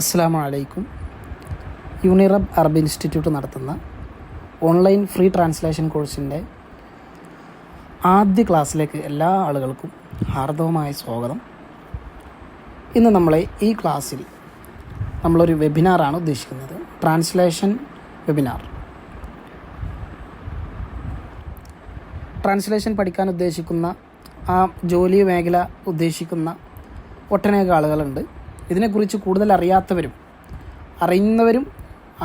അസ്സലാമു അലൈക്കും. യൂണിറബ് Arab institute നടത്തുന്ന ഓൺലൈൻ ഫ്രീ ട്രാൻസ്ലേഷൻ കോഴ്സിൻ്റെ ആദ്യ ക്ലാസ്സിലേക്ക് എല്ലാ ആളുകൾക്കും ഹാർദവമായ സ്വാഗതം. ഇന്ന് നമ്മളെ ഈ ക്ലാസ്സിൽ നമ്മളൊരു വെബിനാറാണ് ഉദ്ദേശിക്കുന്നത്. Translation webinar. ട്രാൻസ്ലേഷൻ പഠിക്കാൻ ഉദ്ദേശിക്കുന്ന ആ ജോലി മേഖല ഉദ്ദേശിക്കുന്ന ഒട്ടനേകം ആളുകളുണ്ട്. ഇതിനെക്കുറിച്ച് കൂടുതൽ അറിയാത്തവരും അറിയുന്നവരും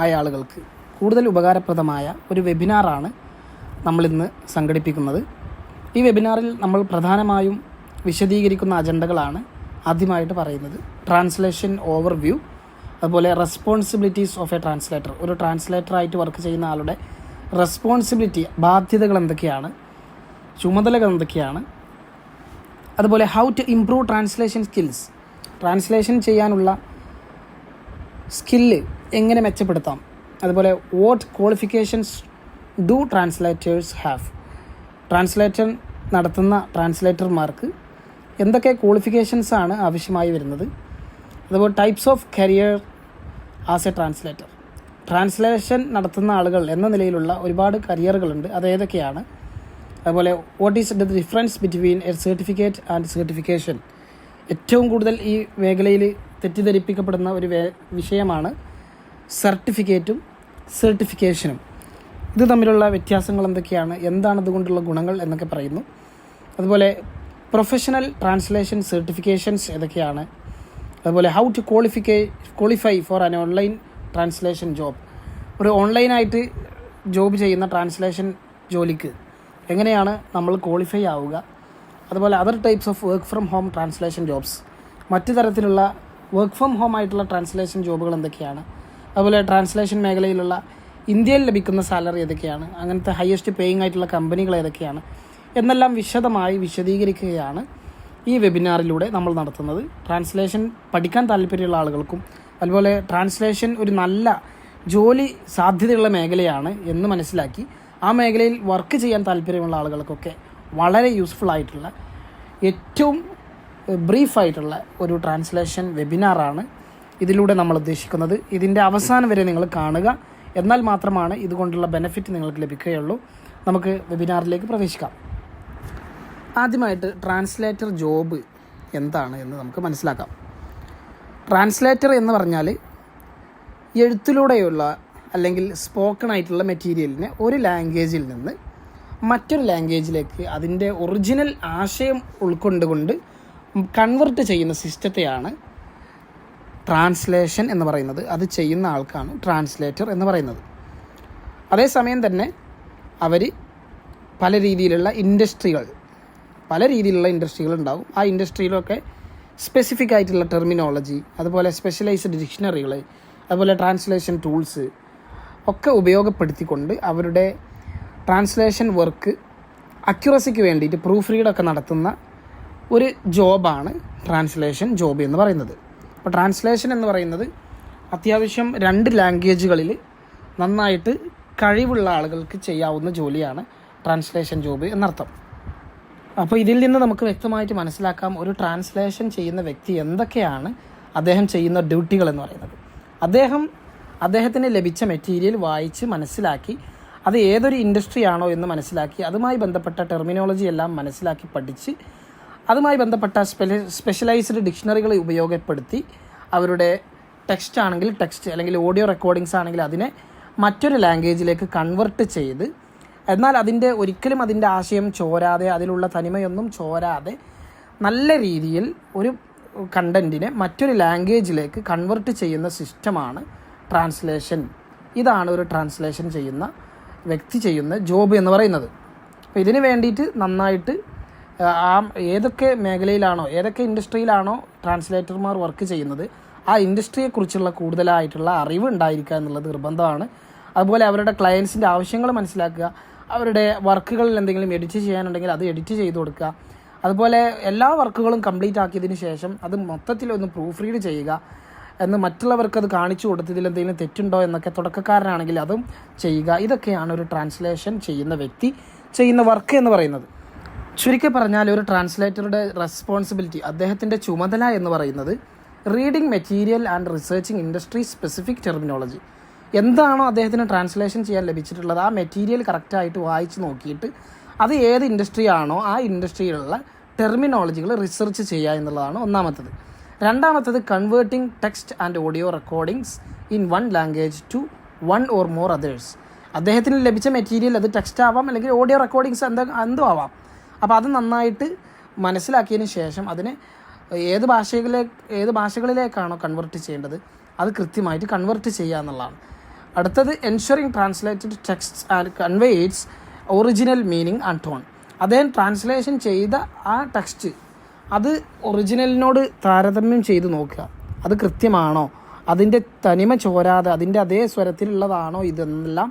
ആയ ആളുകൾക്ക് കൂടുതൽ ഉപകാരപ്രദമായ ഒരു വെബിനാറാണ് നമ്മളിന്ന് സംഘടിപ്പിക്കുന്നത്. ഈ വെബിനാറിൽ നമ്മൾ പ്രധാനമായും വിശദീകരിക്കുന്ന അജണ്ടകളാണ് ആദ്യമായിട്ട് പറയുന്നത്. ട്രാൻസ്ലേഷൻ ഓവർവ്യൂ, അതുപോലെ റെസ്പോൺസിബിലിറ്റീസ് ഓഫ് എ ട്രാൻസ്ലേറ്റർ. ഒരു ട്രാൻസ്ലേറ്ററായിട്ട് വർക്ക് ചെയ്യുന്ന ആളുടെ റെസ്പോൺസിബിലിറ്റി, ബാധ്യതകൾ എന്തൊക്കെയാണ്, ചുമതലകൾ എന്തൊക്കെയാണ്, അതുപോലെ how to improve translation skills. Translation ചെയ്യാനുള്ള സ്കില്ല് എങ്ങനെ മെച്ചപ്പെടുത്താം, അതുപോലെ what qualifications do translators have. Translation നടത്തുന്ന ട്രാൻസ്ലേറ്റർമാർക്ക് എന്തൊക്കെ ക്വാളിഫിക്കേഷൻസ് ആണ് ആവശ്യമായി വരുന്നത്, അതുപോലെ types of career as a translator. Translation നടത്തുന്ന ആളുകൾ എന്ന നിലയിലുള്ള ഒരുപാട് കരിയറുകളുണ്ട്, അതേതൊക്കെയാണ്, അതുപോലെ what is the difference between a certificate and certification. ഏറ്റവും കൂടുതൽ ഈ മേഖലയിൽ തെറ്റിദ്ധരിപ്പിക്കപ്പെടുന്ന ഒരു വിഷയമാണ് സർട്ടിഫിക്കറ്റും സർട്ടിഫിക്കേഷനും. ഇത് തമ്മിലുള്ള വ്യത്യാസങ്ങൾ എന്തൊക്കെയാണ്, എന്താണ് ഇതുകൊണ്ടുള്ള ഗുണങ്ങൾ എന്നൊക്കെ പറയുന്നു. അതുപോലെ പ്രൊഫഷണൽ ട്രാൻസ്ലേഷൻ സർട്ടിഫിക്കേഷൻസ് ഏതൊക്കെയാണ്, അതുപോലെ how to qualify for an online translation job. ഒരു ഓൺലൈനായിട്ട് ജോബ് ചെയ്യുന്ന ട്രാൻസ്ലേഷൻ ജോലിക്ക് എങ്ങനെയാണ് നമ്മൾ ക്വാളിഫൈ ആവുക, അതുപോലെ other types of work from home translation jobs. മറ്റു തരത്തിലുള്ള വർക്ക് ഫ്രം ഹോം ആയിട്ടുള്ള ട്രാൻസ്ലേഷൻ ജോബുകൾ എന്തൊക്കെയാണ്, അതുപോലെ ട്രാൻസ്ലേഷൻ മേഖലയിലുള്ള ഇന്ത്യയിൽ ലഭിക്കുന്ന സാലറി ഏതൊക്കെയാണ്, അങ്ങനത്തെ ഹയസ്റ്റ് പേയിങ് ആയിട്ടുള്ള കമ്പനികൾ ഏതൊക്കെയാണ് എന്നെല്ലാം വിശദമായി വിശദീകരിക്കുകയാണ് ഈ വെബിനാറിലൂടെ നമ്മൾ നടത്തുന്നത്. ട്രാൻസ്ലേഷൻ പഠിക്കാൻ താല്പര്യമുള്ള ആളുകൾക്കും, അതുപോലെ ട്രാൻസ്ലേഷൻ ഒരു നല്ല ജോലി സാധ്യതയുള്ള മേഖലയാണ് എന്ന് മനസ്സിലാക്കി ആ മേഖലയിൽ വർക്ക് ചെയ്യാൻ താല്പര്യമുള്ള ആളുകൾക്കൊക്കെ വളരെ യൂസ്ഫുൾ ആയിട്ടുള്ള, ഏറ്റവും ബ്രീഫായിട്ടുള്ള ഒരു ട്രാൻസ്ലേഷൻ വെബിനാറാണ് ഇതിലൂടെ നമ്മൾ ഉദ്ദേശിക്കുന്നത്. ഇതിൻ്റെ അവസാനം വരെ നിങ്ങൾ കാണുക, എന്നാൽ മാത്രമാണ് ഇതുകൊണ്ടുള്ള ബെനിഫിറ്റ് നിങ്ങൾക്ക് ലഭിക്കുകയുള്ളൂ. നമുക്ക് വെബിനാറിലേക്ക് പ്രവേശിക്കാം. ആദ്യമായിട്ട് ട്രാൻസ്ലേറ്റർ ജോബ് എന്താണ് എന്ന് നമുക്ക് മനസ്സിലാക്കാം. ട്രാൻസ്ലേറ്റർ എന്ന് പറഞ്ഞാൽ എഴുത്തിലൂടെയുള്ള അല്ലെങ്കിൽ സ്പോക്കൺ ആയിട്ടുള്ള മെറ്റീരിയലിനെ ഒരു ലാംഗ്വേജിൽ നിന്ന് മറ്റൊരു ലാംഗ്വേജിലേക്ക് അതിൻ്റെ ഒറിജിനൽ ആശയം ഉൾക്കൊണ്ടുകൊണ്ട് കൺവെർട്ട് ചെയ്യുന്ന സിസ്റ്റത്തെയാണ് ട്രാൻസ്ലേഷൻ എന്ന് പറയുന്നത്. അത് ചെയ്യുന്ന ആൾക്കാണ് ട്രാൻസ്ലേറ്റർ എന്ന് പറയുന്നത്. അതേസമയം തന്നെ അവർ പല രീതിയിലുള്ള ഇൻഡസ്ട്രികൾ ഉണ്ടാകും. ആ ഇൻഡസ്ട്രിയിലൊക്കെ സ്പെസിഫിക് ആയിട്ടുള്ള ടെർമിനോളജി, അതുപോലെ സ്പെഷ്യലൈസ്ഡ് ഡിക്ഷണറികൾ, അതുപോലെ ട്രാൻസ്ലേഷൻ ടൂൾസ് ഒക്കെ ഉപയോഗപ്പെടുത്തിക്കൊണ്ട് അവരുടെ ട്രാൻസ്ലേഷൻ വർക്ക് അക്യുറസിക്ക് വേണ്ടിയിട്ട് പ്രൂഫ് റീഡൊക്കെ നടത്തുന്ന ഒരു ജോബാണ് ട്രാൻസ്ലേഷൻ ജോബ് എന്ന് പറയുന്നത്. അപ്പോൾ ട്രാൻസ്ലേഷൻ എന്ന് പറയുന്നത് അത്യാവശ്യം 2 ലാംഗ്വേജുകളിൽ നന്നായിട്ട് കഴിവുള്ള ആളുകൾക്ക് ചെയ്യാവുന്ന ജോലിയാണ് ട്രാൻസ്ലേഷൻ ജോബ് എന്നർത്ഥം. അപ്പോൾ ഇതിൽ നിന്ന് നമുക്ക് വ്യക്തമായിട്ട് മനസ്സിലാക്കാം ഒരു ട്രാൻസ്ലേഷൻ ചെയ്യുന്ന വ്യക്തി എന്തൊക്കെയാണ് അദ്ദേഹം ചെയ്യുന്ന ഡ്യൂട്ടികൾ എന്ന് പറയുന്നത്. അദ്ദേഹത്തിന് ലഭിച്ച മെറ്റീരിയൽ വായിച്ച് മനസ്സിലാക്കി, അത് ഏതൊരു ഇൻഡസ്ട്രി ആണോ എന്ന് മനസ്സിലാക്കി, അതുമായി ബന്ധപ്പെട്ട ടെർമിനോളജി എല്ലാം മനസ്സിലാക്കി പഠിച്ച്, അതുമായി ബന്ധപ്പെട്ട സ്പെഷ്യലൈസ്ഡ് ഡിക്ഷണറികൾ ഉപയോഗപ്പെടുത്തി അവരുടെ ടെക്സ്റ്റ് ആണെങ്കിൽ ടെക്സ്റ്റ്, അല്ലെങ്കിൽ ഓഡിയോ റെക്കോർഡിങ്സ് ആണെങ്കിൽ അതിനെ മറ്റൊരു ലാംഗ്വേജിലേക്ക് കൺവെർട്ട് ചെയ്ത്, എന്നാൽ ഒരിക്കലും അതിൻ്റെ ആശയം ചോരാതെ, അതിലുള്ള തനിമയൊന്നും ചോരാതെ നല്ല രീതിയിൽ ഒരു കണ്ടൻറ്റിനെ മറ്റൊരു ലാംഗ്വേജിലേക്ക് കൺവെർട്ട് ചെയ്യുന്ന സിസ്റ്റമാണ് ട്രാൻസ്ലേഷൻ. ഇതാണ് ഒരു ട്രാൻസ്ലേഷൻ ചെയ്യുന്ന വ്യക്തി ചെയ്യുന്ന ജോബ് എന്ന് പറയുന്നത്. അപ്പോൾ ഇതിന് വേണ്ടിയിട്ട് നന്നായിട്ട് ഏതൊക്കെ മേഖലയിലാണോ, ഏതൊക്കെ ഇൻഡസ്ട്രിയിലാണോ ട്രാൻസ്ലേറ്റർമാർ വർക്ക് ചെയ്യുന്നത് ആ ഇൻഡസ്ട്രിയെക്കുറിച്ചുള്ള കൂടുതലായിട്ടുള്ള അറിവ് ഉണ്ടായിരിക്കുക എന്നുള്ളത് നിർബന്ധമാണ്. അതുപോലെ അവരുടെ ക്ലയൻസിൻ്റെ ആവശ്യങ്ങൾ മനസ്സിലാക്കുക, അവരുടെ വർക്കുകളിൽ എന്തെങ്കിലും എഡിറ്റ് ചെയ്യാനുണ്ടെങ്കിൽ അത് എഡിറ്റ് ചെയ്ത് കൊടുക്കുക, അതുപോലെ എല്ലാ വർക്കുകളും കംപ്ലീറ്റ് ആക്കിയതിന് ശേഷം അത് മൊത്തത്തിലൊന്ന് പ്രൂഫ് റീഡ് ചെയ്യുക, എന്ന് മറ്റുള്ളവർക്ക് അത് കാണിച്ചു കൊടുത്തതിൽ എന്തെങ്കിലും തെറ്റുണ്ടോ എന്നൊക്കെ തുടക്കക്കാരനാണെങ്കിൽ അതും ചെയ്യുക. ഇതൊക്കെയാണ് ഒരു ട്രാൻസ്ലേഷൻ ചെയ്യുന്ന വ്യക്തി ചെയ്യുന്ന വർക്ക് എന്ന് പറയുന്നത്. ചുരുക്കി പറഞ്ഞാൽ ഒരു ട്രാൻസ്ലേറ്ററുടെ റെസ്പോൺസിബിലിറ്റി, അദ്ദേഹത്തിൻ്റെ ചുമതല എന്ന് പറയുന്നത് reading material and researching industry specific terminology. എന്താണോ അദ്ദേഹത്തിന് ട്രാൻസ്ലേഷൻ ചെയ്യാൻ ലഭിച്ചിട്ടുള്ളത് ആ മെറ്റീരിയൽ കറക്റ്റായിട്ട് വായിച്ച് നോക്കിയിട്ട് അത് ഏത് ഇൻഡസ്ട്രി ആണോ ആ ഇൻഡസ്ട്രിയിലുള്ള ടെർമിനോളജികൾ റിസർച്ച് ചെയ്യുക എന്നുള്ളതാണ് ഒന്നാമത്തത്. രണ്ടാമത്തത് converting text and audio recordings in one language to one or more others. അദ്ദേഹത്തിന് ലഭിച്ച മെറ്റീരിയൽ അത് ടെക്സ്റ്റ് ആവാം അല്ലെങ്കിൽ ഓഡിയോ റെക്കോർഡിങ്സ് എന്തോ ആവാം. അപ്പോൾ അത് നന്നായിട്ട് മനസ്സിലാക്കിയതിന് ശേഷം അതിനെ ഏത് ഭാഷകളിലേക്കാണോ കൺവേർട്ട് ചെയ്യേണ്ടത് അത് കൃത്യമായിട്ട് കൺവേർട്ട് ചെയ്യുക എന്നുള്ളതാണ്. അടുത്തത് ensuring translated text and converts original meaning and tone. അദ്ദേഹം ട്രാൻസ്ലേഷൻ ചെയ്ത ആ ടെക്സ്റ്റ് അത് ഒറിജിനലിനോട് താരതമ്യം ചെയ്ത് നോക്കുക, അത് കൃത്യമാണോ, അതിൻ്റെ തനിമ ചോരാതെ അതിൻ്റെ അതേ സ്വരത്തിലുള്ളതാണോ ഇതെന്നെല്ലാം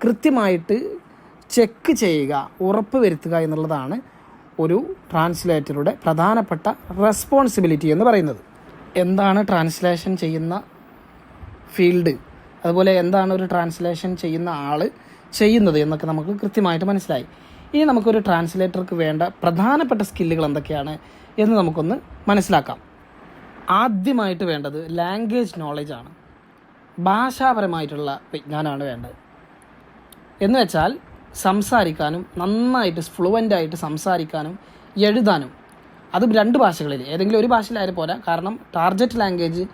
കൃത്യമായിട്ട് ചെക്ക് ചെയ്യുക, ഉറപ്പ് വരുത്തുക എന്നുള്ളതാണ് ഒരു ട്രാൻസ്ലേറ്ററുടെ പ്രധാനപ്പെട്ട റെസ്പോൺസിബിലിറ്റി എന്ന് പറയുന്നത്. എന്താണ് ട്രാൻസ്ലേഷൻ ചെയ്യുന്ന ഫീൽഡ്, അതുപോലെ എന്താണ് ഒരു ട്രാൻസ്ലേഷൻ ചെയ്യുന്ന ആൾ ചെയ്യുന്നത് എന്നൊക്കെ നമുക്ക് കൃത്യമായിട്ട് മനസ്സിലായി. ഇനി നമുക്കൊരു ട്രാൻസ്ലേറ്റർക്ക് വേണ്ട പ്രധാനപ്പെട്ട സ്കില്ലുകൾ എന്തൊക്കെയാണ് എന്ന് നമുക്കൊന്ന് മനസ്സിലാക്കാം. ആദ്യമായിട്ട് വേണ്ടത് ലാംഗ്വേജ് നോളജാണ്. ഭാഷാപരമായിട്ടുള്ള വിജ്ഞാനമാണ് വേണ്ടത്. എന്ന് വെച്ചാൽ സംസാരിക്കാനും നന്നായിട്ട് ഫ്ലുവൻ്റായിട്ട് സംസാരിക്കാനും എഴുതാനും, അത് രണ്ട് ഭാഷകളിൽ ഏതെങ്കിലും ഒരു ഭാഷയിലായാലും പോരാ. കാരണം ടാർഗറ്റ് ലാംഗ്വേജ്,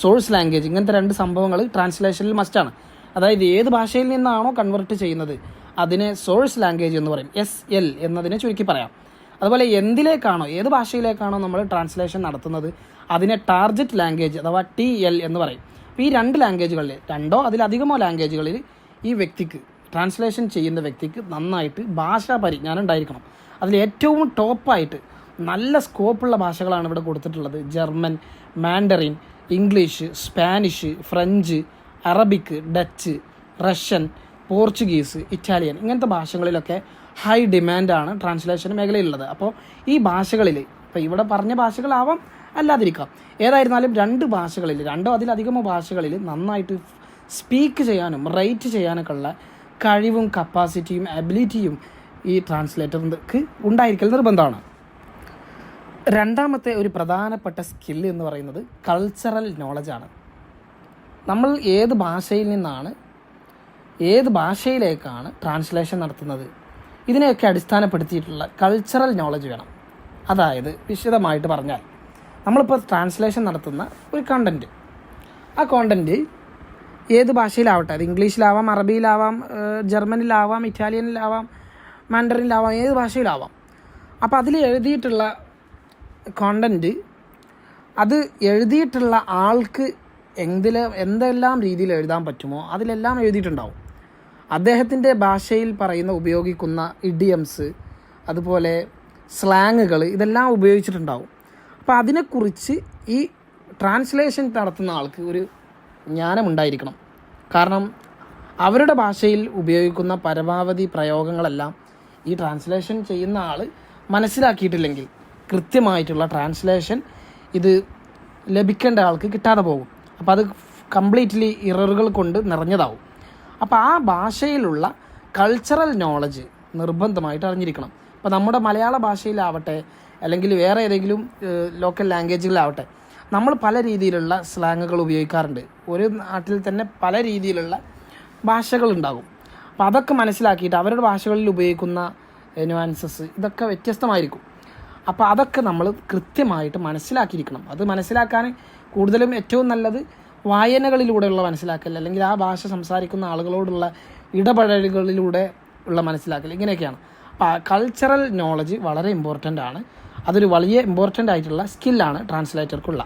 സോഴ്സ് ലാംഗ്വേജ്, ഇങ്ങനത്തെ രണ്ട് സംഭവങ്ങൾ ട്രാൻസ്ലേഷനിൽ മസ്റ്റാണ്. അതായത് ഏത് ഭാഷയിൽ നിന്നാണോ കൺവേർട്ട് ചെയ്യുന്നത് അതിനെ സോഴ്സ് ലാംഗ്വേജ് എന്ന് പറയും, SL എന്നതിനെ ചുരുക്കി പറയാം. അതുപോലെ എന്തിലേക്കാണോ ഏത് ഭാഷയിലേക്കാണോ നമ്മൾ ട്രാൻസ്ലേഷൻ നടത്തുന്നത് അതിനെ ടാർഗറ്റ് ലാംഗ്വേജ് അഥവാ TL എന്ന് പറയും. അപ്പോൾ ഈ രണ്ട് ലാംഗ്വേജുകളിൽ, രണ്ടോ അതിലധികമോ ലാംഗ്വേജുകളിൽ ഈ വ്യക്തിക്ക് ട്രാൻസ്ലേഷൻ ചെയ്യുന്ന വ്യക്തിക്ക് നന്നായിട്ട് ഭാഷാ പരിജ്ഞാനം ഉണ്ടായിരിക്കണം. അതിൽ ഏറ്റവും ടോപ്പായിട്ട് നല്ല സ്കോപ്പുള്ള ഭാഷകളാണ് ഇവിടെ കൊടുത്തിട്ടുള്ളത്. German, Mandarin, English, Spanish, French, Arabic, Dutch, Russian, Portuguese, Italian, ഇങ്ങനത്തെ ഭാഷകളിലൊക്കെ ഹൈ ഡിമാൻഡാണ് ട്രാൻസ്ലേഷൻ മേഖലയിലുള്ളത്. അപ്പോൾ ഈ ഭാഷകളിൽ, ഇപ്പോൾ ഇവിടെ പറഞ്ഞ ഭാഷകളാവാം അല്ലാതിരിക്കാം, ഏതായിരുന്നാലും രണ്ട് ഭാഷകളിൽ, രണ്ടോ അതിലധികമോ ഭാഷകളിൽ നന്നായിട്ട് സ്പീക്ക് ചെയ്യാനും റൈറ്റ് ചെയ്യാനൊക്കെ ഉള്ള കഴിവും കപ്പാസിറ്റിയും എബിലിറ്റിയും ഈ ട്രാൻസ്ലേറ്റർക്ക് ഉണ്ടായിരിക്കൽ നിർബന്ധമാണ്. രണ്ടാമത്തെ ഒരു പ്രധാനപ്പെട്ട സ്കില്ല് എന്ന് പറയുന്നത് കൾച്ചറൽ നോളജാണ്. നമ്മൾ ഏത് ഭാഷയിൽ നിന്നാണ് ഏത് ഭാഷയിലേക്കാണ് ട്രാൻസ്ലേഷൻ നടത്തുന്നത് ഇതിനെയൊക്കെ അടിസ്ഥാനപ്പെടുത്തിയിട്ടുള്ള കൾച്ചറൽ നോളജ് വേണം. അതായത് വിശദമായിട്ട് പറഞ്ഞാൽ നമ്മളിപ്പോൾ ട്രാൻസ്ലേഷൻ നടത്തുന്ന ഒരു കണ്ടൻറ്റ്, ആ കോണ്ടൻറ്റ് ഏത് ഭാഷയിലാവട്ടെ, അത് ഇംഗ്ലീഷിലാവാം, അറബിയിലാവാം, ജർമ്മനിലാവാം, ഇറ്റാലിയനിലാവാം, മാൻഡറിനിലാവാം, ഏത് ഭാഷയിലാവാം. അപ്പോൾ അതിൽ എഴുതിയിട്ടുള്ള കോണ്ടൻറ്റ് അത് എഴുതിയിട്ടുള്ള ആൾക്ക് എന്തെല്ലാം രീതിയിൽ എഴുതാൻ പറ്റുമോ അതിലെല്ലാം എഴുതിയിട്ടുണ്ടാവും. അദ്ദേഹത്തിൻ്റെ ഭാഷയിൽ ഉപയോഗിക്കുന്ന ഇഡിയംസ്, അതുപോലെ സ്ലാങ്ങുകൾ, ഇതെല്ലാം ഉപയോഗിച്ചിട്ടുണ്ടാവും. അപ്പോൾ അതിനെക്കുറിച്ച് ഈ ട്രാൻസ്ലേഷൻ നടത്തുന്ന ആൾക്ക് ഒരു ജ്ഞാനമുണ്ടായിരിക്കണം. കാരണം അവരുടെ ഭാഷയിൽ ഉപയോഗിക്കുന്ന പരമാവധി പ്രയോഗങ്ങളെല്ലാം ഈ ട്രാൻസ്ലേഷൻ ചെയ്യുന്ന ആൾ മനസ്സിലാക്കിയിട്ടില്ലെങ്കിൽ കൃത്യമായിട്ടുള്ള ട്രാൻസ്ലേഷൻ ഇത് ലഭിക്കേണ്ട ആൾക്ക് കിട്ടാതെ പോകും. അപ്പോൾ അത് കംപ്ലീറ്റ്ലി ഇററുകൾ കൊണ്ട് നിറഞ്ഞതാവും. അപ്പോൾ ആ ഭാഷയിലുള്ള കൾച്ചറൽ നോളജ് നിർബന്ധമായിട്ട് അറിഞ്ഞിരിക്കണം. ഇപ്പോൾ നമ്മുടെ മലയാള ഭാഷയിലാവട്ടെ അല്ലെങ്കിൽ വേറെ ഏതെങ്കിലും ലോക്കൽ ലാംഗ്വേജുകളിലാവട്ടെ, നമ്മൾ പല രീതിയിലുള്ള സ്ലാങ്ങുകൾ ഉപയോഗിക്കാറുണ്ട്. ഒരു നാട്ടിൽ തന്നെ പല രീതിയിലുള്ള ഭാഷകളുണ്ടാകും. അപ്പോൾ അതൊക്കെ മനസ്സിലാക്കിയിട്ട് അവരുടെ ഭാഷകളിൽ ഉപയോഗിക്കുന്ന ന്യൂവാൻസസ് ഇതൊക്കെ വ്യത്യസ്തമായിരിക്കും. അപ്പോൾ അതൊക്കെ നമ്മൾ കൃത്യമായിട്ട് മനസ്സിലാക്കിയിരിക്കണം. അത് മനസ്സിലാക്കാൻ കൂടുതലും ഏറ്റവും നല്ലത് വായനകളിലൂടെയുള്ള മനസ്സിലാക്കൽ, അല്ലെങ്കിൽ ആ ഭാഷ സംസാരിക്കുന്ന ആളുകളോടുള്ള ഇടപഴകലുകളിലൂടെ ഉള്ള മനസ്സിലാക്കൽ, ഇങ്ങനെയൊക്കെയാണ്. അപ്പോൾ കൾച്ചറൽ നോളജ് വളരെ ഇമ്പോർട്ടൻ്റ് ആണ്. അതൊരു വലിയ ഇമ്പോർട്ടൻ്റ് ആയിട്ടുള്ള സ്കില്ലാണ് ട്രാൻസ്ലേറ്റർക്കുള്ള.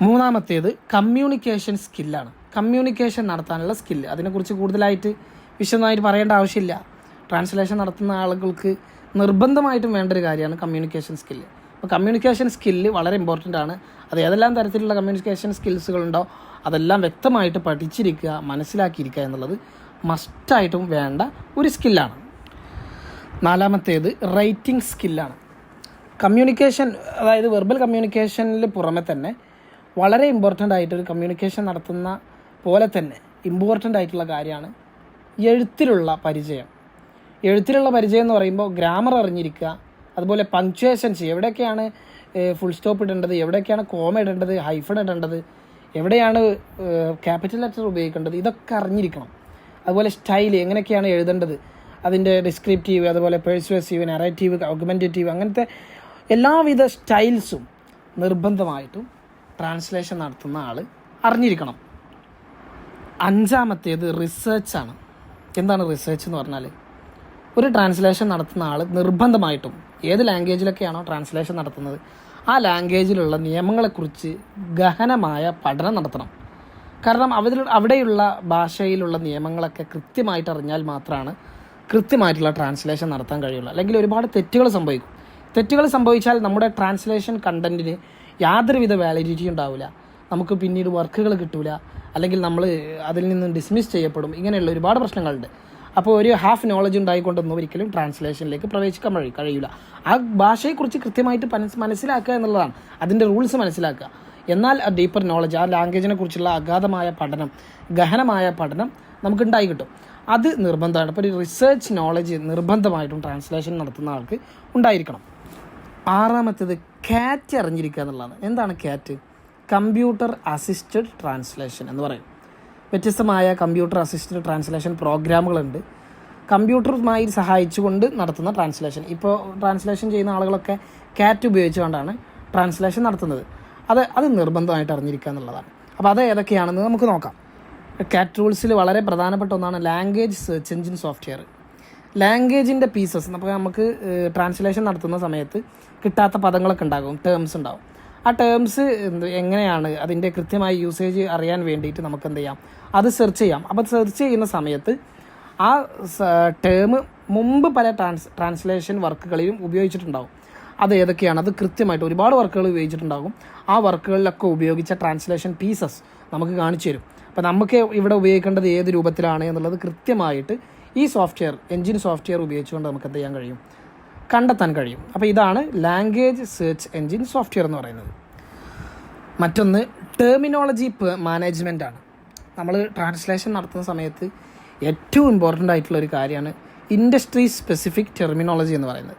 മൂന്നാമത്തേത് കമ്മ്യൂണിക്കേഷൻ സ്കില്ലാണ്. കമ്മ്യൂണിക്കേഷൻ നടത്താനുള്ള സ്കില്ല്, അതിനെക്കുറിച്ച് കൂടുതലായിട്ട് വിശദമായിട്ട് പറയേണ്ട ആവശ്യമില്ല. ട്രാൻസ്ലേഷൻ നടത്തുന്ന ആളുകൾക്ക് നിർബന്ധമായിട്ടും വേണ്ട ഒരു കാര്യമാണ് കമ്മ്യൂണിക്കേഷൻ സ്കില്ല്. അപ്പോൾ കമ്മ്യൂണിക്കേഷൻ സ്കില്ല് വളരെ ഇമ്പോർട്ടൻ്റ് ആണ്. അത് ഏതെല്ലാം തരത്തിലുള്ള കമ്മ്യൂണിക്കേഷൻ സ്കിൽസുകളുണ്ടോ അതെല്ലാം വ്യക്തമായിട്ട് പഠിച്ചിരിക്കുക, മനസ്സിലാക്കിയിരിക്കുക എന്നുള്ളത് മസ്റ്റായിട്ടും വേണ്ട ഒരു സ്കില്ലാണ്. നാലാമത്തേത് റൈറ്റിംഗ് സ്കില്ലാണ്. കമ്മ്യൂണിക്കേഷൻ, അതായത് വെർബൽ കമ്മ്യൂണിക്കേഷനിൽ പുറമെ തന്നെ വളരെ ഇമ്പോർട്ടൻ്റ് ആയിട്ടൊരു കമ്മ്യൂണിക്കേഷൻ നടത്തുന്ന പോലെ തന്നെ ഇമ്പോർട്ടൻ്റ് ആയിട്ടുള്ള കാര്യമാണ് എഴുത്തിലുള്ള പരിചയം. എഴുത്തിലുള്ള പരിചയം എന്ന് പറയുമ്പോൾ ഗ്രാമർ അറിഞ്ഞിരിക്കുക, അതുപോലെ പങ്ക്ച്വേഷൻസ്, എവിടെയൊക്കെയാണ് ഫുൾ സ്റ്റോപ്പ് ഇടേണ്ടത്, എവിടെയൊക്കെയാണ് കോമ ഇടേണ്ടത്, ഹൈഫൺ ഇടേണ്ടത്, എവിടെയാണ് ക്യാപിറ്റൽ ലെറ്റർ ഉപയോഗിക്കേണ്ടത്, ഇതൊക്കെ അറിഞ്ഞിരിക്കണം. അതുപോലെ സ്റ്റൈൽ എങ്ങനെയൊക്കെയാണ് എഴുതേണ്ടത്, അതിൻ്റെ ഡിസ്ക്രിപ്റ്റീവ്, അതുപോലെ പെർസ്വേസീവ്, നറേറ്റീവ്, ആർഗ്യുമെൻറ്റേറ്റീവ്, അങ്ങനത്തെ എല്ലാവിധ സ്റ്റൈൽസും നിർബന്ധമായിട്ടും ട്രാൻസ്ലേഷൻ നടത്തുന്ന ആൾ അറിഞ്ഞിരിക്കണം. അഞ്ചാമത്തേത് റിസർച്ചാണ്. എന്താണ് റിസർച്ച് എന്ന് പറഞ്ഞാൽ, ഒരു ട്രാൻസ്ലേഷൻ നടത്തുന്ന ആൾ നിർബന്ധമായിട്ടും ഏത് ലാംഗ്വേജിലൊക്കെയാണോ ട്രാൻസ്ലേഷൻ നടത്തുന്നത് ആ ലാംഗ്വേജിലുള്ള നിയമങ്ങളെക്കുറിച്ച് ഗഹനമായ പഠനം നടത്തണം. കാരണം അവിടെയുള്ള ഭാഷയിലുള്ള നിയമങ്ങളൊക്കെ കൃത്യമായിട്ട് അറിഞ്ഞാൽ മാത്രമാണ് കൃത്യമായിട്ടുള്ള ട്രാൻസ്ലേഷൻ നടത്താൻ കഴിയുള്ളൂ. അല്ലെങ്കിൽ ഒരുപാട് തെറ്റുകൾ സംഭവിക്കും. തെറ്റുകൾ സംഭവിച്ചാൽ നമ്മുടെ ട്രാൻസ്ലേഷൻ കണ്ടൻറ്റിന് യാതൊരുവിധ വാലിഡിറ്റി ഉണ്ടാവില്ല. നമുക്ക് പിന്നീട് വർക്കുകൾ കിട്ടില്ല, അല്ലെങ്കിൽ നമ്മൾ അതിൽ നിന്ന് ഡിസ്മിസ് ചെയ്യപ്പെടും. ഇങ്ങനെയുള്ള ഒരുപാട് പ്രശ്നങ്ങളുണ്ട്. അപ്പോൾ ഒരു ഹാഫ് നോളജ് ഉണ്ടായിക്കൊണ്ടൊന്നും ഒരിക്കലും ട്രാൻസ്ലേഷനിലേക്ക് പ്രവേശിക്കാൻ കഴിയില്ല. ആ ഭാഷയെക്കുറിച്ച് കൃത്യമായിട്ട് മനസ്സിലാക്കുക എന്നുള്ളതാണ്, അതിൻ്റെ റൂൾസ് മനസ്സിലാക്കുക. എന്നാൽ ആ ഡീപ്പർ നോളജ്, ആ ലാംഗ്വേജിനെ കുറിച്ചുള്ള അഗാധമായ പഠനം, ഗഹനമായ പഠനം നമുക്ക് ഉണ്ടായി കിട്ടും. അത് നിർബന്ധമാണ്. ഇപ്പോൾ ഒരു റിസർച്ച് നോളജ് നിർബന്ധമായിട്ടും ട്രാൻസ്ലേഷൻ നടത്തുന്ന ആൾക്ക് ഉണ്ടായിരിക്കണം. ആറാമത്തേത് കാറ്റ് അറിഞ്ഞിരിക്കുക എന്നുള്ളതാണ്. എന്താണ് കാറ്റ്? കമ്പ്യൂട്ടർ അസിസ്റ്റഡ് ട്രാൻസ്ലേഷൻ എന്ന് പറയും. വ്യത്യസ്തമായ കമ്പ്യൂട്ടർ അസിസ്റ്റഡ് ട്രാൻസ്ലേഷൻ പ്രോഗ്രാമുകളുണ്ട്, കമ്പ്യൂട്ടറുമായി സഹായിച്ചുകൊണ്ട് നടത്തുന്ന ട്രാൻസ്ലേഷൻ. ഇപ്പോൾ ട്രാൻസ്ലേഷൻ ചെയ്യുന്ന ആളുകളൊക്കെ കാറ്റ് ഉപയോഗിച്ചുകൊണ്ടാണ് ട്രാൻസ്ലേഷൻ നടത്തുന്നത്. അത് നിർബന്ധമായിട്ട് അറിഞ്ഞിരിക്കുക എന്നുള്ളതാണ്. അപ്പോൾ അത് ഏതൊക്കെയാണെന്ന് നമുക്ക് നോക്കാം. കാറ്റ് ടൂൾസിൽ വളരെ പ്രധാനപ്പെട്ട ഒന്നാണ് ലാംഗ്വേജ് സെർച്ച് എഞ്ചിൻ സോഫ്റ്റ്വെയർ. ലാംഗ്വേജിൻ്റെ പീസസ് നമുക്ക് ട്രാൻസ്ലേഷൻ നടത്തുന്ന സമയത്ത് കിട്ടാത്ത പദങ്ങളൊക്കെ ഉണ്ടാകും, ടേംസ് ഉണ്ടാകും. ആ ടേംസ് എങ്ങനെയാണ് അതിൻ്റെ കൃത്യമായ യൂസേജ് അറിയാൻ വേണ്ടിയിട്ട് നമുക്ക് എന്ത് ചെയ്യാം, അത് സെർച്ച് ചെയ്യാം. അപ്പോൾ സെർച്ച് ചെയ്യുന്ന സമയത്ത് ആ ടേം മുമ്പ് പല ട്രാൻസ്ലേഷൻ വർക്കുകളിലും ഉപയോഗിച്ചിട്ടുണ്ടാകും. അത് ഏതൊക്കെയാണ്, അത് കൃത്യമായിട്ട് ഒരുപാട് വർക്കുകൾ ഉപയോഗിച്ചിട്ടുണ്ടാകും. ആ വർക്കുകളിലൊക്കെ ഉപയോഗിച്ച ട്രാൻസ്ലേഷൻ പീസസ് നമുക്ക് കാണിച്ചു തരും. അപ്പോൾ നമുക്ക് ഇവിടെ ഉപയോഗിക്കേണ്ടത് ഏത് രൂപത്തിലാണ് എന്നുള്ളത് കൃത്യമായിട്ട് ഈ സോഫ്റ്റ്വെയർ, എഞ്ചിൻ സോഫ്റ്റ്വെയർ ഉപയോഗിച്ചുകൊണ്ട് നമുക്ക് എന്ത് ചെയ്യാൻ കഴിയും, കണ്ടെത്താൻ കഴിയും. അപ്പോൾ ഇതാണ് ലാംഗ്വേജ് സെർച്ച് എഞ്ചിൻ സോഫ്റ്റ്വെയർ എന്ന് പറയുന്നത്. മറ്റൊന്ന് ടെർമിനോളജി മാനേജ്മെൻ്റ് ആണ്. നമ്മൾ ട്രാൻസ്ലേഷൻ നടത്തുന്ന സമയത്ത് ഏറ്റവും ഇമ്പോർട്ടൻ്റ് ആയിട്ടുള്ള ഒരു കാര്യമാണ് ഇൻഡസ്ട്രി സ്പെസിഫിക് ടെർമിനോളജി എന്ന് പറയുന്നത്.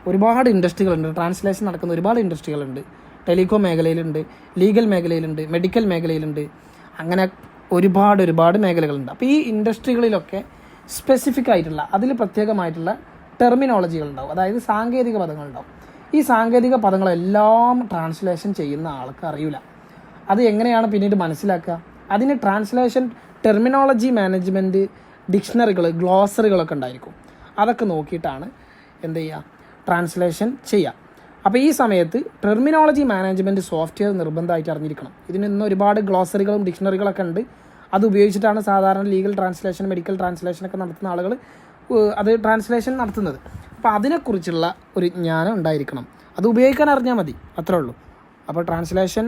ഒരുപാട് ഇൻഡസ്ട്രികളുണ്ട്, ട്രാൻസ്ലേഷൻ നടക്കുന്ന ഒരുപാട് ഇൻഡസ്ട്രികളുണ്ട്. ടെലികോം മേഖലയിലുണ്ട്, ലീഗൽ മേഖലയിലുണ്ട്, മെഡിക്കൽ മേഖലയിലുണ്ട്, അങ്ങനെ ഒരുപാട് മേഖലകളുണ്ട്. അപ്പോൾ ഈ ഇൻഡസ്ട്രികളിലൊക്കെ സ്പെസിഫിക് ആയിട്ടുള്ള, അതിൽ പ്രത്യേകമായിട്ടുള്ള ടെർമിനോളജികളുണ്ടാവും, അതായത് സാങ്കേതിക പദങ്ങളുണ്ടാവും. ഈ സാങ്കേതിക പദങ്ങളെല്ലാം ട്രാൻസ്ലേഷൻ ചെയ്യുന്ന ആൾക്ക് അറിയില്ല. അത് എങ്ങനെയാണ് പിന്നീട് മനസ്സിലാക്കുക? അതിന് ട്രാൻസ്ലേഷൻ ടെർമിനോളജി മാനേജ്മെൻറ്റ് ഡിക്ഷണറികൾ, ഗ്ലോസറികളൊക്കെ ഉണ്ടായിരിക്കും. അതൊക്കെ നോക്കിയിട്ടാണ് എന്ത് ചെയ്യുക, ട്രാൻസ്ലേഷൻ ചെയ്യുക. അപ്പോൾ ഈ സമയത്ത് ടെർമിനോളജി മാനേജ്മെൻറ്റ് സോഫ്റ്റ്വെയർ നിർബന്ധമായിട്ട് അറിഞ്ഞിരിക്കണം. ഇതിന് ഇന്ന് ഒരുപാട് ഗ്ലോസറികളും ഡിക്ഷണറികളൊക്കെ ഉണ്ട്. അത് ഉപയോഗിച്ചിട്ടാണ് സാധാരണ ലീഗൽ ട്രാൻസ്ലേഷൻ, മെഡിക്കൽ ട്രാൻസ്ലേഷനൊക്കെ നടത്തുന്ന ആളുകൾ അത് ട്രാൻസ്ലേഷൻ നടത്തുന്നത്. അപ്പോൾ അതിനെക്കുറിച്ചുള്ള ഒരു ജ്ഞാനം ഉണ്ടായിരിക്കണം. അത് ഉപയോഗിക്കാൻ അറിഞ്ഞാൽ മതി, അത്രേ ഉള്ളൂ. അപ്പോൾ ട്രാൻസ്ലേഷൻ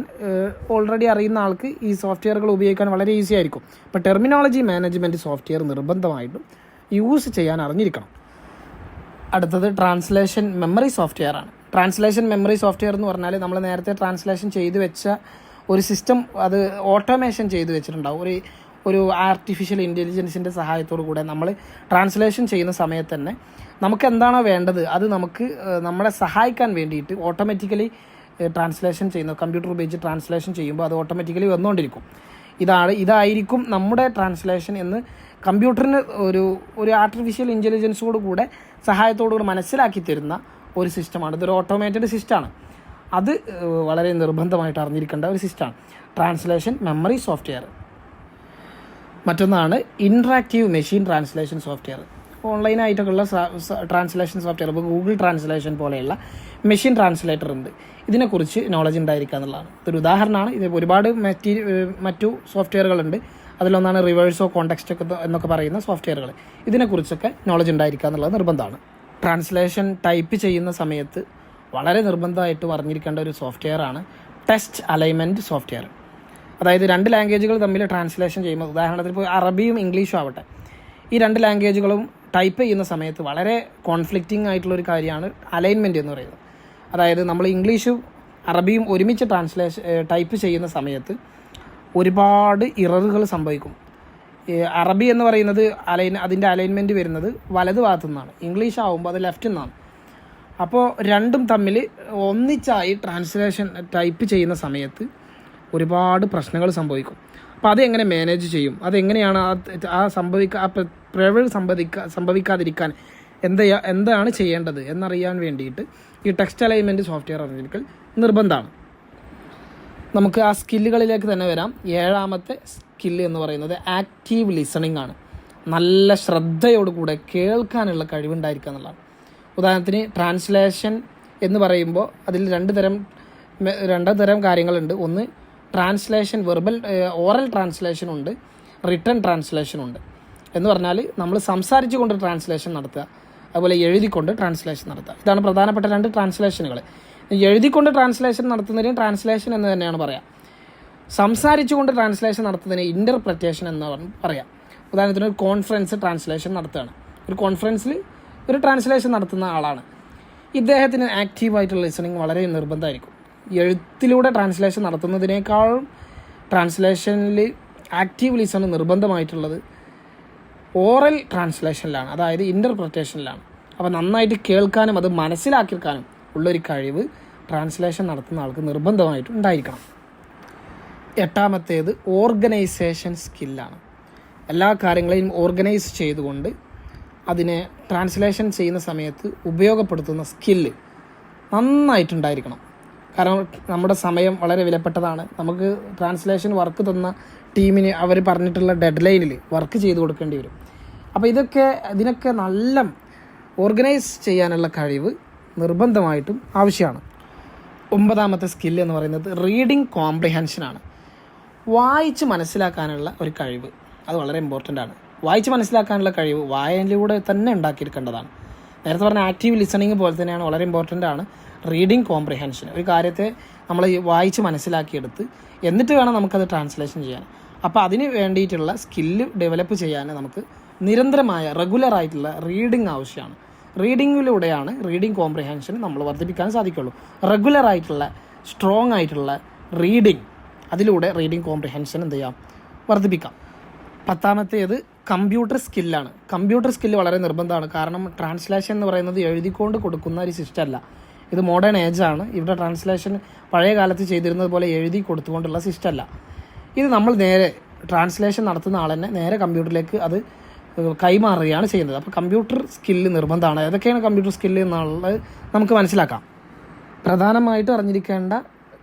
ഓൾറെഡി അറിയുന്ന ആൾക്ക് ഈ സോഫ്റ്റ്വെയറുകൾ ഉപയോഗിക്കാൻ വളരെ ഈസി ആയിരിക്കും. അപ്പോൾ ടെർമിനോളജി മാനേജ്മെൻറ്റ് സോഫ്റ്റ്വെയർ നിർബന്ധമായിട്ടും യൂസ് ചെയ്യാൻ അറിഞ്ഞിരിക്കണം. അടുത്തത് ട്രാൻസ്ലേഷൻ മെമ്മറി സോഫ്റ്റ്വെയർ ആണ്. ട്രാൻസ്ലേഷൻ മെമ്മറി സോഫ്റ്റ്വെയർ എന്ന് പറഞ്ഞാൽ നമ്മൾ നേരത്തെ ട്രാൻസ്ലേഷൻ ചെയ്തു വെച്ച ഒരു സിസ്റ്റം, അത് ഓട്ടോമേഷൻ ചെയ്തു വെച്ചിട്ടുണ്ടാവും. ഒരു ആർട്ടിഫിഷ്യൽ ഇൻ്റലിജൻസിൻ്റെ സഹായത്തോടു കൂടെ നമ്മൾ ട്രാൻസ്ലേഷൻ ചെയ്യുന്ന സമയത്ത് തന്നെ നമുക്ക് എന്താണോ വേണ്ടത് അത് നമുക്ക് നമ്മളെ സഹായിക്കാൻ വേണ്ടിയിട്ട് ഓട്ടോമാറ്റിക്കലി ട്രാൻസ്ലേഷൻ ചെയ്യുന്ന, കമ്പ്യൂട്ടർ ഉപയോഗിച്ച് ട്രാൻസ്ലേഷൻ ചെയ്യുമ്പോൾ അത് ഓട്ടോമാറ്റിക്കലി വന്നുകൊണ്ടിരിക്കും. ഇതായിരിക്കും നമ്മുടെ ട്രാൻസ്ലേഷൻ എന്ന് കമ്പ്യൂട്ടറിന് ഒരു ആർട്ടിഫിഷ്യൽ ഇൻ്റലിജൻസോട് കൂടെ സഹായത്തോടു കൂടെ മനസ്സിലാക്കി തരുന്ന ഒരു സിസ്റ്റമാണ്. ഇതൊരു ഓട്ടോമേറ്റഡ് സിസ്റ്റമാണ്. അത് വളരെ നിർബന്ധമായിട്ട് അറിഞ്ഞിരിക്കേണ്ട ഒരു സിസ്റ്റമാണ് ട്രാൻസ്ലേഷൻ മെമ്മറി സോഫ്റ്റ്വെയർ. മറ്റൊന്നാണ് ഇൻട്രാക്റ്റീവ് മെഷീൻ ട്രാൻസ്ലേഷൻ സോഫ്റ്റ്വെയർ. ഓൺലൈനായിട്ടൊക്കെയുള്ള ട്രാൻസ്ലേഷൻ സോഫ്റ്റ്വെയർ, ഇപ്പോൾ ഗൂഗിൾ ട്രാൻസ്ലേഷൻ പോലെയുള്ള മെഷീൻ ട്രാൻസ്ലേറ്റർ ഉണ്ട്. ഇതിനെക്കുറിച്ച് നോളജ് ഉണ്ടായിരിക്കുക എന്നുള്ളതാണ്. ഇതൊരു ഉദാഹരണമാണ്. ഇത് ഒരുപാട് മറ്റു സോഫ്റ്റ്വെയറുകളുണ്ട്. അതിലൊന്നാണ് റിവേഴ്സോ കോണ്ടെക്സ്റ്റ് ഒക്കെ എന്നൊക്കെ പറയുന്ന സോഫ്റ്റ്വെയറുകൾ. ഇതിനെക്കുറിച്ചൊക്കെ നോളജ് ഉണ്ടായിരിക്കുക എന്നുള്ളത് നിർബന്ധമാണ്. ട്രാൻസ്ലേഷൻ ടൈപ്പ് ചെയ്യുന്ന സമയത്ത് വളരെ നിർബന്ധമായിട്ട് അറിഞ്ഞിരിക്കേണ്ട ഒരു സോഫ്റ്റ്വെയറാണ് ടെക്സ്റ്റ് അലൈൻമെൻറ്റ് സോഫ്റ്റ്വെയർ. അതായത് രണ്ട് ലാംഗ്വേജുകൾ തമ്മിൽ ട്രാൻസ്ലേഷൻ ചെയ്യുമ്പോൾ, ഉദാഹരണത്തിന് ഇപ്പോൾ അറബിയും ഇംഗ്ലീഷും ആവട്ടെ, ഈ രണ്ട് ലാംഗ്വേജുകളും ടൈപ്പ് ചെയ്യുന്ന സമയത്ത് വളരെ കോൺഫ്ലിക്റ്റിംഗ് ആയിട്ടുള്ളൊരു കാര്യമാണ് അലൈൻമെൻറ്റ് എന്ന് പറയുന്നത്. അതായത് നമ്മൾ ഇംഗ്ലീഷും അറബിയും ഒരുമിച്ച് ടൈപ്പ് ചെയ്യുന്ന സമയത്ത് ഒരുപാട് ഇററുകൾ സംഭവിക്കും. അറബി എന്ന് പറയുന്നത് അതിൻ്റെ അലൈൻമെൻറ്റ് വരുന്നത് വലത് ഭാഗത്തു നിന്നാണ്, ഇംഗ്ലീഷ് ആകുമ്പോൾ അത് ലെഫ്റ്റിൽ നിന്നാണ്. അപ്പോൾ രണ്ടും തമ്മിൽ ഒന്നിച്ചായി ട്രാൻസ്ലേഷൻ ടൈപ്പ് ചെയ്യുന്ന സമയത്ത് ഒരുപാട് പ്രശ്നങ്ങൾ സംഭവിക്കും. അപ്പോൾ അതെങ്ങനെ മാനേജ് ചെയ്യും, അതെങ്ങനെയാണ് ആ പിഴവ് സംഭവിക്കാതിരിക്കാൻ എന്താണ് ചെയ്യേണ്ടത് എന്നറിയാൻ വേണ്ടിയിട്ട് ഈ ടെക്സ്റ്റ് അലൈൻമെൻറ്റ് സോഫ്റ്റ്വെയർ അറിഞ്ഞിരിക്കൽ നിർബന്ധമാണ്. നമുക്ക് ആ സ്കില്ലുകളിലേക്ക് തന്നെ വരാം. 7ാമത്തെ സ്കില്ല് എന്ന് പറയുന്നത് ആക്റ്റീവ് ലിസണിങ് ആണ്. നല്ല ശ്രദ്ധയോടുകൂടെ കേൾക്കാനുള്ള കഴിവുണ്ടായിരിക്കുക എന്നുള്ളതാണ്. ഉദാഹരണത്തിന് ട്രാൻസ്ലേഷൻ എന്ന് പറയുമ്പോൾ അതിൽ രണ്ട് തരം കാര്യങ്ങളുണ്ട്. ഒന്ന് ട്രാൻസ്ലേഷൻ, ഓറൽ ട്രാൻസ്ലേഷൻ ഉണ്ട്, റിട്ടൺ ട്രാൻസ്ലേഷൻ ഉണ്ട്. എന്ന് പറഞ്ഞാൽ നമ്മൾ സംസാരിച്ചു കൊണ്ട് ട്രാൻസ്ലേഷൻ നടത്തുക, അതുപോലെ എഴുതിക്കൊണ്ട് ട്രാൻസ്ലേഷൻ നടത്തുക. ഇതാണ് പ്രധാനപ്പെട്ട 2 ട്രാൻസ്ലേഷനുകൾ. എഴുതിക്കൊണ്ട് ട്രാൻസ്ലേഷൻ നടത്തുന്നതിന് ട്രാൻസ്ലേഷൻ എന്ന് തന്നെയാണ് പറയാം. സംസാരിച്ചുകൊണ്ട് ട്രാൻസ്ലേഷൻ നടത്തുന്നതിന് ഇൻ്റർപ്രറ്റേഷൻ എന്ന് പറയാം. ഉദാഹരണത്തിന് ഒരു കോൺഫറൻസ് ട്രാൻസ്ലേഷൻ നടത്തുകയാണ്. ഒരു കോൺഫറൻസിൽ ഒരു ട്രാൻസ്ലേഷൻ നടത്തുന്ന ആളാണ്. ഇദ്ദേഹത്തിന് ആക്റ്റീവായിട്ടുള്ള ലിസണിങ് വളരെ നിർബന്ധമായിരിക്കും. എഴുത്തിലൂടെ ട്രാൻസ്ലേഷൻ നടത്തുന്നതിനേക്കാളും ട്രാൻസ്ലേഷനിൽ ആക്റ്റീവ് ലിസൺ നിർബന്ധമായിട്ടുള്ളത് ഓറൽ ട്രാൻസ്ലേഷനിലാണ്, അതായത് ഇൻ്റർപ്രറ്റേഷനിലാണ്. അപ്പോൾ നന്നായിട്ട് കേൾക്കാനും അത് മനസ്സിലാക്കിയെടുക്കാനും ഉള്ളൊരു കഴിവ് ട്രാൻസ്ലേഷൻ നടത്തുന്ന ആൾക്ക് നിർബന്ധമായിട്ടും ഉണ്ടായിരിക്കണം. 8ാമത്തേത് ഓർഗനൈസേഷൻ സ്കില്ലാണ്. എല്ലാ കാര്യങ്ങളെയും ഓർഗനൈസ് ചെയ്തുകൊണ്ട് അതിനെ ട്രാൻസ്ലേഷൻ ചെയ്യുന്ന സമയത്ത് ഉപയോഗപ്പെടുത്തുന്ന സ്കില്ല് നന്നായിട്ടുണ്ടായിരിക്കണം. കാരണം നമ്മുടെ സമയം വളരെ വിലപ്പെട്ടതാണ്. നമുക്ക് ട്രാൻസ്ലേഷൻ വർക്ക് തന്ന ടീമിന് അവർ പറഞ്ഞിട്ടുള്ള ഡെഡ് ലൈനിൽ വർക്ക് ചെയ്ത് കൊടുക്കേണ്ടി വരും. അപ്പോൾ ഇതിനൊക്കെ നല്ല ഓർഗനൈസ് ചെയ്യാനുള്ള കഴിവ് നിർബന്ധമായിട്ടും ആവശ്യമാണ്. 9ാമത്തെ സ്കില്ല് എന്ന് പറയുന്നത് റീഡിങ് കോംപ്രിഹെൻഷനാണ്. വായിച്ച് മനസ്സിലാക്കാനുള്ള ഒരു കഴിവ്, അത് വളരെ ഇമ്പോർട്ടൻ്റ് ആണ്. വായിച്ച് മനസ്സിലാക്കാനുള്ള കഴിവ് വായനയിലൂടെ തന്നെ ഉണ്ടാക്കിയെടുക്കേണ്ടതാണ്. നേരത്തെ പറഞ്ഞ ആക്റ്റീവ് ലിസണിങ് പോലെ തന്നെയാണ്, വളരെ ഇമ്പോർട്ടൻ്റ് ആണ് റീഡിങ് കോംപ്രിഹെൻഷൻ. ഒരു കാര്യത്തെ നമ്മൾ വായിച്ച് മനസ്സിലാക്കിയെടുത്ത് എന്നിട്ട് വേണം നമുക്കത് ട്രാൻസ്ലേഷൻ ചെയ്യാൻ. അപ്പോൾ അതിന് വേണ്ടിയിട്ടുള്ള സ്കില്ല് ഡെവലപ്പ് ചെയ്യാൻ നമുക്ക് നിരന്തരമായ റെഗുലറായിട്ടുള്ള റീഡിങ് ആവശ്യമാണ്. റീഡിങ്ങിലൂടെയാണ് റീഡിങ് കോംപ്രിഹെൻഷൻ നമ്മൾ വർദ്ധിപ്പിക്കാൻ സാധിക്കുള്ളൂ. റെഗുലറായിട്ടുള്ള സ്ട്രോങ് ആയിട്ടുള്ള റീഡിങ്, അതിലൂടെ റീഡിങ് കോംപ്രിഹെൻഷൻ എന്ത് ചെയ്യാം, വർദ്ധിപ്പിക്കാം. 10ാമത്തേത് കമ്പ്യൂട്ടർ സ്കില്ലാണ്. കമ്പ്യൂട്ടർ സ്കില്ല് വളരെ നിർബന്ധമാണ്. കാരണം ട്രാൻസ്ലേഷൻ എന്ന് പറയുന്നത് എഴുതിക്കൊണ്ട് കൊടുക്കുന്ന ഒരു സിസ്റ്റം അല്ല, ഇത് മോഡേൺ ഏജാണ്. ഇവിടെ ട്രാൻസ്ലേഷൻ പഴയ കാലത്ത് ചെയ്തിരുന്നത് പോലെ എഴുതി കൊടുത്തുകൊണ്ടുള്ള സിസ്റ്റം അല്ല. ഇത് നമ്മൾ നേരെ ട്രാൻസ്ലേഷൻ നടത്തുന്ന ആൾ തന്നെ നേരെ കമ്പ്യൂട്ടറിലേക്ക് അത് കൈമാറുകയാണ് ചെയ്യുന്നത്. അപ്പോൾ കമ്പ്യൂട്ടർ സ്കില്ല് നിർബന്ധമാണ്. ഏതൊക്കെയാണ് കമ്പ്യൂട്ടർ സ്കില്ല് എന്നുള്ളത് നമുക്ക് മനസ്സിലാക്കാം. പ്രധാനമായിട്ട് അറിഞ്ഞിരിക്കേണ്ട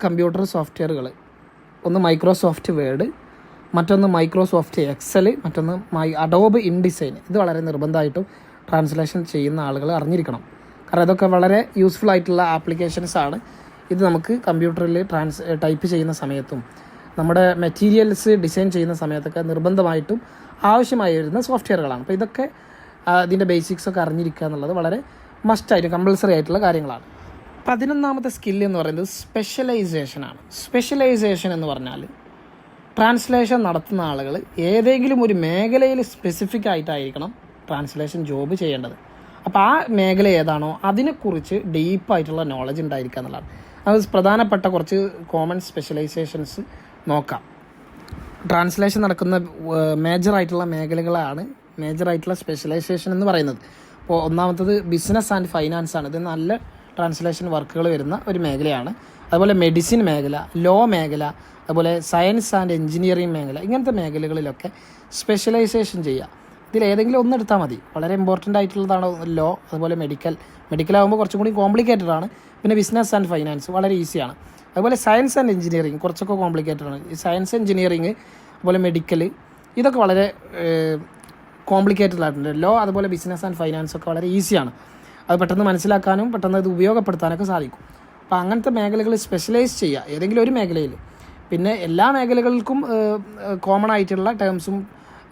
കമ്പ്യൂട്ടർ സോഫ്റ്റ്വെയറുകൾ, ഒന്ന് മൈക്രോസോഫ്റ്റ് വേഡ്, മറ്റൊന്ന് മൈക്രോസോഫ്റ്റ് എക്സൽ, മറ്റൊന്ന് അഡോബ് ഇൻഡിസൈൻ. ഇത് വളരെ നിർബന്ധമായിട്ടും ട്രാൻസ്ലേഷൻ ചെയ്യുന്ന ആളുകൾ അറിഞ്ഞിരിക്കണം. കാരണം ഇതൊക്കെ വളരെ യൂസ്ഫുൾ ആയിട്ടുള്ള ആപ്ലിക്കേഷൻസ് ആണ്. ഇത് നമുക്ക് കമ്പ്യൂട്ടറിൽ ടൈപ്പ് ചെയ്യുന്ന സമയത്തും നമ്മുടെ മെറ്റീരിയൽസ് ഡിസൈൻ ചെയ്യുന്ന സമയത്തൊക്കെ നിർബന്ധമായിട്ടും ആവശ്യമായി വരുന്ന സോഫ്റ്റ്വെയറുകളാണ്. അപ്പോൾ ഇതൊക്കെ ഇതിൻ്റെ ബേസിക്സൊക്കെ അറിഞ്ഞിരിക്കുക എന്നുള്ളത് വളരെ മസ്റ്റായിട്ട് കമ്പൾസറി ആയിട്ടുള്ള കാര്യങ്ങളാണ്. 11ാമത്തെ സ്കില്ല് എന്ന് പറയുന്നത് സ്പെഷ്യലൈസേഷനാണ്. സ്പെഷ്യലൈസേഷൻ എന്ന് പറഞ്ഞാൽ ട്രാൻസ്ലേഷൻ നടത്തുന്ന ആളുകൾ ഏതെങ്കിലും ഒരു മേഖലയിൽ സ്പെസിഫിക് ആയിട്ടായിരിക്കണം ട്രാൻസ്ലേഷൻ ജോബ് ചെയ്യേണ്ടത്. അപ്പോൾ ആ മേഖല ഏതാണോ അതിനെക്കുറിച്ച് ഡീപ്പായിട്ടുള്ള നോളജ് ഉണ്ടായിരിക്കുക എന്നുള്ളതാണ്. അത് പ്രധാനപ്പെട്ട കുറച്ച് കോമൺ സ്പെഷ്യലൈസേഷൻസ് നോക്കാം. ട്രാൻസ്ലേഷൻ നടക്കുന്ന മേജറായിട്ടുള്ള മേഖലകളാണ് മേജറായിട്ടുള്ള സ്പെഷ്യലൈസേഷൻ എന്ന് പറയുന്നത്. അപ്പോൾ ഒന്നാമത്തത് ബിസിനസ് ആൻഡ് ഫൈനാൻസ് ആണ്. ഇത് നല്ല ട്രാൻസ്ലേഷൻ വർക്കുകൾ വരുന്ന ഒരു മേഖലയാണ്. അതുപോലെ മെഡിസിൻ മേഖല, ലോ മേഖല, അതുപോലെ സയൻസ് ആൻഡ് എഞ്ചിനീയറിംഗ് മേഖല, ഇങ്ങനത്തെ മേഖലകളിലൊക്കെ സ്പെഷ്യലൈസേഷൻ ചെയ്യുക. ഇതിലേതെങ്കിലും ഒന്ന് എടുത്താൽ മതി. വളരെ ഇമ്പോർട്ടൻ്റ് ആയിട്ടുള്ളതാണ് ലോ, അതുപോലെ മെഡിക്കലാകുമ്പോൾ കുറച്ചും കൂടി കോംപ്ലിക്കേറ്റഡ് ആണ്. പിന്നെ ബിസിനസ് ആൻഡ് ഫൈനാൻസ് വളരെ ഈസിയാണ്. അതുപോലെ സയൻസ് ആൻഡ് എഞ്ചിനീയറിംഗ് കുറച്ചൊക്കെ കോംപ്ലിക്കേറ്റഡ് ആണ്. ഈ സയൻസ് എഞ്ചിനീയറിംഗ്, അതുപോലെ മെഡിക്കൽ, ഇതൊക്കെ വളരെ കോംപ്ലിക്കേറ്റഡ് ആയിട്ടുണ്ട്. ലോ, അതുപോലെ ബിസിനസ് ആൻഡ് ഫൈനാൻസ് ഒക്കെ വളരെ ഈസിയാണ്. അത് പെട്ടെന്ന് മനസ്സിലാക്കാനും പെട്ടെന്ന് അത് ഉപയോഗപ്പെടുത്താനൊക്കെ സാധിക്കും. അപ്പോൾ അങ്ങനത്തെ മേഖലകൾ സ്പെഷ്യലൈസ് ചെയ്യുക ഏതെങ്കിലും ഒരു മേഖലയിൽ. പിന്നെ എല്ലാ മേഖലകൾക്കും കോമൺ ആയിട്ടുള്ള ടേംസും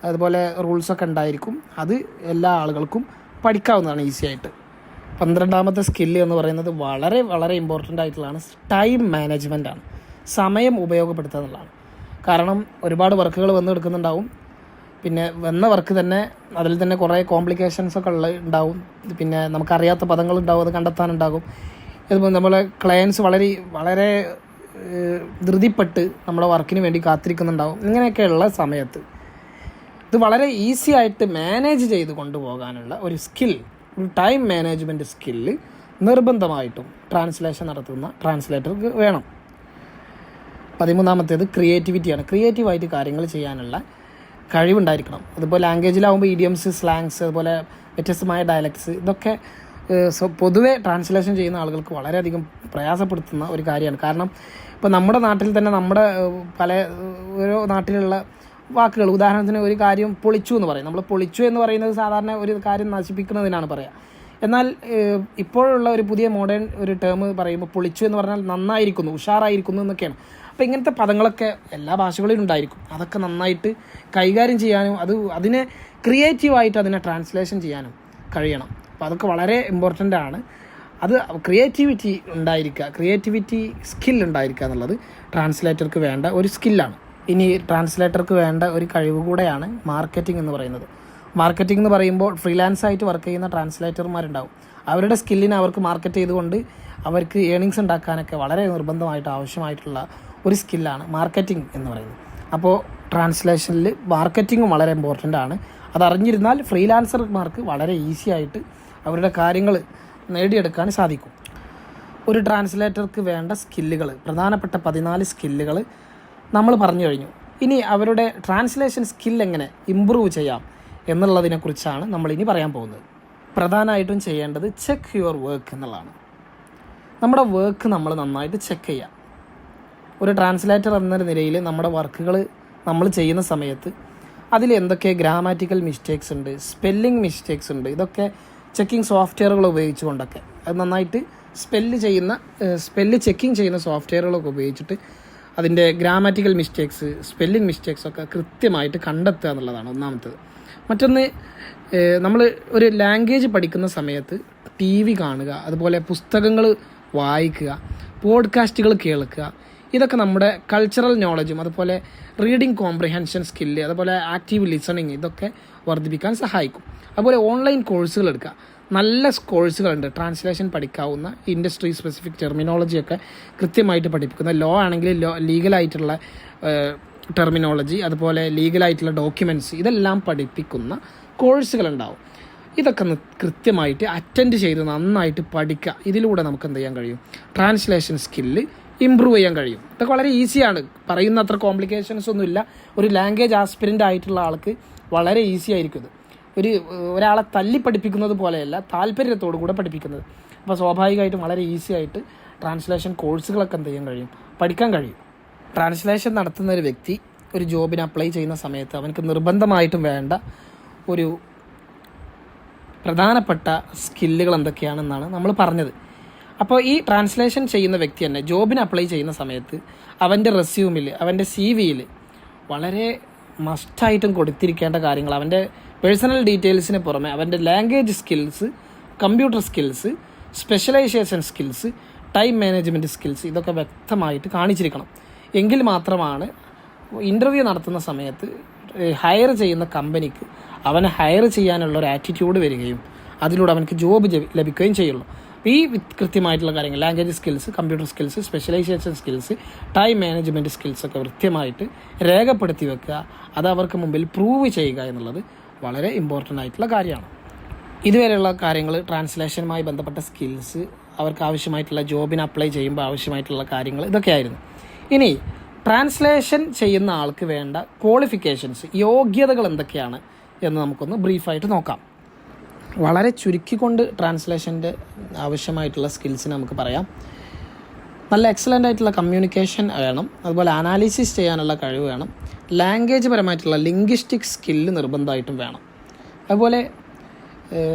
അതുപോലെ റൂൾസൊക്കെ ഉണ്ടായിരിക്കും. അത് എല്ലാ ആളുകൾക്കും പഠിക്കാവുന്നതാണ് ഈസി ആയിട്ട്. 12ാമത്തെ സ്കില്ല് എന്ന് പറയുന്നത് വളരെ വളരെ ഇമ്പോർട്ടൻ്റ് ആയിട്ടുള്ളതാണ് ടൈം മാനേജ്മെൻ്റ് ആണ്. സമയം ഉപയോഗപ്പെടുത്തുക എന്നുള്ളതാണ്. കാരണം ഒരുപാട് വർക്കുകൾ വന്നെടുക്കുന്നുണ്ടാവും. പിന്നെ വന്ന വർക്ക് തന്നെ അതിൽ തന്നെ കുറേ കോംപ്ലിക്കേഷൻസൊക്കെ ഉണ്ടാവും. പിന്നെ നമുക്കറിയാത്ത പദങ്ങളുണ്ടാവും, അത് കണ്ടെത്താനുണ്ടാകും. ഇതുപോലെ നമ്മളെ ക്ലയൻസ് വളരെ വളരെ ധൃതിപ്പെട്ട് നമ്മുടെ വർക്കിന് വേണ്ടി കാത്തിരിക്കുന്നുണ്ടാവും. ഇങ്ങനെയൊക്കെയുള്ള സമയത്ത് ഇത് വളരെ ഈസി ആയിട്ട് മാനേജ് ചെയ്ത് കൊണ്ടുപോകാനുള്ള ഒരു സ്കിൽ, ഒരു ടൈം മാനേജ്മെൻറ്റ് സ്കില്ല് നിർബന്ധമായിട്ടും ട്രാൻസ്ലേഷൻ നടത്തുന്ന ട്രാൻസ്ലേറ്റർക്ക് വേണം. 13ാമത്തേത് ക്രിയേറ്റിവിറ്റിയാണ്. ക്രിയേറ്റീവായിട്ട് കാര്യങ്ങൾ ചെയ്യാനുള്ള കഴിവുണ്ടായിരിക്കണം. അതുപോലെ ലാംഗ്വേജിലാവുമ്പോൾ ഇഡിയംസ്, സ്ലാങ്സ്, അതുപോലെ വ്യത്യസ്തമായ ഡയലക്ട്സ്, ഇതൊക്കെ പൊതുവെ ട്രാൻസ്ലേഷൻ ചെയ്യുന്ന ആളുകൾക്ക് വളരെയധികം പ്രയാസപ്പെടുത്തുന്ന ഒരു കാര്യമാണ്. കാരണം ഇപ്പോൾ നമ്മുടെ നാട്ടിൽ തന്നെ നമ്മുടെ പല ഓരോ നാട്ടിലുള്ള വാക്കുകൾ, ഉദാഹരണത്തിന് ഒരു കാര്യം പൊളിച്ചു എന്ന് പറയും. നമ്മൾ പൊളിച്ചു എന്ന് പറയുന്നത് സാധാരണ ഒരു കാര്യം നശിപ്പിക്കുന്നതിനാണ് പറയുക. എന്നാൽ ഇപ്പോഴുള്ള ഒരു പുതിയ മോഡേൺ ഒരു ടേം പറയുമ്പോൾ പൊളിച്ചു എന്ന് പറഞ്ഞാൽ നന്നായിരിക്കുന്നു, ഉഷാറായിരിക്കുന്നു എന്നൊക്കെയാണ്. അപ്പോൾ ഇങ്ങനത്തെ പദങ്ങളൊക്കെ എല്ലാ ഭാഷകളിലും ഉണ്ടായിരിക്കും. അതൊക്കെ നന്നായിട്ട് കൈകാര്യം ചെയ്യാനും അതിനെ ക്രിയേറ്റീവായിട്ട് അതിനെ ട്രാൻസ്ലേഷൻ ചെയ്യാനും കഴിയണം. അപ്പോൾ അതൊക്കെ വളരെ ഇമ്പോർട്ടൻ്റ് ആണ്. അത് ക്രിയേറ്റിവിറ്റി ഉണ്ടായിരിക്കുക, ക്രിയേറ്റിവിറ്റി സ്കിൽ ഉണ്ടായിരിക്കുക എന്നുള്ളത് ട്രാൻസ്ലേറ്റർക്ക് വേണ്ട ഒരു സ്കില്ലാണ്. ഇനി ട്രാൻസ്ലേറ്റർക്ക് വേണ്ട ഒരു കഴിവ് കൂടെയാണ് മാർക്കറ്റിംഗ് എന്ന് പറയുന്നത്. മാർക്കറ്റിംഗ് എന്ന് പറയുമ്പോൾ ഫ്രീലാൻസ് ആയിട്ട് വർക്ക് ചെയ്യുന്ന ട്രാൻസ്ലേറ്റർമാരുണ്ടാവും. അവരുടെ സ്കില്ലിനെ അവർക്ക് മാർക്കറ്റ് ചെയ്തുകൊണ്ട് അവർക്ക് ഏണിങ്സ് ഉണ്ടാക്കാനൊക്കെ വളരെ നിർബന്ധമായിട്ട് ആവശ്യമായിട്ടുള്ള ഒരു സ്കില്ലാണ് മാർക്കറ്റിംഗ് എന്ന് പറയുന്നത്. അപ്പോൾ ട്രാൻസ്ലേഷനിൽ മാർക്കറ്റിംഗും വളരെ ഇമ്പോർട്ടൻ്റ് ആണ്. അതറിഞ്ഞിരുന്നാൽ ഫ്രീലാൻസർമാർക്ക് വളരെ ഈസി ആയിട്ട് അവരുടെ കാര്യങ്ങൾ നേടിയെടുക്കാൻ സാധിക്കും. ഒരു ട്രാൻസ്ലേറ്റർക്ക് വേണ്ട സ്കില്ലുകൾ, പ്രധാനപ്പെട്ട 14 സ്കില്ലുകൾ നമ്മൾ പറഞ്ഞു കഴിഞ്ഞു. ഇനി അവരുടെ ട്രാൻസ്ലേഷൻ സ്കിൽ എങ്ങനെ ഇമ്പ്രൂവ് ചെയ്യാം എന്നുള്ളതിനെക്കുറിച്ചാണ് നമ്മളിനി പറയാൻ പോകുന്നത്. പ്രധാനമായിട്ടും ചെയ്യേണ്ടത് ചെക്ക് യുവർ വർക്ക് എന്നുള്ളതാണ്. നമ്മുടെ വർക്ക് നമ്മൾ നന്നായിട്ട് ചെക്ക് ചെയ്യാം. ഒരു ട്രാൻസ്ലേറ്റർ എന്നൊരു നിലയിൽ നമ്മുടെ വർക്കുകൾ നമ്മൾ ചെയ്യുന്ന സമയത്ത് അതിൽ എന്തൊക്കെ ഗ്രാമാറ്റിക്കൽ മിസ്റ്റേക്സ് ഉണ്ട്, സ്പെല്ലിംഗ് മിസ്റ്റേക്സ് ഉണ്ട്, ഇതൊക്കെ ചെക്കിങ് സോഫ്റ്റ്വെയറുകൾ ഉപയോഗിച്ചുകൊണ്ടൊക്കെ അത് നന്നായിട്ട് സ്പെല്ല് ചെക്കിങ് ചെയ്യുന്ന സോഫ്റ്റ്വെയറുകളൊക്കെ ഉപയോഗിച്ചിട്ട് അതിൻ്റെ ഗ്രാമാറ്റിക്കൽ മിസ്റ്റേക്സ്, സ്പെല്ലിംഗ് മിസ്റ്റേക്സ് ഒക്കെ കൃത്യമായിട്ട് കണ്ടെത്തുക എന്നുള്ളതാണ് ഒന്നാമത്തേത്. മറ്റൊന്ന്, നമ്മൾ ഒരു ലാംഗ്വേജ് പഠിക്കുന്ന സമയത്ത് TV കാണുക, അതുപോലെ പുസ്തകങ്ങൾ വായിക്കുക, പോഡ്കാസ്റ്റുകൾ കേൾക്കുക, ഇതൊക്കെ നമ്മുടെ കൾച്ചറൽ നോളജും അതുപോലെ റീഡിങ് കോംപ്രിഹെൻഷൻ സ്കില്ല്, അതുപോലെ ആക്റ്റീവ് ലിസണിങ്, ഇതൊക്കെ വർദ്ധിപ്പിക്കാൻ സഹായിക്കും. അതുപോലെ ഓൺലൈൻ കോഴ്സുകൾ എടുക്കുക. നല്ല കോഴ്സുകളുണ്ട് ട്രാൻസ്ലേഷൻ പഠിക്കാവുന്ന, ഇൻഡസ്ട്രി സ്പെസിഫിക് ടെർമിനോളജിയൊക്കെ കൃത്യമായിട്ട് പഠിപ്പിക്കുന്ന, ലോ ആണെങ്കിൽ ലീഗലായിട്ടുള്ള ടെർമിനോളജി, അതുപോലെ ലീഗലായിട്ടുള്ള ഡോക്യുമെൻറ്റ്സ്, ഇതെല്ലാം പഠിപ്പിക്കുന്ന കോഴ്സുകളുണ്ടാവും. ഇതൊക്കെ കൃത്യമായിട്ട് അറ്റൻഡ് ചെയ്ത് നന്നായിട്ട് പഠിക്കുക. ഇതിലൂടെ നമുക്ക് എന്ത് ചെയ്യാൻ കഴിയും? ട്രാൻസ്ലേഷൻ സ്കില്ല് ഇമ്പ്രൂവ് ചെയ്യാൻ കഴിയും. ഇതൊക്കെ വളരെ ഈസിയാണ്, പറയുന്ന അത്ര കോംപ്ലിക്കേഷൻസ് ഒന്നുമില്ല. ഒരു ലാംഗ്വേജ് ആസ്പിരൻ്റ് ആയിട്ടുള്ള ആൾക്ക് വളരെ ഈസി ആയിരിക്കും ഇത്. ഒരാളെ തല്ലി പഠിപ്പിക്കുന്നത് പോലെയല്ല, താല്പര്യത്തോടു കൂടെ പഠിപ്പിക്കുന്നത്. അപ്പോൾ സ്വാഭാവികമായിട്ടും വളരെ ഈസി ആയിട്ട് ട്രാൻസ്ലേഷൻ കോഴ്സുകളൊക്കെ എന്ത് ചെയ്യാൻ കഴിയും? പഠിക്കാൻ കഴിയും. ട്രാൻസ്ലേഷൻ നടത്തുന്ന ഒരു വ്യക്തി ഒരു ജോബിന് അപ്ലൈ ചെയ്യുന്ന സമയത്ത് അവനക്ക് നിർബന്ധമായിട്ടും വേണ്ട ഒരു പ്രധാനപ്പെട്ട സ്കില്ലുകൾ എന്തൊക്കെയാണെന്നാണ് നമ്മൾ പറഞ്ഞത്. അപ്പോൾ ഈ ട്രാൻസ്ലേഷൻ ചെയ്യുന്ന വ്യക്തി തന്നെ ജോബിന് അപ്ലൈ ചെയ്യുന്ന സമയത്ത് അവൻ്റെ റെസ്യൂമിൽ, അവൻ്റെ CV-യിൽ വളരെ മസ്റ്റായിട്ടും കൊടുത്തിരിക്കേണ്ട കാര്യങ്ങൾ, അവൻ്റെ പേഴ്സണൽ ഡീറ്റെയിൽസിന് പുറമെ അവൻ്റെ language skills, computer skills, specialisation skills, time management skills, ഇതൊക്കെ വ്യക്തമായിട്ട് കാണിച്ചിരിക്കണം. എങ്കിൽ മാത്രമാണ് ഇൻ്റർവ്യൂ നടത്തുന്ന സമയത്ത് ഹയർ ചെയ്യുന്ന കമ്പനിക്ക് അവനെ ഹയർ ചെയ്യാനുള്ള ഒരു ആറ്റിറ്റ്യൂഡ് വരികയും അതിലൂടെ അവനക്ക് ജോബ് ലഭിക്കുകയും ചെയ്യുള്ളൂ. ഈ കൃത്യമായിട്ടുള്ള കാര്യങ്ങൾ, language skills, computer skills, specialisation skills, time management സ്കിൽസൊക്കെ കൃത്യമായിട്ട് രേഖപ്പെടുത്തി വെക്കുക, അത് അവർക്ക് മുമ്പിൽ പ്രൂവ് ചെയ്യുക എന്നുള്ളത് വളരെ ഇമ്പോർട്ടൻ്റ് ആയിട്ടുള്ള കാര്യമാണ്. ഇതുവരെയുള്ള കാര്യങ്ങൾ ട്രാൻസ്ലേഷനുമായി ബന്ധപ്പെട്ട സ്കിൽസ്, അവർക്ക് ആവശ്യമായിട്ടുള്ള ജോബിന് അപ്ലൈ ചെയ്യുമ്പോൾ ആവശ്യമായിട്ടുള്ള കാര്യങ്ങൾ, ഇതൊക്കെയായിരുന്നു. ഇനി ട്രാൻസ്ലേഷൻ ചെയ്യുന്ന ആൾക്ക് വേണ്ട ക്വാളിഫിക്കേഷൻസ്, യോഗ്യതകൾ എന്തൊക്കെയാണ് എന്ന് നമുക്കൊന്ന് ബ്രീഫായിട്ട് നോക്കാം. വളരെ ചുരുക്കിക്കൊണ്ട് ട്രാൻസ്ലേഷൻ്റെ ആവശ്യമായിട്ടുള്ള സ്കിൽസിന് നമുക്ക് പറയാം. നല്ല എക്സലൻ്റ് ആയിട്ടുള്ള കമ്മ്യൂണിക്കേഷൻ വേണം, അതുപോലെ അനാലിസിസ് ചെയ്യാനുള്ള കഴിവ് വേണം, ലാംഗ്വേജ് പരമായിട്ടുള്ള ലിംഗ്വിസ്റ്റിക് സ്കില്ല് നിർബന്ധമായിട്ടും വേണം, അതുപോലെ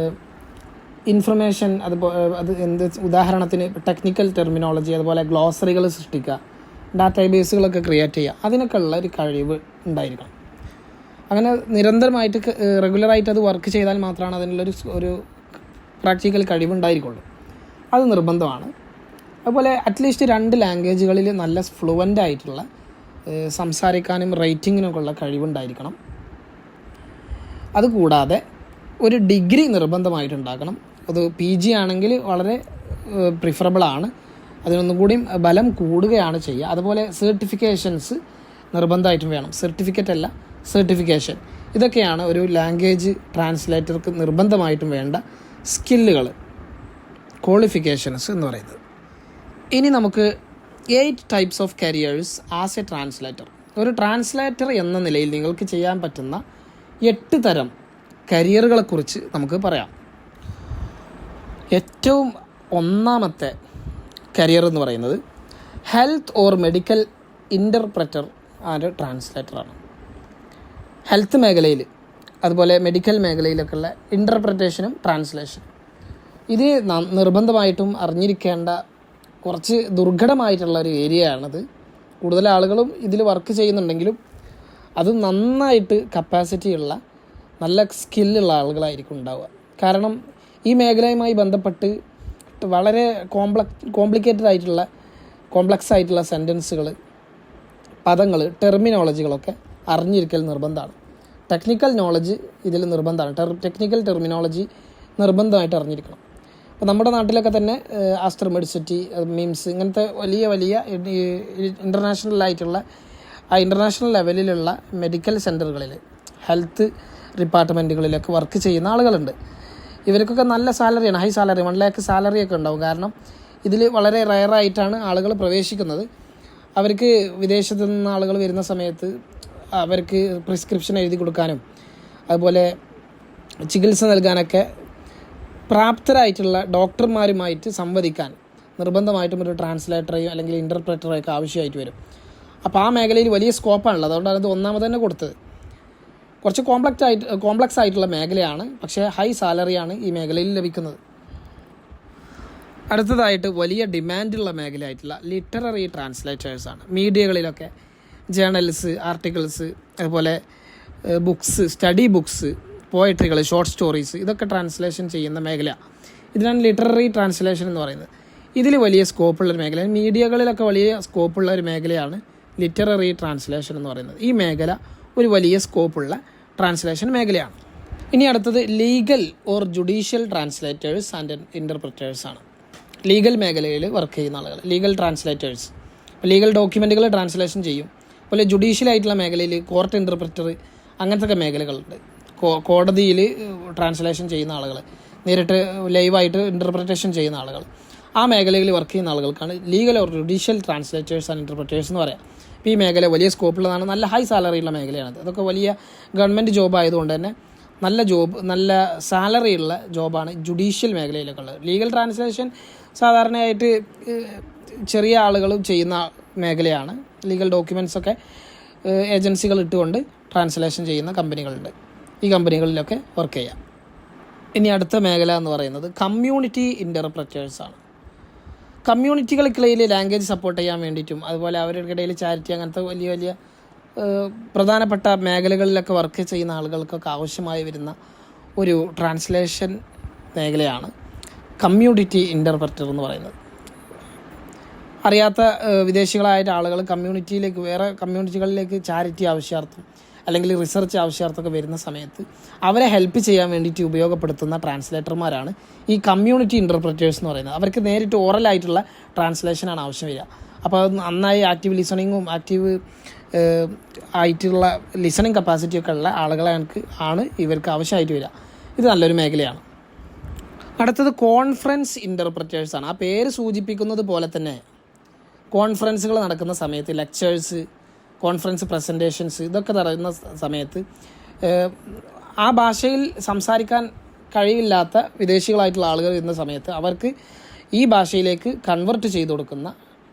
ഇൻഫർമേഷൻ, ഉദാഹരണത്തിന് ടെക്നിക്കൽ ടെർമിനോളജി, അതുപോലെ ഗ്ലോസറികൾ സൃഷ്ടിക്കുക, ഡാറ്റാബേസുകളൊക്കെ ക്രിയേറ്റ് ചെയ്യുക, അതിനൊക്കെ ഉള്ള ഒരു കഴിവ് ഉണ്ടായിരിക്കണം. അങ്ങനെ നിരന്തരമായിട്ട് റെഗുലറായിട്ട് അത് വർക്ക് ചെയ്താൽ മാത്രമാണ് അതിനുള്ളൊരു പ്രാക്ടിക്കൽ കഴിവുണ്ടായിരിക്കുള്ളൂ. അത് നിർബന്ധമാണ്. അതുപോലെ അറ്റ്ലീസ്റ്റ് 2 ലാംഗ്വേജുകളിൽ നല്ല ഫ്ലുവൻ്റ് ആയിട്ടുള്ള സംസാരിക്കാനും റൈറ്റിങ്ങിനൊക്കെ ഉള്ള കഴിവുണ്ടായിരിക്കണം. അതുകൂടാതെ ഒരു ഡിഗ്രി നിർബന്ധമായിട്ടുണ്ടാക്കണം. അത് PG ആണെങ്കിൽ വളരെ പ്രിഫറബിളാണ്, അതിനൊന്നും കൂടി ബലം കൂടുകയാണ് ചെയ്യുക. അതുപോലെ സർട്ടിഫിക്കേഷൻസ് നിർബന്ധമായിട്ടും വേണം, സർട്ടിഫിക്കറ്റ് അല്ല സർട്ടിഫിക്കേഷൻ. ഇതൊക്കെയാണ് ഒരു ലാംഗ്വേജ് ട്രാൻസ്ലേറ്റർക്ക് നിർബന്ധമായിട്ടും വേണ്ട സ്കില്ലുകൾ. ക്വാളിഫിക്കേഷൻസ് എന്ന് പറയുന്നത്. ഇനി നമുക്ക് 8 types of careers as a translator. ഒരു ട്രാൻസ്ലേറ്റർ എന്ന നിലയിൽ നിങ്ങൾക്ക് ചെയ്യാൻ പറ്റുന്ന 8 തരം കരിയറുകളെക്കുറിച്ച് നമുക്ക് പറയാം. ഏറ്റവും ഒന്നാമത്തെ കരിയർ എന്ന് പറയുന്നത് health or medical interpreter and ട്രാൻസ്ലേറ്ററാണ്. ഹെൽത്ത് മേഖലയിൽ അതുപോലെ മെഡിക്കൽ മേഖലയിലൊക്കെയുള്ള ഇൻ്റർപ്രറ്റേഷനും ട്രാൻസ്ലേഷനും ഇത് നിർബന്ധമായിട്ടും അറിഞ്ഞിരിക്കേണ്ട കുറച്ച് ദുർഘടമായിട്ടുള്ള ഒരു ഏരിയയാണത്. കൂടുതൽ ആളുകളും ഇതിൽ വർക്ക് ചെയ്യുന്നുണ്ടെങ്കിലും അത് നന്നായിട്ട് കപ്പാസിറ്റി ഉള്ള നല്ല സ്കില്ലുള്ള ആളുകളായിരിക്കും ഉണ്ടാവുക. കാരണം ഈ മേഖലയുമായി ബന്ധപ്പെട്ട് വളരെ കോംപ്ലക്സ് ആയിട്ടുള്ള സെൻറ്റൻസുകൾ, പദങ്ങൾ, ടെർമിനോളജികളൊക്കെ അറിഞ്ഞിരിക്കൽ നിർബന്ധമാണ്. ടെക്നിക്കൽ നോളജ് ഇതിൽ നിർബന്ധമാണ്. ടെക്നിക്കൽ ടെർമിനോളജി നിർബന്ധമായിട്ട് അറിഞ്ഞിരിക്കണം. അപ്പോൾ നമ്മുടെ നാട്ടിലൊക്കെ തന്നെ ആസ്റ്റർ മെഡിസിറ്റി, മിംസ് ഇങ്ങനത്തെ വലിയ ഇൻ്റർനാഷണൽ ലെവലിലുള്ള മെഡിക്കൽ സെൻറ്ററുകളിൽ ഹെൽത്ത് ഡിപ്പാർട്ട്മെൻറ്റുകളിലൊക്കെ വർക്ക് ചെയ്യുന്ന ആളുകളുണ്ട്. ഇവർക്കൊക്കെ നല്ല സാലറിയാണ്, ഹൈ സാലറി, 1 lakh സാലറിയൊക്കെ ഉണ്ടാവും. കാരണം ഇതിൽ വളരെ റയറായിട്ടാണ് ആളുകൾ പ്രവേശിക്കുന്നത്. അവർക്ക് വിദേശത്തു നിന്ന് ആളുകൾ വരുന്ന സമയത്ത് അവർക്ക് പ്രിസ്ക്രിപ്ഷൻ എഴുതി കൊടുക്കാനും അതുപോലെ ചികിത്സ നൽകാനൊക്കെ പ്രാപ്തരായിട്ടുള്ള ഡോക്ടർമാരുമായിട്ട് സംവദിക്കാൻ നിർബന്ധമായിട്ടും ഒരു ട്രാൻസ്ലേറ്ററെയോ അല്ലെങ്കിൽ ഇൻ്റർപ്രറ്ററെയോ ഒക്കെ ആവശ്യമായിട്ട് വരും. അപ്പോൾ ആ മേഖലയിൽ വലിയ സ്കോപ്പാണുള്ളത്. അതുകൊണ്ടാണ് ഇത് ഒന്നാമത് തന്നെ കൊടുത്തത്. കുറച്ച് കോംപ്ലക്സ് ആയിട്ടുള്ള മേഖലയാണ്, പക്ഷേ ഹൈ സാലറിയാണ് ഈ മേഖലയിൽ ലഭിക്കുന്നത്. അടുത്തതായിട്ട് വലിയ ഡിമാൻഡുള്ള മേഖലയായിട്ടുള്ള ലിറ്റററി ട്രാൻസ്ലേറ്റേഴ്സാണ്. മീഡിയകളിലൊക്കെ ജേണൽസ്, ആർട്ടിക്കിൾസ്, അതുപോലെ ബുക്സ്, സ്റ്റഡി ബുക്സ്, പോയട്രികൾ, ഷോർട്ട് സ്റ്റോറീസ് ഇതൊക്കെ ട്രാൻസ്ലേഷൻ ചെയ്യുന്ന മേഖല. ഇതിനാണ് ലിറ്റററി ട്രാൻസ്ലേഷൻ എന്ന് പറയുന്നത്. ഇതിൽ വലിയ സ്കോപ്പുള്ളൊരു മേഖലയാണ്. മീഡിയകളിലൊക്കെ വലിയ സ്കോപ്പുള്ള ഒരു മേഖലയാണ് ലിറ്റററി ട്രാൻസ്ലേഷൻ എന്ന് പറയുന്നത്. ഈ മേഖല ഒരു വലിയ സ്കോപ്പുള്ള ട്രാൻസ്ലേഷൻ മേഖലയാണ്. ഇനി അടുത്തത് legal or judicial translators and ഇൻ്റർപ്രറ്റേഴ്സാണ്. ലീഗൽ മേഖലയിൽ വർക്ക് ചെയ്യുന്ന ആളുകൾ ലീഗൽ ട്രാൻസ്ലേറ്റേഴ്സ്. ലീഗൽ ഡോക്യുമെൻറ്റുകൾ ട്രാൻസ്ലേഷൻ ചെയ്യും. അതുപോലെ ജുഡീഷ്യലായിട്ടുള്ള മേഖലയിൽ കോർട്ട് ഇൻ്റർപ്രറ്റർ അങ്ങനത്തെ മേഖലകളുണ്ട്. കോടതിയിൽ ട്രാൻസ്ലേഷൻ ചെയ്യുന്ന ആളുകൾ, നേരിട്ട് ലൈവായിട്ട് ഇൻ്റർപ്രറ്റേഷൻ ചെയ്യുന്ന ആളുകൾ, ആ മേഖലയിൽ വർക്ക് ചെയ്യുന്ന ആളുകൾക്കാണ് legal or judicial translators and interpreters എന്ന് പറയാം. അപ്പോൾ ഈ മേഖല വലിയ സ്കോപ്പുള്ളതാണ്. നല്ല ഹൈ സാലറിയുള്ള മേഖലയാണത്. അതൊക്കെ വലിയ ഗവൺമെൻറ് ജോബ് ആയതുകൊണ്ട് തന്നെ നല്ല സാലറിയുള്ള ജോബാണ് ജുഡീഷ്യൽ മേഖലയിലൊക്കെ ഉള്ളത്. ലീഗൽ ട്രാൻസ്ലേഷൻ സാധാരണയായിട്ട് ചെറിയ ആളുകളും ചെയ്യുന്ന മേഖലയാണ്. ലീഗൽ ഡോക്യുമെൻറ്റ്സൊക്കെ ഏജൻസികൾ ഇട്ടുകൊണ്ട് ട്രാൻസ്ലേഷൻ ചെയ്യുന്ന കമ്പനികളുണ്ട്. ഈ കമ്പനികളിലൊക്കെ വർക്ക് ചെയ്യാം. ഇനി അടുത്ത മേഖല എന്ന് പറയുന്നത് കമ്മ്യൂണിറ്റി ഇൻ്റർപ്രറ്റേഴ്സാണ്. കമ്മ്യൂണിറ്റികൾക്കിടയിൽ ലാംഗ്വേജ് സപ്പോർട്ട് ചെയ്യാൻ വേണ്ടിയിട്ടും അതുപോലെ അവരുടെ ഇടയിൽ ചാരിറ്റി അങ്ങനത്തെ വലിയ പ്രധാനപ്പെട്ട മേഖലകളിലൊക്കെ വർക്ക് ചെയ്യുന്ന ആളുകൾക്കൊക്കെ ആവശ്യമായി വരുന്ന ഒരു ട്രാൻസ്ലേഷൻ മേഖലയാണ് കമ്മ്യൂണിറ്റി ഇൻ്റർപ്രറ്റർ എന്ന് പറയുന്നത്. അറിയാത്ത വിദേശികളായിട്ട് ആളുകൾ വേറെ കമ്മ്യൂണിറ്റികളിലേക്ക് ചാരിറ്റി ആവശ്യാർത്ഥം അല്ലെങ്കിൽ റിസർച്ച് ആവശ്യാർത്ഥമൊക്കെ വരുന്ന സമയത്ത് അവരെ ഹെൽപ്പ് ചെയ്യാൻ വേണ്ടിയിട്ട് ഉപയോഗപ്പെടുത്തുന്ന ട്രാൻസ്ലേറ്റർമാരാണ് ഈ കമ്മ്യൂണിറ്റി ഇൻ്റർപ്രറ്റേഴ്സ് എന്ന് പറയുന്നത്. അവർക്ക് നേരിട്ട് ഓറലായിട്ടുള്ള ട്രാൻസ്ലേഷനാണ് ആവശ്യം വരിക. അപ്പോൾ അത് നന്നായി ആക്റ്റീവ് ലിസണിങ്ങും ആക്റ്റീവ് ആയിട്ടുള്ള ലിസണിങ് കപ്പാസിറ്റിയൊക്കെ ഉള്ള ആണ് ഇവർക്ക് ആവശ്യമായിട്ട് വരിക. ഇത് നല്ലൊരു മേഖലയാണ്. അടുത്തത് കോൺഫറൻസ് ഇൻ്റർപ്രറ്റേഴ്സാണ്. ആ പേര് സൂചിപ്പിക്കുന്നത് പോലെ തന്നെ കോൺഫറൻസുകൾ നടക്കുന്ന സമയത്ത് ലെക്ചേഴ്സ്, കോൺഫറൻസ് പ്രസൻറ്റേഷൻസ് ഇതൊക്കെ നടക്കുന്ന സമയത്ത് ആ ഭാഷയിൽ സംസാരിക്കാൻ കഴിവില്ലാത്ത വിദേശികളായിട്ടുള്ള ആളുകൾ വരുന്ന സമയത്ത് അവർക്ക് ഈ ഭാഷയിലേക്ക് കൺവെർട്ട് ചെയ്ത് കൊടുക്കുന്ന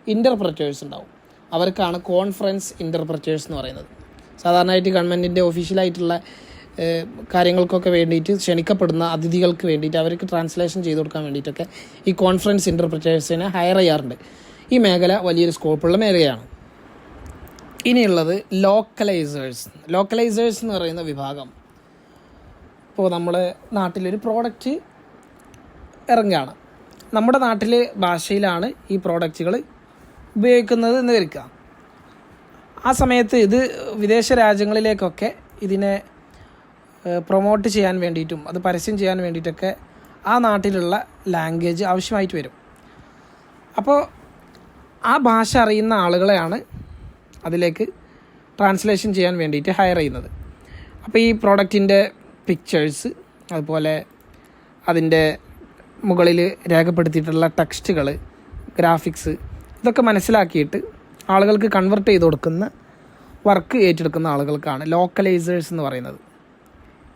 ഇൻ്റർപ്രറ്റേഴ്സ് ഉണ്ടാവും. അവർക്കാണ് കോൺഫറൻസ് ഇൻ്റർപ്രറ്റേഴ്സ് എന്ന് പറയുന്നത്. സാധാരണയായിട്ട് ഗവൺമെൻറ്റിൻ്റെ ഒഫീഷ്യലായിട്ടുള്ള കാര്യങ്ങൾക്കൊക്കെ വേണ്ടിയിട്ട് ക്ഷണിക്കപ്പെടുന്ന അതിഥികൾക്ക് വേണ്ടിയിട്ട് അവർക്ക് ട്രാൻസ്ലേഷൻ ചെയ്ത് കൊടുക്കാൻ വേണ്ടിയിട്ടൊക്കെ ഈ കോൺഫറൻസ് ഇൻ്റർപ്രറ്റേഴ്സിനെ ഹയർ ചെയ്യാറുണ്ട്. ഈ മേഖല വലിയൊരു സ്കോപ്പുള്ള മേഖലയാണ്. ഇനിയുള്ളത് ലോക്കലൈസേഴ്സ് എന്ന് പറയുന്ന വിഭാഗം. ഇപ്പോൾ നമ്മുടെ നാട്ടിലൊരു പ്രോഡക്റ്റ് ഇറങ്ങുകയാണ്. നമ്മുടെ നാട്ടിലെ ഭാഷയിലാണ് ഈ പ്രോഡക്റ്റുകൾ ഉപയോഗിക്കുന്നത് എന്ന് വരിക. ആ സമയത്ത് ഇത് വിദേശ രാജ്യങ്ങളിലേക്കൊക്കെ ഇതിനെ പ്രൊമോട്ട് ചെയ്യാൻ വേണ്ടിയിട്ടും അത് പരസ്യം ചെയ്യാൻ വേണ്ടിയിട്ടൊക്കെ ആ നാട്ടിലുള്ള ലാംഗ്വേജ് ആവശ്യമായിട്ട് വരും. അപ്പോൾ ആ ഭാഷ അറിയുന്ന ആളുകളെയാണ് അതിലേക്ക് ട്രാൻസ്ലേഷൻ ചെയ്യാൻ വേണ്ടിയിട്ട് ഹയർ ചെയ്യുന്നത്. അപ്പോൾ ഈ പ്രോഡക്റ്റിൻ്റെ പിക്ചേഴ്സ് അതുപോലെ അതിൻ്റെ മുകളിൽ രേഖപ്പെടുത്തിയിട്ടുള്ള ടെക്സ്റ്റുകൾ, ഗ്രാഫിക്സ് ഇതൊക്കെ മനസ്സിലാക്കിയിട്ട് ആളുകൾക്ക് കൺവെർട്ട് ചെയ്ത് കൊടുക്കുന്ന വർക്ക് ഏറ്റെടുക്കുന്ന ആളുകൾക്കാണ് ലോക്കലൈസേഴ്സ് എന്ന് പറയുന്നത്.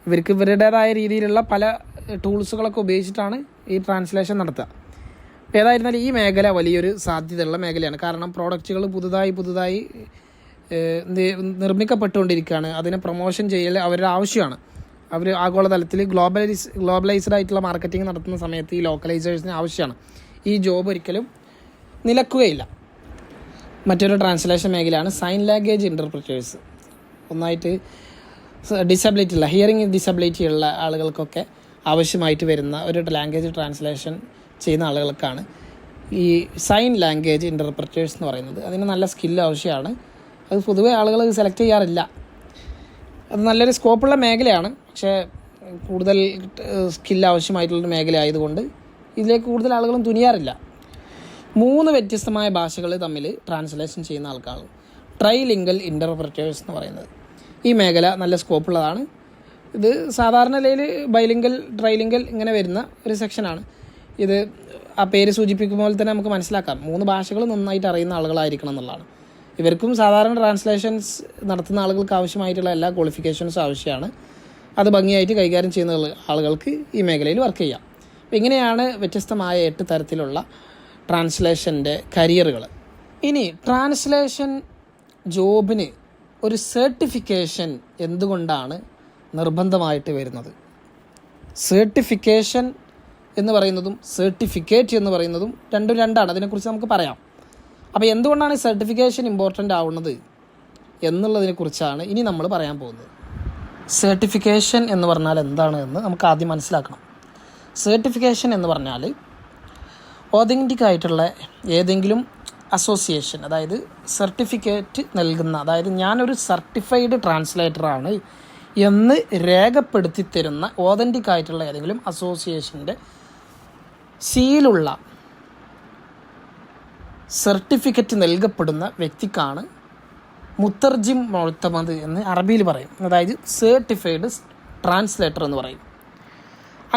ഇവർക്ക് ഇവരുടേതായ രീതിയിലുള്ള പല ടൂൾസുകളൊക്കെ ഉപയോഗിച്ചിട്ടാണ് ഈ ട്രാൻസ്ലേഷൻ നടത്തുക. ഏതായിരുന്നാലും ഈ മേഖല വലിയൊരു സാധ്യതയുള്ള മേഖലയാണ്. കാരണം പ്രോഡക്റ്റുകൾ പുതുതായി നിർമ്മിക്കപ്പെട്ടുകൊണ്ടിരിക്കുകയാണ്. അതിനെ പ്രൊമോഷൻ ചെയ്യൽ അവരുടെ ആവശ്യമാണ്. അവർ ആഗോളതലത്തിൽ ഗ്ലോബലൈസ്ഡ് ആയിട്ടുള്ള മാർക്കറ്റിംഗ് നടത്തുന്ന സമയത്ത് ഈ ലോക്കലൈസേഴ്സിന് ആവശ്യമാണ്. ഈ ജോബ് ഒരിക്കലും നിലക്കുകയില്ല. മറ്റൊരു ട്രാൻസ്ലേഷൻ മേഖലയാണ് സൈൻ ലാംഗ്വേജ് ഇൻ്റർപ്രിറ്റേഴ്സ്. ഒന്നായിട്ട് ഡിസബിലിറ്റി ഉള്ള ഹിയറിംഗ് ഡിസബിലിറ്റി ഉള്ള ആളുകൾക്കൊക്കെ ആവശ്യമായിട്ട് വരുന്ന ഒരു ലാംഗ്വേജ് ട്രാൻസ്ലേഷൻ ചെയ്യുന്ന ആളുകൾക്കാണ് ഈ സൈൻ ലാംഗ്വേജ് ഇൻ്റർപ്രിറ്റേഴ്സ് എന്ന് പറയുന്നത്. അതിന് നല്ല സ്കില്ല് ആവശ്യമാണ്. അത് പൊതുവേ ആളുകൾ സെലക്ട് ചെയ്യാറില്ല. അത് നല്ലൊരു സ്കോപ്പുള്ള മേഖലയാണ്. പക്ഷേ കൂടുതൽ സ്കില്ല് ആവശ്യമായിട്ടുള്ളൊരു മേഖല ആയതുകൊണ്ട് ഇതിലേക്ക് കൂടുതൽ ആളുകളും തുനിയാറില്ല. 3 വ്യത്യസ്തമായ ഭാഷകൾ തമ്മിൽ ട്രാൻസ്ലേഷൻ ചെയ്യുന്ന ആൾക്കാണ് ട്രൈലിംഗൽ ഇൻ്റർപ്രിറ്റേഴ്സ് എന്ന് പറയുന്നത്. ഈ മേഖല നല്ല സ്കോപ്പുള്ളതാണ്. ഇത് സാധാരണ നിലയിൽ ബൈലിംഗൽ, ട്രൈലിംഗൽ ഇങ്ങനെ വരുന്ന ഒരു സെക്ഷനാണ്. ഇത് ആ പേര് സൂചിപ്പിക്കുമ്പോൾ തന്നെ നമുക്ക് മനസ്സിലാക്കാം 3 ഭാഷകൾ നന്നായിട്ട് അറിയുന്ന ആളുകളായിരിക്കണം എന്നുള്ളതാണ്. ഇവർക്കും സാധാരണ ട്രാൻസ്ലേഷൻസ് നടത്തുന്ന ആളുകൾക്ക് ആവശ്യമായിട്ടുള്ള എല്ലാ ക്വാളിഫിക്കേഷൻസും ആവശ്യമാണ്. അത് ഭംഗിയായിട്ട് കൈകാര്യം ചെയ്യുന്ന ആളുകൾക്ക് ഈ മേഖലയിൽ വർക്ക് ചെയ്യാം. അപ്പോൾ ഇങ്ങനെയാണ് വ്യത്യസ്തമായ 8 തരത്തിലുള്ള ട്രാൻസ്ലേഷൻ്റെ കരിയറുകൾ. ഇനി ട്രാൻസ്ലേഷൻ ജോബിന് ഒരു സർട്ടിഫിക്കേഷൻ എന്തുകൊണ്ടാണ് നിർബന്ധമായിട്ട് വരുന്നത്? സർട്ടിഫിക്കേഷൻ എന്ന് പറയുന്നതും സർട്ടിഫിക്കറ്റ് എന്ന് പറയുന്നതും രണ്ടാണ്. അതിനെക്കുറിച്ച് നമുക്ക് പറയാം. അപ്പോൾ എന്തുകൊണ്ടാണ് സർട്ടിഫിക്കേഷൻ ഇമ്പോർട്ടൻ്റ് ആവുന്നത് എന്നുള്ളതിനെക്കുറിച്ചാണ് ഇനി നമ്മൾ പറയാൻ പോകുന്നത്. സർട്ടിഫിക്കേഷൻ എന്ന് പറഞ്ഞാൽ എന്താണ് എന്ന് നമുക്ക് ആദ്യം മനസ്സിലാക്കണം. സർട്ടിഫിക്കേഷൻ എന്ന് പറഞ്ഞാൽ ഓതൻറ്റിക് ആയിട്ടുള്ള ഏതെങ്കിലും അസോസിയേഷൻ, അതായത് സർട്ടിഫിക്കറ്റ് നൽകുന്ന, അതായത് ഞാനൊരു സർട്ടിഫൈഡ് ട്രാൻസ്ലേറ്ററാണ് എന്ന് രേഖപ്പെടുത്തി തരുന്ന ഓതൻറ്റിക് ആയിട്ടുള്ള ഏതെങ്കിലും അസോസിയേഷൻ്റെ സീലുള്ള സർട്ടിഫിക്കറ്റ് നൽകപ്പെടുന്ന വ്യക്തിക്കാണ് മുത്തർജിം മുഅ്തമദ് എന്ന് അറബിയിൽ പറയും. അതായത് സർട്ടിഫൈഡ് ട്രാൻസ്ലേറ്റർ എന്ന് പറയും.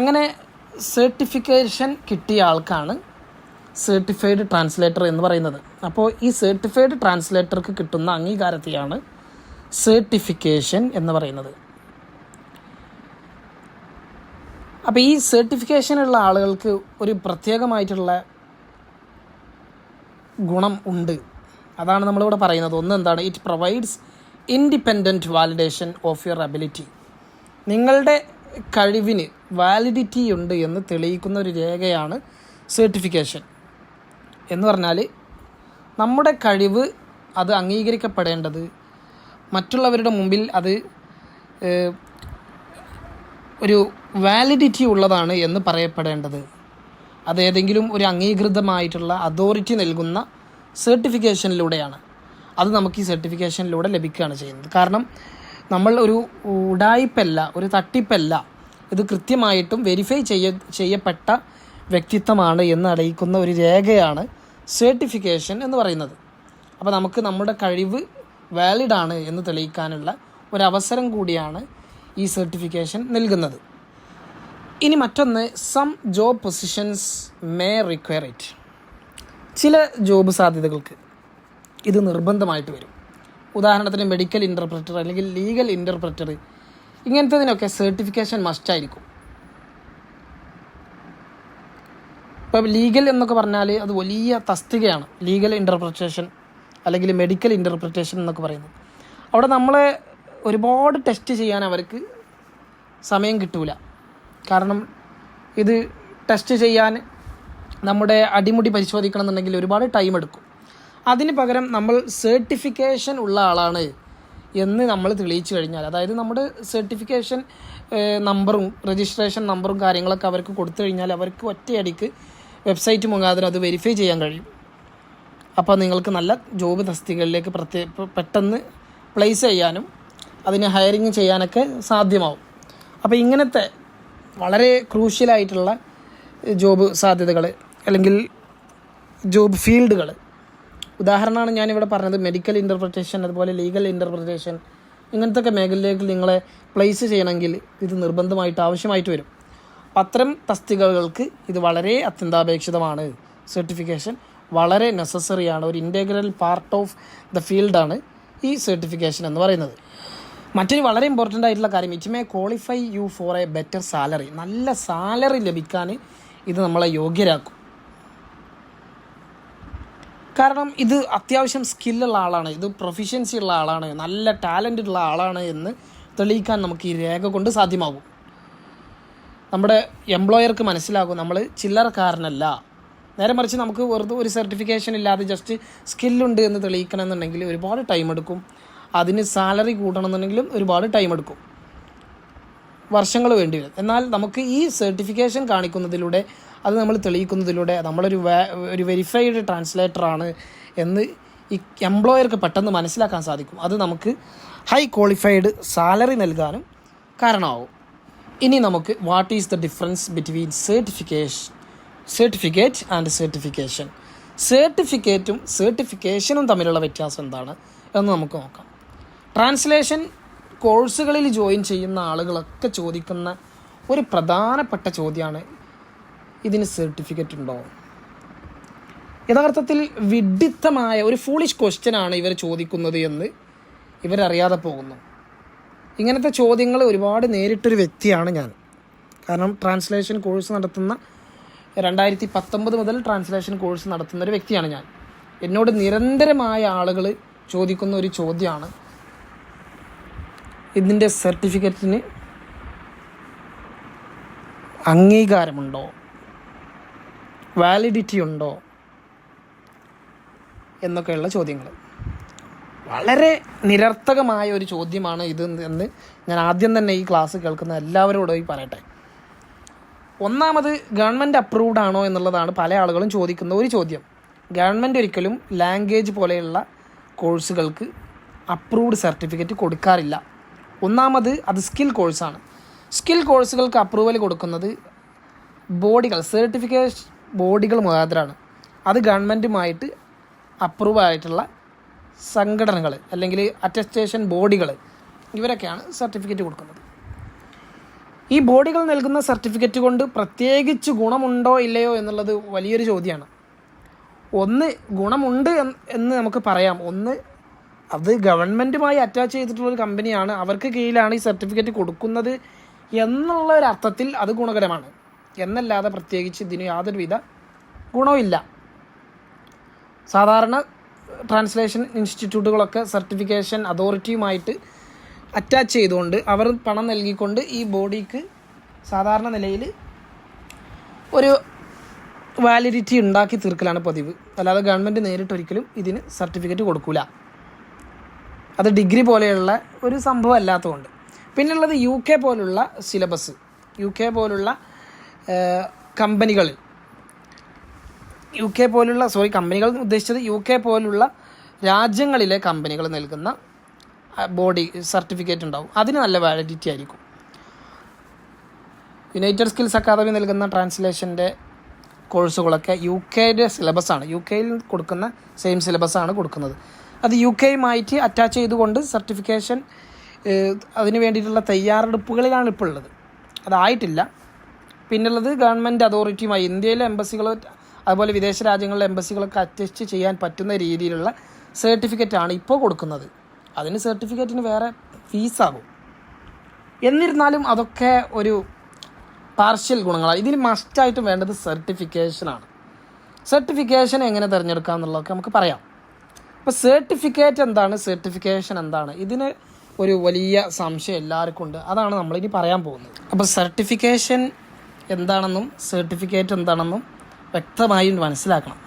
അങ്ങനെ സർട്ടിഫിക്കേഷൻ കിട്ടിയ ആൾക്കാണ് സർട്ടിഫൈഡ് ട്രാൻസ്ലേറ്റർ എന്ന് പറയുന്നത്. അപ്പോൾ ഈ സർട്ടിഫൈഡ് ട്രാൻസ്ലേറ്റർക്ക് കിട്ടുന്ന അംഗീകാരത്തെയാണ് സർട്ടിഫിക്കേഷൻ എന്ന് പറയുന്നത്. അപ്പോൾ ഈ സർട്ടിഫിക്കേഷനുള്ള ആളുകൾക്ക് ഒരു പ്രത്യേകമായിട്ടുള്ള ഗുണം ഉണ്ട്. അതാണ് നമ്മളിവിടെ പറയുന്നത്. ഒന്ന് എന്താണ്? It provides independent validation of your ability. നിങ്ങളുടെ കഴിവിന് വാലിഡിറ്റി ഉണ്ട് എന്ന് തെളിയിക്കുന്ന ഒരു രേഖയാണ് സർട്ടിഫിക്കേഷൻ. എന്ന് പറഞ്ഞാൽ നമ്മുടെ കഴിവ് അത് അംഗീകരിക്കപ്പെടേണ്ടത്, മറ്റുള്ളവരുടെ മുമ്പിൽ അത് ഒരു വാലിഡിറ്റി ഉള്ളതാണ് എന്ന് പറയപ്പെടേണ്ടത് അതേതെങ്കിലും ഒരു അംഗീകൃതമായിട്ടുള്ള അതോറിറ്റി നൽകുന്ന സർട്ടിഫിക്കേഷനിലൂടെയാണ്. അത് നമുക്ക് ഈ സർട്ടിഫിക്കേഷനിലൂടെ ലഭിക്കുകയാണ് ചെയ്യുന്നത്. കാരണം നമ്മൾ ഒരു ഉഡായിപ്പല്ല, ഒരു തട്ടിപ്പല്ല, ഇത് കൃത്യമായിട്ടും വെരിഫൈ ചെയ്യപ്പെട്ട വ്യക്തിത്വമാണ് എന്ന് അറിയിക്കുന്ന ഒരു രേഖയാണ് സർട്ടിഫിക്കേഷൻ എന്ന് പറയുന്നത്. അപ്പോൾ നമുക്ക് നമ്മുടെ കഴിവ് വാലിഡാണ് എന്ന് തെളിയിക്കാനുള്ള ഒരവസരം കൂടിയാണ് ഈ സർട്ടിഫിക്കേഷൻ നൽകുന്നത്. ഇനി മറ്റൊന്ന്, some job positions may require it. ചില ജോബ് സാധ്യതകൾക്ക് ഇത് നിർബന്ധമായിട്ട് വരും. ഉദാഹരണത്തിന് മെഡിക്കൽ ഇൻ്റർപ്രറ്റർ അല്ലെങ്കിൽ ലീഗൽ ഇൻ്റർപ്രറ്റർ, ഇങ്ങനത്തതിനൊക്കെ സർട്ടിഫിക്കേഷൻ മസ്റ്റായിരിക്കും. ഇപ്പോൾ ലീഗൽ എന്നൊക്കെ പറഞ്ഞാൽ അത് വലിയ തസ്തികയാണ്. ലീഗൽ ഇൻ്റർപ്രറ്റേഷൻ അല്ലെങ്കിൽ മെഡിക്കൽ ഇൻ്റർപ്രറ്റേഷൻ എന്നൊക്കെ പറയുന്നത്. അവിടെ നമ്മളെ ഒരുപാട് ടെസ്റ്റ് ചെയ്യാൻ അവർക്ക് സമയം കിട്ടൂല. കാരണം ഇത് ടെസ്റ്റ് ചെയ്യാൻ നമ്മുടെ അടിമുടി പരിശോധിക്കണം എന്നുണ്ടെങ്കിൽ ഒരുപാട് ടൈം എടുക്കും. അതിന് പകരം നമ്മൾ സർട്ടിഫിക്കേഷൻ ഉള്ള ആളാണ് എന്ന് നമ്മൾ തെളിയിച്ചു കഴിഞ്ഞാൽ, അതായത് നമ്മുടെ സർട്ടിഫിക്കേഷൻ നമ്പറും രജിസ്ട്രേഷൻ നമ്പറും കാര്യങ്ങളൊക്കെ അവർക്ക് കൊടുത്തു കഴിഞ്ഞാൽ അവർക്ക് ഒറ്റയടിക്ക് വെബ്സൈറ്റ് മുഖാന്തരം അത് വെരിഫൈ ചെയ്യാൻ കഴിയും. അപ്പോൾ നിങ്ങൾക്ക് നല്ല ജോബ് തസ്തികകളിലേക്ക് പെട്ടെന്ന് പ്ലേസ് ചെയ്യാനും അതിനെ ഹയറിങ് ചെയ്യാനൊക്കെ സാധ്യമാവും. അപ്പോൾ ഇങ്ങനത്തെ വളരെ ക്രൂഷ്യലായിട്ടുള്ള ജോബ് സാധ്യതകൾ അല്ലെങ്കിൽ ജോബ് ഫീൽഡുകൾ, ഉദാഹരണമാണ് ഞാനിവിടെ പറഞ്ഞത് മെഡിക്കൽ ഇൻ്റർപ്രിറ്റേഷൻ, അതുപോലെ ലീഗൽ ഇൻ്റർപ്രിറ്റേഷൻ, ഇങ്ങനത്തെ മേഖലയിലേക്ക് നിങ്ങളെ പ്ലേസ് ചെയ്യണമെങ്കിൽ ഇത് നിർബന്ധമായിട്ട് ആവശ്യമായിട്ട് വരും. അത്തരം തസ്തികകൾക്ക് ഇത് വളരെ അത്യന്താപേക്ഷിതമാണ്. സർട്ടിഫിക്കേഷൻ വളരെ നെസസറിയാണ്. ഒരു ഇൻറ്റഗ്രൽ പാർട്ട് ഓഫ് ദ ഫീൽഡാണ് ഈ സർട്ടിഫിക്കേഷൻ എന്ന് പറയുന്നത്. മറ്റൊരു വളരെ ഇമ്പോർട്ടൻ്റ് ആയിട്ടുള്ള കാര്യം, it may qualify you for A better salary. നല്ല സാലറി ലഭിക്കാൻ ഇത് നമ്മളെ യോഗ്യരാക്കും. കാരണം ഇത് അത്യാവശ്യം സ്കില്ലുള്ള ആളാണ്, ഇത് പ്രൊഫിഷ്യൻസി ഉള്ള ആളാണ്, നല്ല ടാലൻ്റ് ഉള്ള ആളാണ് എന്ന് തെളിയിക്കാൻ നമുക്ക് ഈ രേഖ കൊണ്ട് സാധ്യമാകും. നമ്മുടെ എംപ്ലോയർക്ക് മനസ്സിലാകും നമ്മൾ ചില്ലറക്കാരനല്ല. നേരെ മറിച്ച് നമുക്ക് വെറുതെ ഒരു സർട്ടിഫിക്കേഷൻ ഇല്ലാതെ ജസ്റ്റ് സ്കില്ലുണ്ട് എന്ന് തെളിയിക്കണമെന്നുണ്ടെങ്കിൽ ഒരുപാട് ടൈം എടുക്കും. അതിന് സാലറി കൂട്ടണമെന്നുണ്ടെങ്കിലും ഒരുപാട് ടൈം എടുക്കും, വർഷങ്ങൾ വേണ്ടി വരും. എന്നാൽ നമുക്ക് ഈ സർട്ടിഫിക്കേഷൻ കാണിക്കുന്നതിലൂടെ, അത് നമ്മൾ തെളിയിക്കുന്നതിലൂടെ ഒരു വെരിഫൈഡ് ട്രാൻസ്ലേറ്ററാണ് എന്ന് ഈ എംപ്ലോയർക്ക് പെട്ടെന്ന് മനസ്സിലാക്കാൻ സാധിക്കും. അത് നമുക്ക് ഹൈ ക്വാളിഫൈഡ് സാലറി നൽകാനും കാരണമാവും. ഇനി നമുക്ക് what is the difference between certificate and certification. സർട്ടിഫിക്കറ്റും സർട്ടിഫിക്കേഷനും തമ്മിലുള്ള വ്യത്യാസം എന്താണ് എന്ന് നമുക്ക് നോക്കാം. ട്രാൻസ്ലേഷൻ കോഴ്സുകളിൽ ജോയിൻ ചെയ്യുന്ന ആളുകളൊക്കെ ചോദിക്കുന്ന ഒരു പ്രധാനപ്പെട്ട ചോദ്യമാണ്, ഇതിന് സർട്ടിഫിക്കറ്റ് ഉണ്ടോ? യഥാർത്ഥത്തിൽ വിഡ്ഢിത്തമായ ഒരു ഫൂളിഷ് ക്വസ്റ്റ്യനാണ് ഇവർ ചോദിക്കുന്നത് എന്ന് ഇവരറിയാതെ പോകുന്നു. ഇങ്ങനത്തെ ചോദ്യങ്ങൾ ഒരുപാട് നേരിട്ടൊരു വ്യക്തിയാണ് ഞാൻ. കാരണം ട്രാൻസ്ലേഷൻ കോഴ്സ് നടത്തുന്ന 2019 മുതൽ ട്രാൻസ്ലേഷൻ കോഴ്സ് നടത്തുന്ന ഒരു വ്യക്തിയാണ് ഞാൻ. എന്നോട് നിരന്തരമായ ആളുകൾ ചോദിക്കുന്ന ഒരു ചോദ്യമാണ്, ഇതിൻ്റെ സർട്ടിഫിക്കറ്റിന് അംഗീകാരമുണ്ടോ, വാലിഡിറ്റി ഉണ്ടോ എന്നൊക്കെയുള്ള ചോദ്യങ്ങൾ. വളരെ നിരർത്ഥകമായ ഒരു ചോദ്യമാണ് ഇത് എന്ന് ഞാൻ ആദ്യം തന്നെ ഈ ക്ലാസ് കേൾക്കുന്ന എല്ലാവരോടും പറയട്ടെ. ഒന്നാമത്, ഗവൺമെൻറ് അപ്രൂവ്ഡ് ആണോ എന്നുള്ളതാണ് പല ആളുകളും ചോദിക്കുന്ന ഒരു ചോദ്യം. ഗവൺമെൻറ് ഒരിക്കലും ലാംഗ്വേജ് പോലെയുള്ള കോഴ്സുകൾക്ക് അപ്രൂവ്ഡ് സർട്ടിഫിക്കറ്റ് കൊടുക്കാറില്ല. ഒന്നാമത് അത് സ്കിൽ കോഴ്സാണ്. സ്കിൽ കോഴ്സുകൾക്ക് അപ്രൂവൽ കൊടുക്കുന്നത് സർട്ടിഫിക്കേഷൻ ബോഡികൾ മുഖാന്തരമാണ്. അത് ഗവൺമെൻറ്റുമായിട്ട് അപ്രൂവ് ആയിട്ടുള്ള സംഘടനകൾ അല്ലെങ്കിൽ അറ്റസ്റ്റേഷൻ ബോഡികൾ, ഇവരൊക്കെയാണ് സർട്ടിഫിക്കറ്റ് കൊടുക്കുന്നത്. ഈ ബോഡികൾ നൽകുന്ന സർട്ടിഫിക്കറ്റ് കൊണ്ട് പ്രത്യേകിച്ച് ഗുണമുണ്ടോ ഇല്ലയോ എന്നുള്ളത് വലിയൊരു ചോദ്യമാണ്. ഒന്ന്, ഗുണമുണ്ട് എന്ന് നമുക്ക് പറയാം. ഒന്ന്, അത് ഗവൺമെൻറ്റുമായി അറ്റാച്ച് ചെയ്തിട്ടുള്ളൊരു കമ്പനിയാണ്, അവർക്ക് കീഴിലാണ് ഈ സർട്ടിഫിക്കറ്റ് കൊടുക്കുന്നത് എന്നുള്ള ഒരു അർത്ഥത്തിൽ അത് ഗുണകരമാണ്. എന്നല്ലാതെ പ്രത്യേകിച്ച് ഇതിന് യാതൊരുവിധ ഗുണവുമില്ല. സാധാരണ ട്രാൻസ്ലേഷൻ ഇൻസ്റ്റിറ്റ്യൂട്ടുകളൊക്കെ സർട്ടിഫിക്കേഷൻ അതോറിറ്റിയുമായിട്ട് അറ്റാച്ച് ചെയ്തുകൊണ്ട് അവർ പണം നൽകിക്കൊണ്ട് ഈ ബോഡിക്ക് സാധാരണ നിലയിൽ ഒരു വാലിഡിറ്റി ഉണ്ടാക്കി തീർക്കലാണ് പതിവ്. അല്ലാതെ ഗവൺമെൻറ് നേരിട്ടൊരിക്കലും ഇതിന് സർട്ടിഫിക്കറ്റ് കൊടുക്കില്ല. അത് ഡിഗ്രി പോലെയുള്ള ഒരു സംഭവം അല്ലാത്തതുകൊണ്ട്. പിന്നുള്ളത് UK പോലുള്ള സിലബസ്, UK പോലുള്ള കമ്പനികളിൽ, കമ്പനികൾ ഉദ്ദേശിച്ചത് UK പോലുള്ള രാജ്യങ്ങളിലെ കമ്പനികൾ നൽകുന്ന ബോഡി സർട്ടിഫിക്കറ്റ് ഉണ്ടാവും. അതിന് നല്ല വാലിഡിറ്റി ആയിരിക്കും. യുണൈറ്റഡ് സ്കിൽസ് അക്കാദമി നൽകുന്ന ട്രാൻസ്ലേഷൻ്റെ കോഴ്സുകളൊക്കെ UKയുടെ സിലബസാണ്, UKയിൽ കൊടുക്കുന്ന സെയിം സിലബസാണ് കൊടുക്കുന്നത്. അത് UKയുമായിട്ട് അറ്റാച്ച് ചെയ്തുകൊണ്ട് സർട്ടിഫിക്കേഷൻ അതിന് വേണ്ടിയിട്ടുള്ള തയ്യാറെടുപ്പുകളിലാണ് ഇപ്പോൾ ഉള്ളത്. അതായിട്ടില്ല. പിന്നുള്ളത് ഗവൺമെൻറ് അതോറിറ്റിയുമായി ഇന്ത്യയിലെ എംബസികൾ അതുപോലെ വിദേശ രാജ്യങ്ങളിലെ എംബസികളൊക്കെ അറ്റസ്റ്റ് ചെയ്യാൻ പറ്റുന്ന രീതിയിലുള്ള സർട്ടിഫിക്കറ്റാണ് ഇപ്പോൾ കൊടുക്കുന്നത്. അതിന് സർട്ടിഫിക്കറ്റിന് വേറെ ഫീസാകും. എന്നിരുന്നാലും അതൊക്കെ ഒരു പാർഷ്യൽ ഗുണങ്ങളാണ്. ഇതിന് മസ്റ്റായിട്ടും വേണ്ടത് സർട്ടിഫിക്കേഷനാണ്. സർട്ടിഫിക്കേഷൻ എങ്ങനെ തിരഞ്ഞെടുക്കാം എന്നുള്ളതൊക്കെ നമുക്ക് പറയാം. അപ്പോൾ സർട്ടിഫിക്കറ്റ് എന്താണ്, സർട്ടിഫിക്കേഷൻ എന്താണ്, ഇതിന് ഒരു വലിയ സംശയം എല്ലാവർക്കും ഉണ്ട്. അതാണ് നമ്മളിനി പറയാൻ പോകുന്നത്. അപ്പോൾ സർട്ടിഫിക്കേഷൻ എന്താണെന്നും സർട്ടിഫിക്കറ്റ് എന്താണെന്നും വ്യക്തമായി മനസ്സിലാക്കണം.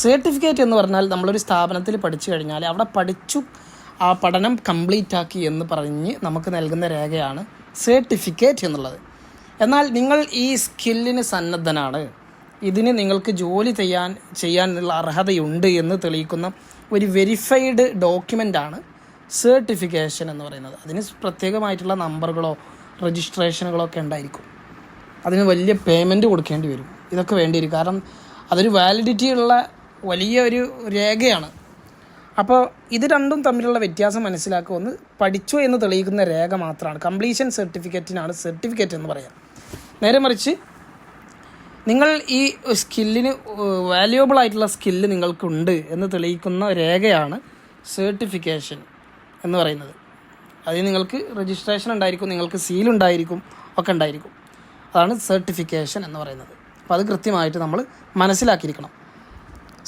സർട്ടിഫിക്കറ്റ് എന്ന് പറഞ്ഞാൽ നമ്മളൊരു സ്ഥാപനത്തിൽ പഠിച്ചു കഴിഞ്ഞാൽ അവിടെ പഠിച്ചു ആ പഠനം കംപ്ലീറ്റ് ആക്കി എന്ന് പറഞ്ഞ് നമുക്ക് നൽകുന്ന രേഖയാണ് സർട്ടിഫിക്കറ്റ് എന്നുള്ളത്. എന്നാൽ നിങ്ങൾ ഈ സ്കില്ലിന് സന്നദ്ധനാണ്, ഇതിന് നിങ്ങൾക്ക് ജോലി ചെയ്യാനുള്ള അർഹതയുണ്ട് എന്ന് തെളിയിക്കുന്ന ഒരു വെരിഫൈഡ് ഡോക്യുമെൻ്റാണ് സർട്ടിഫിക്കേഷൻ എന്ന് പറയുന്നത്. അതിന് പ്രത്യേകമായിട്ടുള്ള നമ്പറുകളോ രജിസ്ട്രേഷനുകളോ ഒക്കെ ഉണ്ടായിരിക്കും. അതിന് വലിയ പേയ്മെൻറ്റ് കൊടുക്കേണ്ടി വരും. ഇതൊക്കെ വേണ്ടി വരും. കാരണം അതൊരു വാലിഡിറ്റി ഉള്ള വലിയ ഒരു രേഖയാണ്. അപ്പോൾ ഇത് രണ്ടും തമ്മിലുള്ള വ്യത്യാസം മനസ്സിലാക്കുക. ഒന്ന് പഠിച്ചു എന്ന് തെളിയിക്കുന്ന രേഖ മാത്രമാണ്. കംപ്ലീഷൻ സർട്ടിഫിക്കറ്റിനാണ് സർട്ടിഫിക്കറ്റ് എന്ന് പറയാം. നേരെ മറിച്ച് നിങ്ങൾ ഈ സ്കില്ലിന് വാല്യുവബിൾ ആയിട്ടുള്ള സ്കില്ല് നിങ്ങൾക്കുണ്ട് എന്ന് തെളിയിക്കുന്ന രേഖയാണ് സർട്ടിഫിക്കേഷൻ എന്ന് പറയുന്നത്. അതിൽ നിങ്ങൾക്ക് രജിസ്ട്രേഷൻ ഉണ്ടായിരിക്കും, നിങ്ങൾക്ക് സീലുണ്ടായിരിക്കും, ഒക്കെ ഉണ്ടായിരിക്കും. അതാണ് സർട്ടിഫിക്കേഷൻ എന്ന് പറയുന്നത്. അപ്പോൾ അത് കൃത്യമായിട്ട് നമ്മൾ മനസ്സിലാക്കിയിരിക്കണം.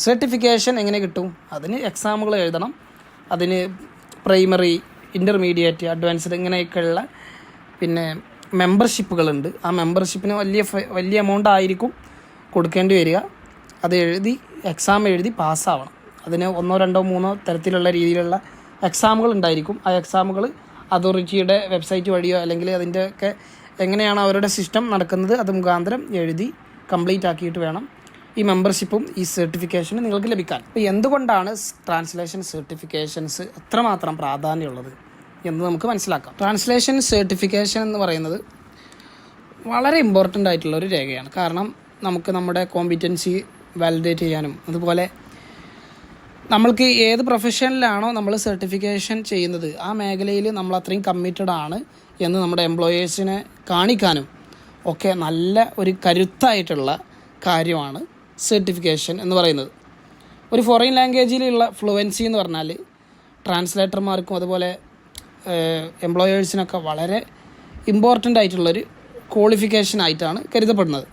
സർട്ടിഫിക്കേഷൻ എങ്ങനെ കിട്ടും? അതിന് എക്സാമുകൾ എഴുതണം. അതിന് പ്രൈമറി, ഇൻ്റർമീഡിയറ്റ്, അഡ്വാൻസ്ഡ് ഇങ്ങനെയൊക്കെയുള്ള പിന്നെ മെമ്പർഷിപ്പുകളുണ്ട്. ആ മെമ്പർഷിപ്പിന് വലിയ എമൗണ്ട് ആയിരിക്കും കൊടുക്കേണ്ടി വരിക. അത് എഴുതി എക്സാം എഴുതി പാസ്സാവണം. അതിന് 1, 2, 3 തരത്തിലുള്ള രീതിയിലുള്ള എക്സാമുകൾ ഉണ്ടായിരിക്കും. ആ എക്സാമുകൾ അതോറിറ്റിയുടെ വെബ്സൈറ്റ് വഴിയോ അല്ലെങ്കിൽ അതിൻ്റെയൊക്കെ എങ്ങനെയാണ് അവരുടെ സിസ്റ്റം നടക്കുന്നത് അത് മുഖാന്തരം എഴുതി കംപ്ലീറ്റ് ആക്കിയിട്ട് വേണം ഈ മെമ്പർഷിപ്പും ഈ സർട്ടിഫിക്കേഷനും നിങ്ങൾക്ക് ലഭിക്കാൻ. അപ്പോൾ എന്തുകൊണ്ടാണ് ട്രാൻസ്ലേഷൻ സർട്ടിഫിക്കേഷൻസ് എത്രമാത്രം പ്രാധാന്യമുള്ളത് എന്ന് നമുക്ക് മനസ്സിലാക്കാം. ട്രാൻസ്ലേഷൻ സർട്ടിഫിക്കേഷൻ എന്ന് പറയുന്നത് വളരെ ഇമ്പോർട്ടൻ്റ് ആയിട്ടുള്ളൊരു രേഖയാണ്. കാരണം നമുക്ക് നമ്മുടെ കോമ്പിറ്റൻസി വാലിഡേറ്റ് ചെയ്യാനും അതുപോലെ നമ്മൾക്ക് ഏത് പ്രൊഫഷനിലാണോ നമ്മൾ സർട്ടിഫിക്കേഷൻ ചെയ്യുന്നത് ആ മേഖലയിൽ നമ്മൾ അത്രയും കമ്മിറ്റഡ് ആണ് എന്ന് നമ്മുടെ എംപ്ലോയേഴ്സിനെ കാണിക്കാനും ഒക്കെ നല്ല ഒരു കരുത്തായിട്ടുള്ള കാര്യമാണ് സർട്ടിഫിക്കേഷൻ എന്ന് പറയുന്നത്. ഒരു ഫോറിൻ ലാംഗ്വേജിലുള്ള ഫ്ലുവൻസി എന്ന് പറഞ്ഞാൽ ട്രാൻസ്ലേറ്റർമാർക്കും അതുപോലെ എംപ്ലോയേഴ്സിനൊക്കെ വളരെ ഇമ്പോർട്ടൻ്റ് ആയിട്ടുള്ളൊരു ക്വാളിഫിക്കേഷൻ ആയിട്ടാണ് കരുതപ്പെടുന്നത്.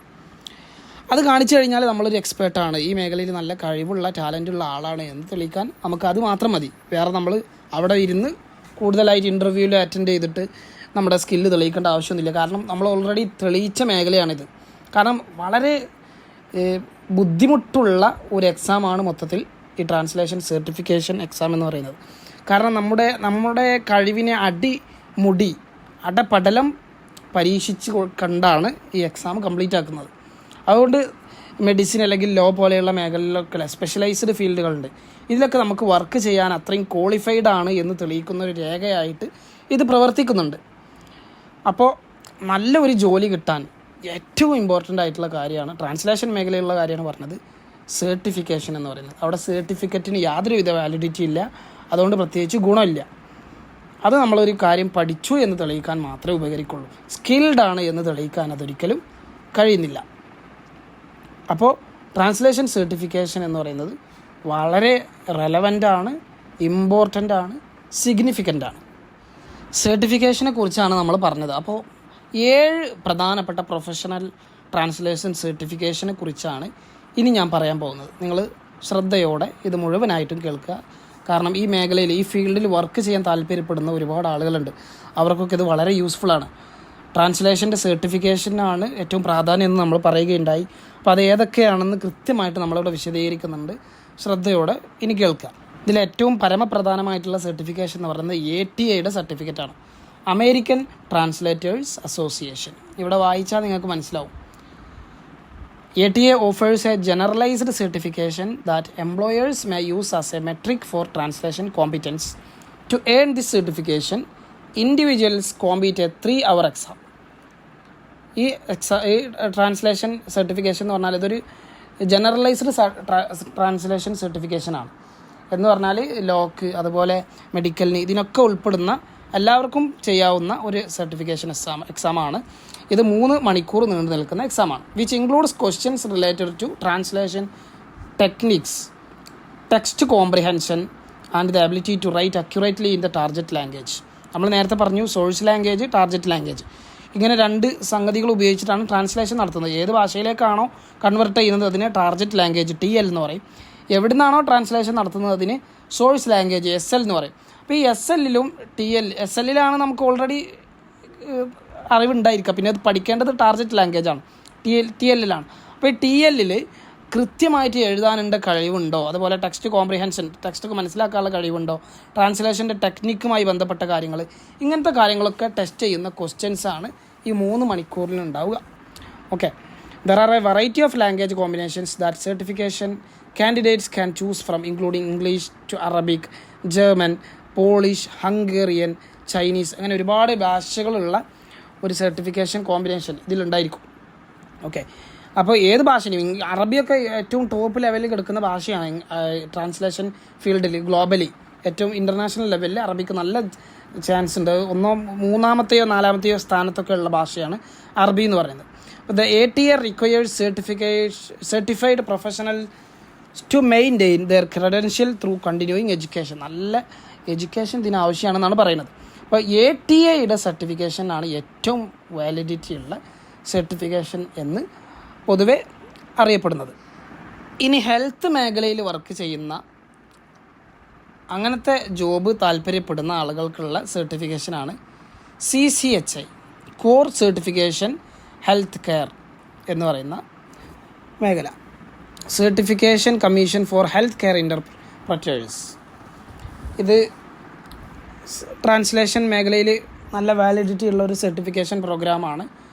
അത് കാണിച്ചു കഴിഞ്ഞാൽ നമ്മളൊരു എക്സ്പേർട്ടാണ്, ഈ മേഖലയിൽ നല്ല കഴിവുള്ള ടാലൻ്റുള്ള ആളാണ് എന്ന് തെളിയിക്കാൻ നമുക്കത് മാത്രം മതി. വേറെ നമ്മൾ അവിടെ ഇരുന്ന് കൂടുതലായിട്ട് ഇൻ്റർവ്യൂവിൽ അറ്റൻഡ് ചെയ്തിട്ട് നമ്മുടെ സ്കില്ല് തെളിയിക്കേണ്ട ആവശ്യമൊന്നുമില്ല. കാരണം നമ്മൾ ഓൾറെഡി തെളിയിച്ച മേഖലയാണിത്. കാരണം വളരെ ബുദ്ധിമുട്ടുള്ള ഒരു എക്സാമാണ് മൊത്തത്തിൽ ഈ ട്രാൻസ്ലേഷൻ സർട്ടിഫിക്കേഷൻ എക്സാം എന്ന് പറയുന്നത്. കാരണം നമ്മുടെ കഴിവിനെ അടപടലം പരീക്ഷിച്ച് കണ്ടാണ് ഈ എക്സാം കംപ്ലീറ്റ് ആക്കുന്നത്. അതുകൊണ്ട് മെഡിസിൻ അല്ലെങ്കിൽ ലോ പോലെയുള്ള മേഖലയിലൊക്കെ സ്പെഷ്യലൈസ്ഡ് ഫീൽഡുകളുണ്ട്. ഇതിലൊക്കെ നമുക്ക് വർക്ക് ചെയ്യാൻ അത്രയും ക്വാളിഫൈഡ് ആണ് എന്ന് തെളിയിക്കുന്ന ഒരു രേഖയായിട്ട് ഇത് പ്രവർത്തിക്കുന്നുണ്ട്. അപ്പോൾ നല്ലൊരു ജോലി കിട്ടാൻ ഏറ്റവും ഇമ്പോർട്ടൻ്റ് ആയിട്ടുള്ള കാര്യമാണ് ട്രാൻസ്ലേഷൻ മേഖലയിലുള്ള കാര്യമാണ് പറഞ്ഞത് സർട്ടിഫിക്കേഷൻ എന്ന് പറയുന്നത്. അവിടെ സർട്ടിഫിക്കറ്റിന് യാതൊരുവിധ വാലിഡിറ്റി ഇല്ല, അതുകൊണ്ട് പ്രത്യേകിച്ച് ഗുണമില്ല. അത് നമ്മളൊരു കാര്യം പഠിച്ചു എന്ന് തെളിയിക്കാൻ മാത്രമേ ഉപകരിക്കുള്ളൂ. സ്കിൽഡ് ആണ് എന്ന് തെളിയിക്കാൻ അതൊരിക്കലും കഴിയുന്നില്ല. അപ്പോൾ ട്രാൻസ്ലേഷൻ സർട്ടിഫിക്കേഷൻ എന്ന് പറയുന്നത് വളരെ റെലവൻ്റാണ്, ഇമ്പോർട്ടൻ്റ് ആണ്, സിഗ്നിഫിക്കൻ്റ് ആണ്. സർട്ടിഫിക്കേഷനെ കുറിച്ചാണ് നമ്മൾ പറഞ്ഞത്. അപ്പോൾ 7 പ്രധാനപ്പെട്ട പ്രൊഫഷണൽ ട്രാൻസ്ലേഷൻ സർട്ടിഫിക്കേഷനെ കുറിച്ചാണ് ഇനി ഞാൻ പറയാൻ പോകുന്നത്. നിങ്ങൾ ശ്രദ്ധയോടെ ഇത് മുഴുവനായിട്ടും കേൾക്കുക. കാരണം ഈ മേഖലയിൽ ഈ ഫീൽഡിൽ വർക്ക് ചെയ്യാൻ താല്പര്യപ്പെടുന്ന ഒരുപാട് ആളുകളുണ്ട്. അവർക്കൊക്കെ ഇത് വളരെ യൂസ്ഫുള്ളാണ്. ട്രാൻസ്ലേഷൻ്റെ സർട്ടിഫിക്കേഷനാണ് ഏറ്റവും പ്രാധാന്യം എന്ന് നമ്മൾ പറയുകയുണ്ടായി. അപ്പോൾ അത് ഏതൊക്കെയാണെന്ന് കൃത്യമായിട്ട് നമ്മളിവിടെ വിശദീകരിക്കുന്നുണ്ട്. ശ്രദ്ധയോടെ ഇനി കേൾക്കുക. ഇതിൽ ഏറ്റവും പരമപ്രധാനമായിട്ടുള്ള സർട്ടിഫിക്കേഷൻ എന്ന് പറയുന്നത് ATAയുടെ സർട്ടിഫിക്കറ്റാണ്, അമേരിക്കൻ ട്രാൻസ്ലേറ്റേഴ്സ് അസോസിയേഷൻ. ഇവിടെ വായിച്ചാൽ നിങ്ങൾക്ക് മനസ്സിലാവും. ATA offers a generalized certification that employers may use as a metric for translation competence. To earn this certification, individuals compete a 3-hour exam. ഈ ട്രാൻസ്ലേഷൻ സർട്ടിഫിക്കേഷൻ എന്ന് പറഞ്ഞാൽ ഇതൊരു ജനറലൈസ്ഡ് ട്രാൻസ്ലേഷൻ സർട്ടിഫിക്കേഷനാണ്. എന്ന് പറഞ്ഞാൽ ലോക്ക് അതുപോലെ മെഡിക്കലിന് ഇതിനൊക്കെ ഉൾപ്പെടുന്ന എല്ലാവർക്കും ചെയ്യാവുന്ന ഒരു സർട്ടിഫിക്കേഷൻ എക്സാമാണ്. ഇത് 3 മണിക്കൂർ നീണ്ടു നിൽക്കുന്ന എക്സാമാണ്. Which includes questions related to translation techniques, text comprehension and the ability to write accurately in the target language. നമ്മൾ നേരത്തെ പറഞ്ഞു സോഴ്സ് ലാംഗ്വേജ്, ടാർഗറ്റ് ലാംഗ്വേജ്. ഇങ്ങനെ 2 സംഗതികൾ ഉപയോഗിച്ചിട്ടാണ് ട്രാൻസ്ലേഷൻ നടത്തുന്നത്. ഏത് ഭാഷയിലേക്കാണോ കൺവെർട്ട് ചെയ്യുന്നത് അതിനെ ടാർഗറ്റ് ലാംഗ്വേജ് TL എന്ന് പറയും. എവിടെ നിന്നാണോ ട്രാൻസ്ലേഷൻ നടത്തുന്നത് അതിന് സോഴ്സ് ലാംഗ്വേജ് SL എന്ന് പറയും. അപ്പോൾ ഈ SLലും SLലാണ് നമുക്ക് ഓൾറെഡി അറിവുണ്ടായിരിക്കുക. പിന്നെ അത് പഠിക്കേണ്ടത് ടാർഗറ്റ് ലാംഗ്വേജാണ്, TLലാണ്. അപ്പോൾ ഈ TLൽ കൃത്യമായിട്ട് എഴുതാനുള്ള കഴിവുണ്ടോ, അതുപോലെ ടെക്സ്റ്റ് കോംപ്രിഹെൻഷൻ, ടെക്സ്റ്റൊക്കെ മനസ്സിലാക്കാനുള്ള കഴിവുണ്ടോ, ട്രാൻസ്ലേഷൻ്റെ ടെക്നിക്കുമായി ബന്ധപ്പെട്ട കാര്യങ്ങൾ, ഇങ്ങനത്തെ കാര്യങ്ങളൊക്കെ ടെസ്റ്റ് ചെയ്യുന്ന ക്വസ്റ്റ്യൻസാണ് ഈ 3 മണിക്കൂറിലുണ്ടാവുക. Okay, there are a variety of language combinations that certification candidates can choose from, including English to Arabic, German, Polish, Hungarian, Chinese, അങ്ങനെ ഒരുപാട് ഭാഷകളുള്ള ഒരു സർട്ടിഫിക്കേഷൻ കോമ്പിനേഷൻ ഇതിലുണ്ടായിരിക്കും. ഓക്കെ, അപ്പോൾ ഏത് ഭാഷയും അറബിയൊക്കെ ഏറ്റവും ടോപ്പ് ലെവലിൽ കിടക്കുന്ന ഭാഷയാണ് ട്രാൻസ്ലേഷൻ ഫീൽഡിൽ. ഗ്ലോബലി ഏറ്റവും ഇൻ്റർനാഷണൽ ലെവലിൽ അറബിക്ക് നല്ല ചാൻസ് ഉണ്ട്. 3-ാമത്തെയോ 4-ാമത്തെയോ സ്ഥാനത്തൊക്കെ ഉള്ള ഭാഷയാണ് അറബി എന്ന് പറയുന്നത്. The ATA requires certified professionals to maintain their credential through continuing education. നല്ല എഡ്യൂക്കേഷൻ ഇതിന് ആവശ്യമാണെന്നാണ് പറയുന്നത്. അപ്പോൾ ATA സർട്ടിഫിക്കേഷനാണ് ഏറ്റവും വാലിഡിറ്റി ഉള്ള സർട്ടിഫിക്കേഷൻ എന്ന് പൊതുവെ അറിയപ്പെടുന്നത്. ഇനി ഹെൽത്ത് മേഖലയിൽ വർക്ക് ചെയ്യുന്ന അങ്ങനത്തെ ജോബ് താല്പര്യപ്പെടുന്ന ആളുകൾക്കുള്ള സർട്ടിഫിക്കേഷനാണ് CCHI, core certification health care എന്ന് പറയുന്ന മേഖല. Certification commission for health care interpreters. ഇത് ട്രാൻസ്ലേഷൻ മേഖലയിൽ നല്ല വാലിഡിറ്റി ഉള്ള ഒരു സർട്ടിഫിക്കേഷൻ പ്രോഗ്രാമാണ്.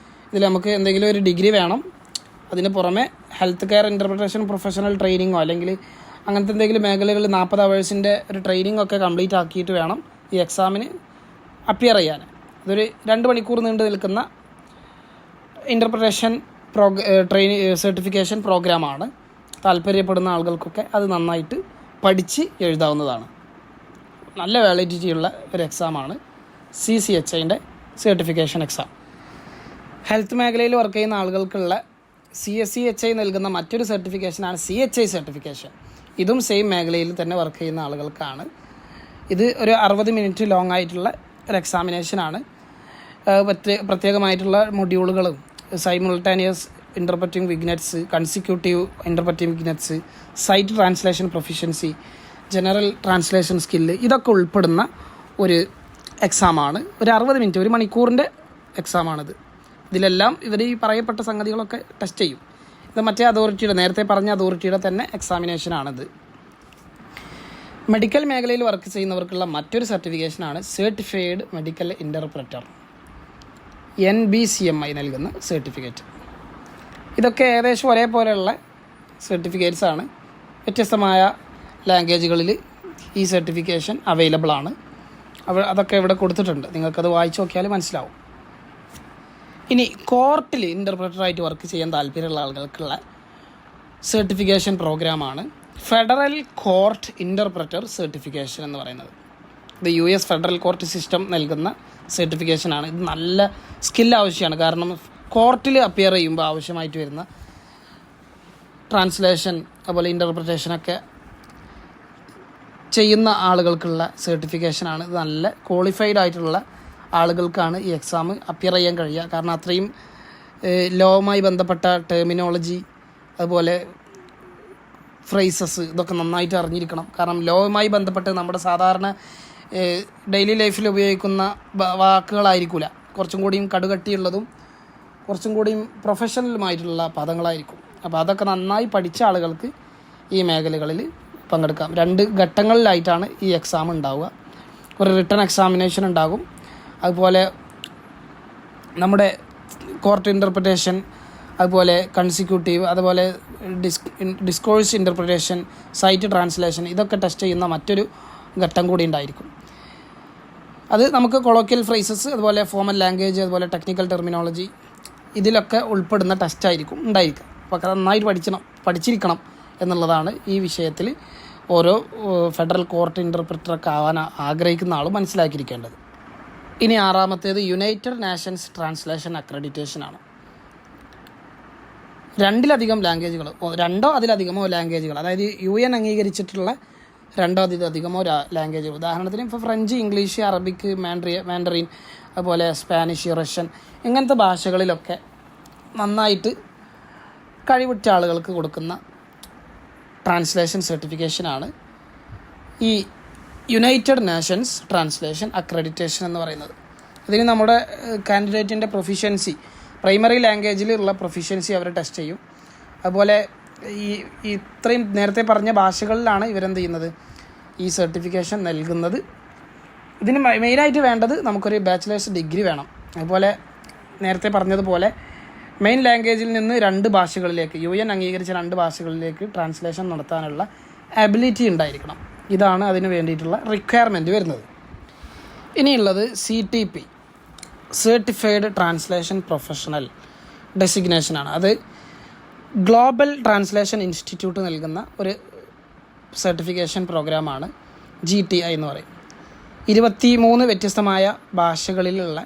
ഇതിൽ നമുക്ക് എന്തെങ്കിലും ഒരു ഡിഗ്രി വേണം. അതിന് പുറമെ ഹെൽത്ത് കെയർ ഇൻ്റർപ്രിട്ടേഷൻ പ്രൊഫഷണൽ ട്രെയിനിങ്ങോ അല്ലെങ്കിൽ അങ്ങനത്തെ എന്തെങ്കിലും മേഖലകളിൽ 40 hours ഒരു ട്രെയിനിങ് ഒക്കെ കംപ്ലീറ്റ് ആക്കിയിട്ട് വേണം ഈ എക്സാമിന് അപ്പിയർ ചെയ്യാൻ. ഇതൊരു 2 മണിക്കൂർ നീണ്ടു നിൽക്കുന്ന ഇൻ്റർപ്രിട്ടേഷൻ സർട്ടിഫിക്കേഷൻ പ്രോഗ്രാമാണ്. താല്പര്യപ്പെടുന്ന ആളുകൾക്കൊക്കെ അത് നന്നായിട്ട് പഠിച്ച് എഴുതാവുന്നതാണ്. നല്ല വാലിഡിറ്റിയുള്ള ഒരു എക്സാമാണ് CCHIൻ്റെ സർട്ടിഫിക്കേഷൻ എക്സാം. ഹെൽത്ത് മേഖലയിൽ വർക്ക് ചെയ്യുന്ന ആളുകൾക്കുള്ള CSCHI നൽകുന്ന മറ്റൊരു സർട്ടിഫിക്കേഷനാണ് CHI സർട്ടിഫിക്കേഷൻ. ഇതും സെയിം മേഖലയിൽ തന്നെ വർക്ക് ചെയ്യുന്ന ആളുകൾക്കാണ്. ഇത് ഒരു 60 minute ലോങ് ആയിട്ടുള്ള ഒരു എക്സാമിനേഷനാണ്. പ്രത്യേകമായിട്ടുള്ള മൊഡ്യൂളുകളും simultaneous interpreting vignettes, consecutive interpreting vignettes, sight translation proficiency, general translation skill, ഇതൊക്കെ ഉൾപ്പെടുന്ന ഒരു എക്സാമാണ്. ഒരു 60 minute, 1 മണിക്കൂറിൻ്റെ എക്സാമാണിത്. ഇതിലെല്ലാം ഇവർ ഈ പറയപ്പെട്ട സംഗതികളൊക്കെ ടെസ്റ്റ് ചെയ്യും. ഇത് മറ്റേ അതോറിറ്റിയുടെ, നേരത്തെ പറഞ്ഞ അതോറിറ്റിയുടെ തന്നെ എക്സാമിനേഷനാണിത്. മെഡിക്കൽ മേഖലയിൽ വർക്ക് ചെയ്യുന്നവർക്കുള്ള മറ്റൊരു സർട്ടിഫിക്കേഷനാണ് സർട്ടിഫൈഡ് മെഡിക്കൽ ഇൻ്റർപ്രറ്റർ, NBCMI നൽകുന്ന സർട്ടിഫിക്കറ്റ്. ഇതൊക്കെ ഏകദേശം ഒരേപോലെയുള്ള സർട്ടിഫിക്കറ്റ്സാണ്. വ്യത്യസ്തമായ ലാംഗ്വേജുകളിൽ ഈ സർട്ടിഫിക്കേഷൻ അവൈലബിൾ ആണ്. അതൊക്കെ ഇവിടെ കൊടുത്തിട്ടുണ്ട്, നിങ്ങൾക്കത് വായിച്ച് നോക്കിയാൽ മനസ്സിലാവും. ഇനി കോർട്ടിൽ ഇൻ്റർപ്രറ്ററായിട്ട് വർക്ക് ചെയ്യാൻ താല്പര്യമുള്ള ആളുകൾക്കുള്ള സർട്ടിഫിക്കേഷൻ പ്രോഗ്രാമാണ് ഫെഡറൽ കോർട്ട് ഇൻ്റർപ്രറ്റർ സർട്ടിഫിക്കേഷൻ എന്ന് പറയുന്നത്. ഇത് US ഫെഡറൽ കോർട്ട് സിസ്റ്റം നൽകുന്ന സർട്ടിഫിക്കേഷനാണ്. ഇത് നല്ല സ്കിൽ ആവശ്യമാണ്. കാരണം കോർട്ടിൽ അപ്പിയർ ചെയ്യുമ്പോൾ ആവശ്യമായിട്ട് വരുന്ന ട്രാൻസ്ലേഷൻ അതുപോലെ ഇൻ്റർപ്രിട്ടേഷനൊക്കെ ചെയ്യുന്ന ആളുകൾക്കുള്ള സർട്ടിഫിക്കേഷനാണ്. ഇത് നല്ല ക്വാളിഫൈഡ് ആയിട്ടുള്ള ആളുകൾക്കാണ് ഈ എക്സാം അപ്പിയർ ചെയ്യാൻ കഴിയുക. കാരണം അത്രയും ലോവുമായി ബന്ധപ്പെട്ട ടെർമിനോളജി അതുപോലെ ഫ്രേസസ് ഇതൊക്കെ നന്നായിട്ട് അറിഞ്ഞിരിക്കണം. കാരണം ലോവുമായി ബന്ധപ്പെട്ട് നമ്മുടെ സാധാരണ ഡെയിലി ലൈഫിൽ ഉപയോഗിക്കുന്ന വാക്കുകളായിരിക്കില്ല. കുറച്ചും കൂടിയും കടുകട്ടിയുള്ളതും കുറച്ചും കൂടിയും പ്രൊഫഷണലുമായിട്ടുള്ള പദങ്ങളായിരിക്കും. അപ്പോൾ അതൊക്കെ നന്നായി പഠിച്ച ആളുകൾക്ക് ഈ മേഖലകളിൽ പങ്കെടുക്കാം. 2 ഘട്ടങ്ങളിലായിട്ടാണ് ഈ എക്സാം ഉണ്ടാവുക. ഒരു റിട്ടൺ എക്സാമിനേഷൻ ഉണ്ടാകും, അതുപോലെ നമ്മുടെ കോർട്ട് ഇൻ്റർപ്രിട്ടേഷൻ, അതുപോലെ കൺസിക്യൂട്ടീവ്, അതുപോലെ ഡിസ്കോഴ്സ് ഇൻ്റർപ്രിട്ടേഷൻ, സൈറ്റ് ട്രാൻസ്ലേഷൻ, ഇതൊക്കെ ടെസ്റ്റ് ചെയ്യുന്ന മറ്റൊരു ഘട്ടം കൂടി ഉണ്ടായിരിക്കും. അത് നമുക്ക് കൊളോക്കിയൽ ഫ്രേസസ്, അതുപോലെ ഫോമൽ ലാംഗ്വേജ്, അതുപോലെ ടെക്നിക്കൽ ടെർമിനോളജി, ഇതിലൊക്കെ ഉൾപ്പെടുന്ന ടെസ്റ്റായിരിക്കും ഉണ്ടായിരിക്കുക. അപ്പോൾ നന്നായിട്ട് പഠിച്ചിരിക്കണം എന്നുള്ളതാണ് ഈ വിഷയത്തിൽ ഓരോ ഫെഡറൽ കോർട്ട് ഇൻ്റർപ്രിറ്ററൊക്കെ ആവാൻ ആഗ്രഹിക്കുന്ന ആൾ മനസ്സിലാക്കിയിരിക്കേണ്ടത്. ഇനി 6ാമത്തേത് യുണൈറ്റഡ് നേഷൻസ് ട്രാൻസ്ലേഷൻ അക്രഡിറ്റേഷനാണ്. 2 ലാംഗ്വേജുകൾ, 2 അതിലധികമോ ലാംഗ്വേജുകൾ, അതായത് UN അംഗീകരിച്ചിട്ടുള്ള 2 അതിലധികമോ ലാംഗ്വേജുകൾ. ഉദാഹരണത്തിന് ഇപ്പോൾ ഫ്രഞ്ച്, ഇംഗ്ലീഷ്, അറബിക്, മാൻഡറിൻ, അതുപോലെ സ്പാനിഷ്, റഷ്യൻ, ഇങ്ങനത്തെ ഭാഷകളിലൊക്കെ നന്നായിട്ട് കഴിവുറ്റ ആളുകൾക്ക് കൊടുക്കുന്ന ട്രാൻസ്ലേഷൻ സർട്ടിഫിക്കേഷനാണ് ഈ യുണൈറ്റഡ് നേഷൻസ് ട്രാൻസ്ലേഷൻ അക്രഡിറ്റേഷൻ എന്ന് പറയുന്നത്. ഇതിന് നമ്മുടെ കാൻഡിഡേറ്റിൻ്റെ പ്രൊഫിഷ്യൻസി, പ്രൈമറി ലാംഗ്വേജിലുള്ള പ്രൊഫിഷ്യൻസി അവർ ടെസ്റ്റ് ചെയ്യും. അതുപോലെ ഇത്രയും നേരത്തെ പറഞ്ഞ ഭാഷകളിലാണ് ഇവരെന്ത് ചെയ്യുന്നത്, ഈ സർട്ടിഫിക്കേഷൻ നൽകുന്നത്. ഇതിന് മെയിനായിട്ട് വേണ്ടത് നമുക്കൊരു ബാച്ചിലേഴ്സ് ഡിഗ്രി വേണം. അതുപോലെ നേരത്തെ പറഞ്ഞതുപോലെ മെയിൻ ലാംഗ്വേജിൽ നിന്ന് 2 ഭാഷകളിലേക്ക്, UN അംഗീകരിച്ച 2 ഭാഷകളിലേക്ക് ട്രാൻസ്ലേഷൻ നടത്താനുള്ള എബിലിറ്റി ഉണ്ടായിരിക്കണം. ഇതാണ് അതിന് വേണ്ടിയിട്ടുള്ള റിക്വയർമെൻറ്റ് വരുന്നത്. ഇനിയുള്ളത് CTP, സർട്ടിഫൈഡ് ട്രാൻസ്ലേഷൻ പ്രൊഫഷണൽ ഡെസിഗ്നേഷനാണ്. അത് ഗ്ലോബൽ ട്രാൻസ്ലേഷൻ ഇൻസ്റ്റിറ്റ്യൂട്ട് നൽകുന്ന ഒരു സർട്ടിഫിക്കേഷൻ പ്രോഗ്രാമാണ് GTI എന്ന് പറയും. 23 വ്യത്യസ്തമായ ഭാഷകളിലുള്ള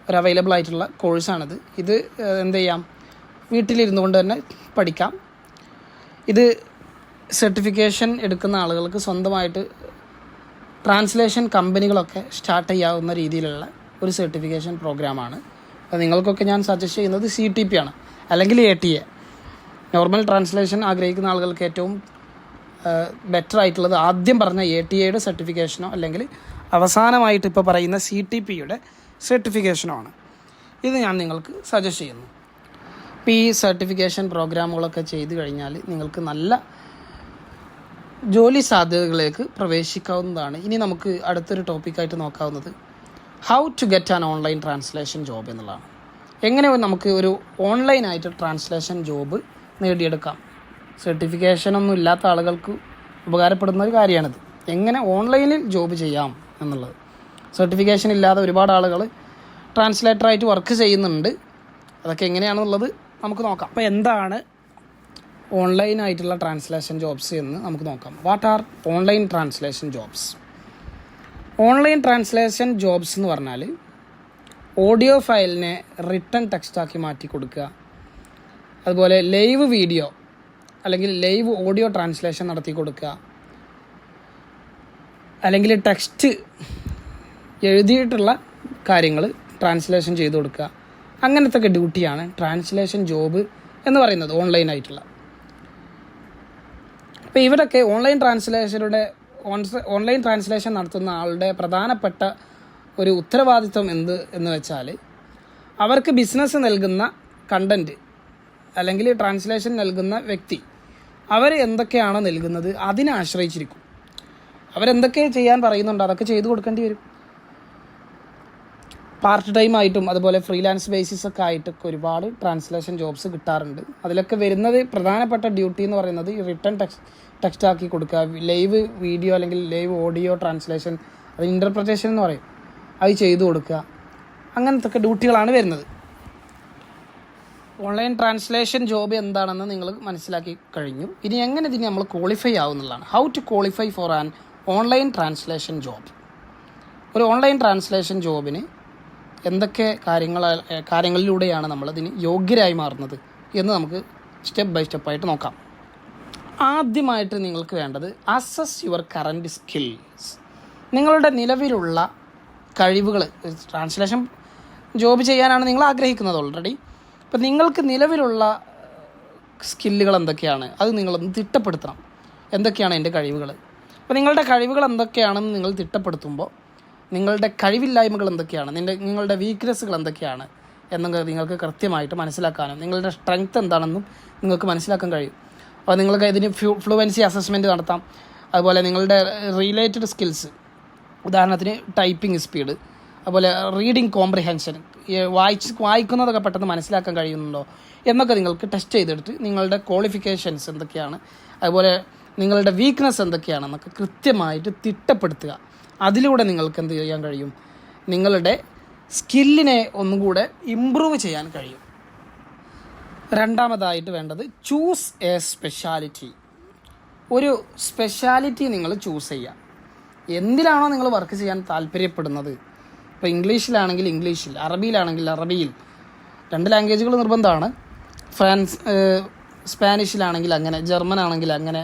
ഒരു അവൈലബിൾ ആയിട്ടുള്ള കോഴ്സാണിത്. ഇത് എന്ത് ചെയ്യാം, വീട്ടിലിരുന്നു കൊണ്ട് തന്നെ പഠിക്കാം. ഇത് സർട്ടിഫിക്കേഷൻ എടുക്കുന്ന ആളുകൾക്ക് സ്വന്തമായിട്ട് ട്രാൻസ്ലേഷൻ കമ്പനികളൊക്കെ സ്റ്റാർട്ട് ചെയ്യാവുന്ന രീതിയിലുള്ള ഒരു സർട്ടിഫിക്കേഷൻ പ്രോഗ്രാമാണ്. അപ്പോൾ നിങ്ങൾക്കൊക്കെ ഞാൻ സജസ്റ്റ് ചെയ്യുന്നത് CTP ആണ്, അല്ലെങ്കിൽ ATA. നോർമൽ ട്രാൻസ്ലേഷൻ ആഗ്രഹിക്കുന്ന ആളുകൾക്ക് ഏറ്റവും ബെറ്റർ ആയിട്ടുള്ളത് ആദ്യം പറഞ്ഞ ATAയുടെ സർട്ടിഫിക്കേഷനോ അല്ലെങ്കിൽ അവസാനമായിട്ട് ഇപ്പോൾ പറയുന്ന CTPയുടെ സർട്ടിഫിക്കേഷനോ ആണ്. ഇത് ഞാൻ നിങ്ങൾക്ക് സജസ്റ്റ് ചെയ്യുന്നു. അപ്പോൾ ഈ സർട്ടിഫിക്കേഷൻ പ്രോഗ്രാമുകളൊക്കെ ചെയ്ത് കഴിഞ്ഞാൽ നിങ്ങൾക്ക് നല്ല ജോലി സാധ്യതകളിലേക്ക് പ്രവേശിക്കാവുന്നതാണ്. ഇനി നമുക്ക് അടുത്തൊരു ടോപ്പിക്കായിട്ട് നോക്കാവുന്നത് how to get an online translation job എന്നുള്ളതാണ്. എങ്ങനെ നമുക്ക് ഒരു ഓൺലൈനായിട്ട് ട്രാൻസ്ലേഷൻ ജോബ് നേടിയെടുക്കാം. സർട്ടിഫിക്കേഷനൊന്നും ഇല്ലാത്ത ആളുകൾക്ക് ഉപകാരപ്പെടുന്ന ഒരു കാര്യമാണിത്. എങ്ങനെ ഓൺലൈനിൽ ജോബ് ചെയ്യാം എന്നുള്ളത്. സർട്ടിഫിക്കേഷൻ ഇല്ലാതെ ഒരുപാട് ആളുകൾ ട്രാൻസ്ലേറ്ററായിട്ട് വർക്ക് ചെയ്യുന്നുണ്ട്. അതൊക്കെ എങ്ങനെയാണെന്നുള്ളത് നമുക്ക് നോക്കാം. അപ്പോൾ എന്താണ് ഓൺലൈനായിട്ടുള്ള ട്രാൻസ്ലേഷൻ ജോബ്സ് എന്ന് നമുക്ക് നോക്കാം. What are online translation jobs? Online translation jobs എന്ന് പറഞ്ഞാൽ ഓഡിയോ ഫയലിനെ റിട്ടൺ ടെക്സ്റ്റാക്കി മാറ്റി കൊടുക്കുക, അതുപോലെ ലൈവ് വീഡിയോ അല്ലെങ്കിൽ ലൈവ് ഓഡിയോ ട്രാൻസ്ലേഷൻ നടത്തി കൊടുക്കുക, അല്ലെങ്കിൽ ടെക്സ്റ്റ് എഴുതിയിട്ടുള്ള കാര്യങ്ങൾ ട്രാൻസ്ലേഷൻ ചെയ്ത് കൊടുക്കുക. അങ്ങനത്തെ ഒക്കെ ഡ്യൂട്ടിയാണ് ട്രാൻസ്ലേഷൻ ജോബ് എന്ന് പറയുന്നത്, ഓൺലൈനായിട്ടുള്ള. അപ്പോൾ ഇവരൊക്കെ ഓൺലൈൻ ട്രാൻസ്ലേഷൻ നടത്തുന്ന ആളുടെ പ്രധാനപ്പെട്ട ഒരു ഉത്തരവാദിത്വം എന്ന് വെച്ചാൽ അവർക്ക് ബിസിനസ് നൽകുന്ന കണ്ടൻറ്റ് അല്ലെങ്കിൽ ട്രാൻസ്ലേഷൻ നൽകുന്ന വ്യക്തി അവർ എന്തൊക്കെയാണോ നൽകുന്നത് അതിനെ ആശ്രയിച്ചിരിക്കും. അവരെന്തൊക്കെ ചെയ്യാൻ പറയുന്നുണ്ടോ അതൊക്കെ ചെയ്തു കൊടുക്കേണ്ടി വരും. പാർട്ട് ടൈം ആയിട്ടും അതുപോലെ ഫ്രീലാൻസ് ബേസിസൊക്കെ ആയിട്ടൊക്കെ ഒരുപാട് ട്രാൻസ്ലേഷൻ ജോബ്സ് കിട്ടാറുണ്ട്. അതിലൊക്കെ വരുന്നത് പ്രധാനപ്പെട്ട ഡ്യൂട്ടി എന്ന് പറയുന്നത് ഈ റിട്ടൺ ടെക്സ്റ്റ് ആക്കി കൊടുക്കുക, ലൈവ് വീഡിയോ അല്ലെങ്കിൽ ലൈവ് ഓഡിയോ ട്രാൻസ്ലേഷൻ, അത് ഇൻ്റർപ്രിറ്റേഷൻ എന്ന് പറയും, അത് ചെയ്തു കൊടുക്കുക. അങ്ങനത്തെ ഒക്കെ ഡ്യൂട്ടികളാണ് വരുന്നത്. ഓൺലൈൻ ട്രാൻസ്ലേഷൻ ജോബ് എന്താണെന്ന് നിങ്ങൾ മനസ്സിലാക്കി കഴിഞ്ഞു. ഇനി എങ്ങനെ ഇതിന് നമ്മൾ ക്വാളിഫൈ ആവുന്നതാണ്. How to qualify for an online translation job. ഒരു ഓൺലൈൻ ട്രാൻസ്ലേഷൻ ജോബിന് എന്തൊക്കെ കാര്യങ്ങളിലൂടെയാണ് നമ്മളതിന് യോഗ്യരായി മാറുന്നത് എന്ന് നമുക്ക് സ്റ്റെപ്പ് ബൈ സ്റ്റെപ്പായിട്ട് നോക്കാം. ആദ്യമായിട്ട് നിങ്ങൾക്ക് വേണ്ടത് അസസ് യുവർ കറൻറ്റ് സ്കിൽസ്. നിങ്ങളുടെ നിലവിലുള്ള കഴിവുകൾ, ട്രാൻസ്ലേഷൻ ജോബ് ചെയ്യാനാണ് നിങ്ങൾ ആഗ്രഹിക്കുന്നത് ഓൾറെഡി. അപ്പോൾ നിങ്ങൾക്ക് നിലവിലുള്ള സ്കില്ലുകൾ എന്തൊക്കെയാണ് അത് നിങ്ങളൊന്ന് തിട്ടപ്പെടുത്തണം. എന്തൊക്കെയാണ് എൻ്റെ കഴിവുകൾ? അപ്പോൾ നിങ്ങളുടെ കഴിവുകൾ എന്തൊക്കെയാണെന്ന് നിങ്ങൾ തിട്ടപ്പെടുത്തുമ്പോൾ നിങ്ങളുടെ കഴിവില്ലായ്മകൾ എന്തൊക്കെയാണ്, നിങ്ങളുടെ വീക്ക്നെസ്സുകൾ എന്തൊക്കെയാണ് എന്നൊക്കെ നിങ്ങൾക്ക് കൃത്യമായിട്ട് മനസ്സിലാക്കാനും നിങ്ങളുടെ സ്ട്രെങ്ത് എന്താണെന്നും നിങ്ങൾക്ക് മനസ്സിലാക്കാൻ കഴിയും. അപ്പോൾ നിങ്ങൾക്ക് ഇതിന് ഫ്ലുവൻസി അസസ്മെൻറ്റ് നടത്താം. അതുപോലെ നിങ്ങളുടെ റിലേറ്റഡ് സ്കിൽസ്, ഉദാഹരണത്തിന് ടൈപ്പിംഗ് സ്പീഡ്, അതുപോലെ റീഡിങ് കോംപ്രിഹെൻഷൻ, വായിക്കുന്നതൊക്കെ പെട്ടെന്ന് മനസ്സിലാക്കാൻ കഴിയുന്നുണ്ടോ എന്നൊക്കെ നിങ്ങൾക്ക് ടെസ്റ്റ് ചെയ്തെടുത്ത് നിങ്ങളുടെ ക്വാളിഫിക്കേഷൻസ് എന്തൊക്കെയാണ്, അതുപോലെ നിങ്ങളുടെ വീക്ക്നെസ് എന്തൊക്കെയാണെന്നൊക്കെ കൃത്യമായിട്ട് തിട്ടപ്പെടുത്തുക. അതിലൂടെ നിങ്ങൾക്ക് എന്ത് ചെയ്യാൻ കഴിയും, നിങ്ങളുടെ സ്കില്ലിനെ ഒന്നുകൂടെ ഇമ്പ്രൂവ് ചെയ്യാൻ കഴിയും. രണ്ടാമതായിട്ട് വേണ്ടത് ചൂസ് എ സ്പെഷ്യാലിറ്റി. ഒരു സ്പെഷ്യാലിറ്റി നിങ്ങൾ ചൂസ് ചെയ്യുക. എന്തിലാണോ നിങ്ങൾ വർക്ക് ചെയ്യാൻ താല്പര്യപ്പെടുന്നത്. ഇപ്പോൾ ഇംഗ്ലീഷിലാണെങ്കിൽ ഇംഗ്ലീഷിൽ, അറബിയിലാണെങ്കിൽ അറബിയിൽ, 2 ലാംഗ്വേജുകൾ നിർബന്ധമാണ്. സ്പാനിഷിലാണെങ്കിൽ അങ്ങനെ, ജർമ്മൻ ആണെങ്കിൽ അങ്ങനെ,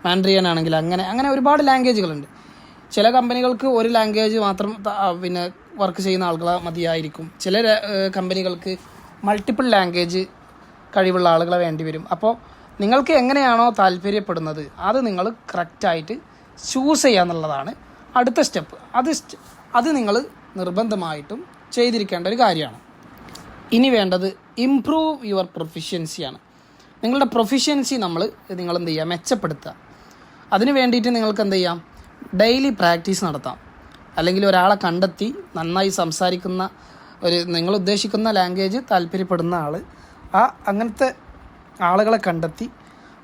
മാൻഡ്രിയൻ ആണെങ്കിൽ അങ്ങനെ ഒരുപാട് ലാംഗ്വേജുകളുണ്ട്. ചില കമ്പനികൾക്ക് ഒരു ലാംഗ്വേജ് മാത്രം വർക്ക് ചെയ്യുന്ന ആളുകളെ മതിയായിരിക്കും. ചില കമ്പനികൾക്ക് മൾട്ടിപ്പിൾ ലാംഗ്വേജ് കഴിവുള്ള ആളുകളെ വേണ്ടി വരും. അപ്പോൾ നിങ്ങൾക്ക് എങ്ങനെയാണോ താല്പര്യപ്പെടുന്നത് അത് നിങ്ങൾ കറക്റ്റായിട്ട് ചൂസ് ചെയ്യുക എന്നുള്ളതാണ് അടുത്ത സ്റ്റെപ്പ്. അത് നിങ്ങൾ നിർബന്ധമായിട്ടും ചെയ്തിരിക്കേണ്ട ഒരു കാര്യമാണ്. ഇനി വേണ്ടത് ഇംപ്രൂവ് യുവർ പ്രൊഫിഷ്യൻസിയാണ്. നിങ്ങളുടെ പ്രൊഫിഷ്യൻസി നിങ്ങൾ എന്ത് ചെയ്യുക, മെച്ചപ്പെടുത്തുക. അതിന് വേണ്ടിയിട്ട് നിങ്ങൾക്ക് എന്ത് ചെയ്യാം, ഡെയിലി പ്രാക്ടീസ് നടത്താം. അല്ലെങ്കിൽ ഒരാളെ കണ്ടെത്തി നന്നായി സംസാരിക്കുന്ന നിങ്ങൾ ഉദ്ദേശിക്കുന്ന ലാംഗ്വേജ് താല്പര്യപ്പെടുന്ന ആൾ, അങ്ങനത്തെ ആളുകളെ കണ്ടെത്തി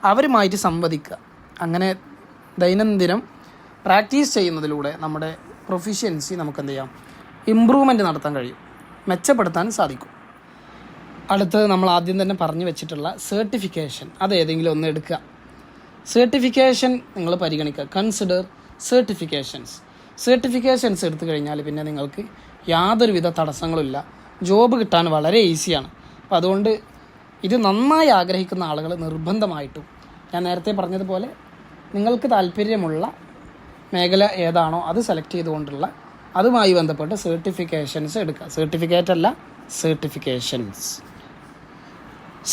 അവരുമായിട്ട് സംവദിക്കുക. അങ്ങനെ ദൈനംദിനം പ്രാക്ടീസ് ചെയ്യുന്നതിലൂടെ നമ്മുടെ പ്രൊഫിഷ്യൻസി നമുക്ക് എന്ത് ചെയ്യാം, ഇമ്പ്രൂവ്മെൻറ്റ് നടത്താൻ കഴിയും, മെച്ചപ്പെടുത്താൻ സാധിക്കും. അടുത്തത് നമ്മൾ ആദ്യം തന്നെ പറഞ്ഞു വെച്ചിട്ടുള്ള സർട്ടിഫിക്കേഷൻ, അത് ഏതെങ്കിലും ഒന്ന് എടുക്കുക. സർട്ടിഫിക്കേഷൻ നിങ്ങൾ പരിഗണിക്കുക. കൺസിഡർ സർട്ടിഫിക്കേഷൻസ് എടുത്തു കഴിഞ്ഞാൽ പിന്നെ നിങ്ങൾക്ക് യാതൊരുവിധ തടസ്സങ്ങളുമില്ല ജോബ് കിട്ടാൻ വളരെ ഈസിയാണ്. അപ്പോൾ അതുകൊണ്ട് ഇത് നന്നായി ആഗ്രഹിക്കുന്ന ആളുകൾ നിർബന്ധമായിട്ടും ഞാൻ നേരത്തെ പറഞ്ഞതുപോലെ നിങ്ങൾക്ക് താല്പര്യമുള്ള മേഖല ഏതാണോ അത് സെലക്ട് ചെയ്തുകൊണ്ടുള്ള അതുമായി ബന്ധപ്പെട്ട് സർട്ടിഫിക്കേഷൻസ് എടുക്കുക.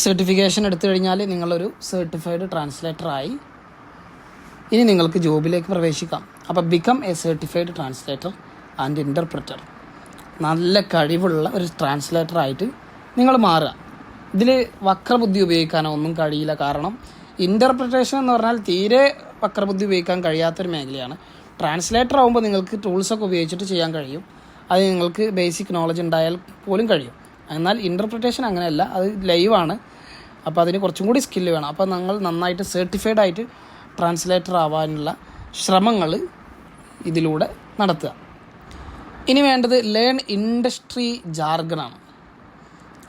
സർട്ടിഫിക്കേഷൻ എടുത്തു കഴിഞ്ഞാൽ നിങ്ങളൊരു സർട്ടിഫൈഡ് ട്രാൻസ്ലേറ്ററായി ഇനി നിങ്ങൾക്ക് ജോബിലേക്ക് പ്രവേശിക്കാം. അപ്പോൾ become A certified translator and interpreter. നല്ല കഴിവുള്ള ഒരു ട്രാൻസ്ലേറ്ററായിട്ട് നിങ്ങൾ മാറുക. ഇതിൽ വക്രബുദ്ധി ഉപയോഗിക്കാനോ ഒന്നും കഴിയില്ല. കാരണം ഇൻ്റർപ്രിട്ടേഷൻ എന്ന് പറഞ്ഞാൽ തീരെ വക്രബുദ്ധി ഉപയോഗിക്കാൻ കഴിയാത്തൊരു മേഖലയാണ്. ട്രാൻസ്ലേറ്റർ ആകുമ്പോൾ നിങ്ങൾക്ക് ടൂൾസൊക്കെ ഉപയോഗിച്ചിട്ട് ചെയ്യാൻ കഴിയും. അത് നിങ്ങൾക്ക് ബേസിക് നോളജ് ഉണ്ടായാൽ പോലും കഴിയും. എന്നാൽ ഇൻ്റർപ്രിട്ടേഷൻ അങ്ങനെയല്ല, അത് ലൈവാണ്. അപ്പോൾ അതിന് കുറച്ചും കൂടി സ്കില്ല് വേണം. അപ്പോൾ നിങ്ങൾ നന്നായിട്ട് സർട്ടിഫൈഡ് ആയിട്ട് ട്രാൻസ്ലേറ്റർ ആവാനുള്ള ശ്രമങ്ങൾ ഇതിലൂടെ നടത്തുക. ഇനി വേണ്ടത് ലേൺ ഇൻഡസ്ട്രി ജാർഗണാണ്.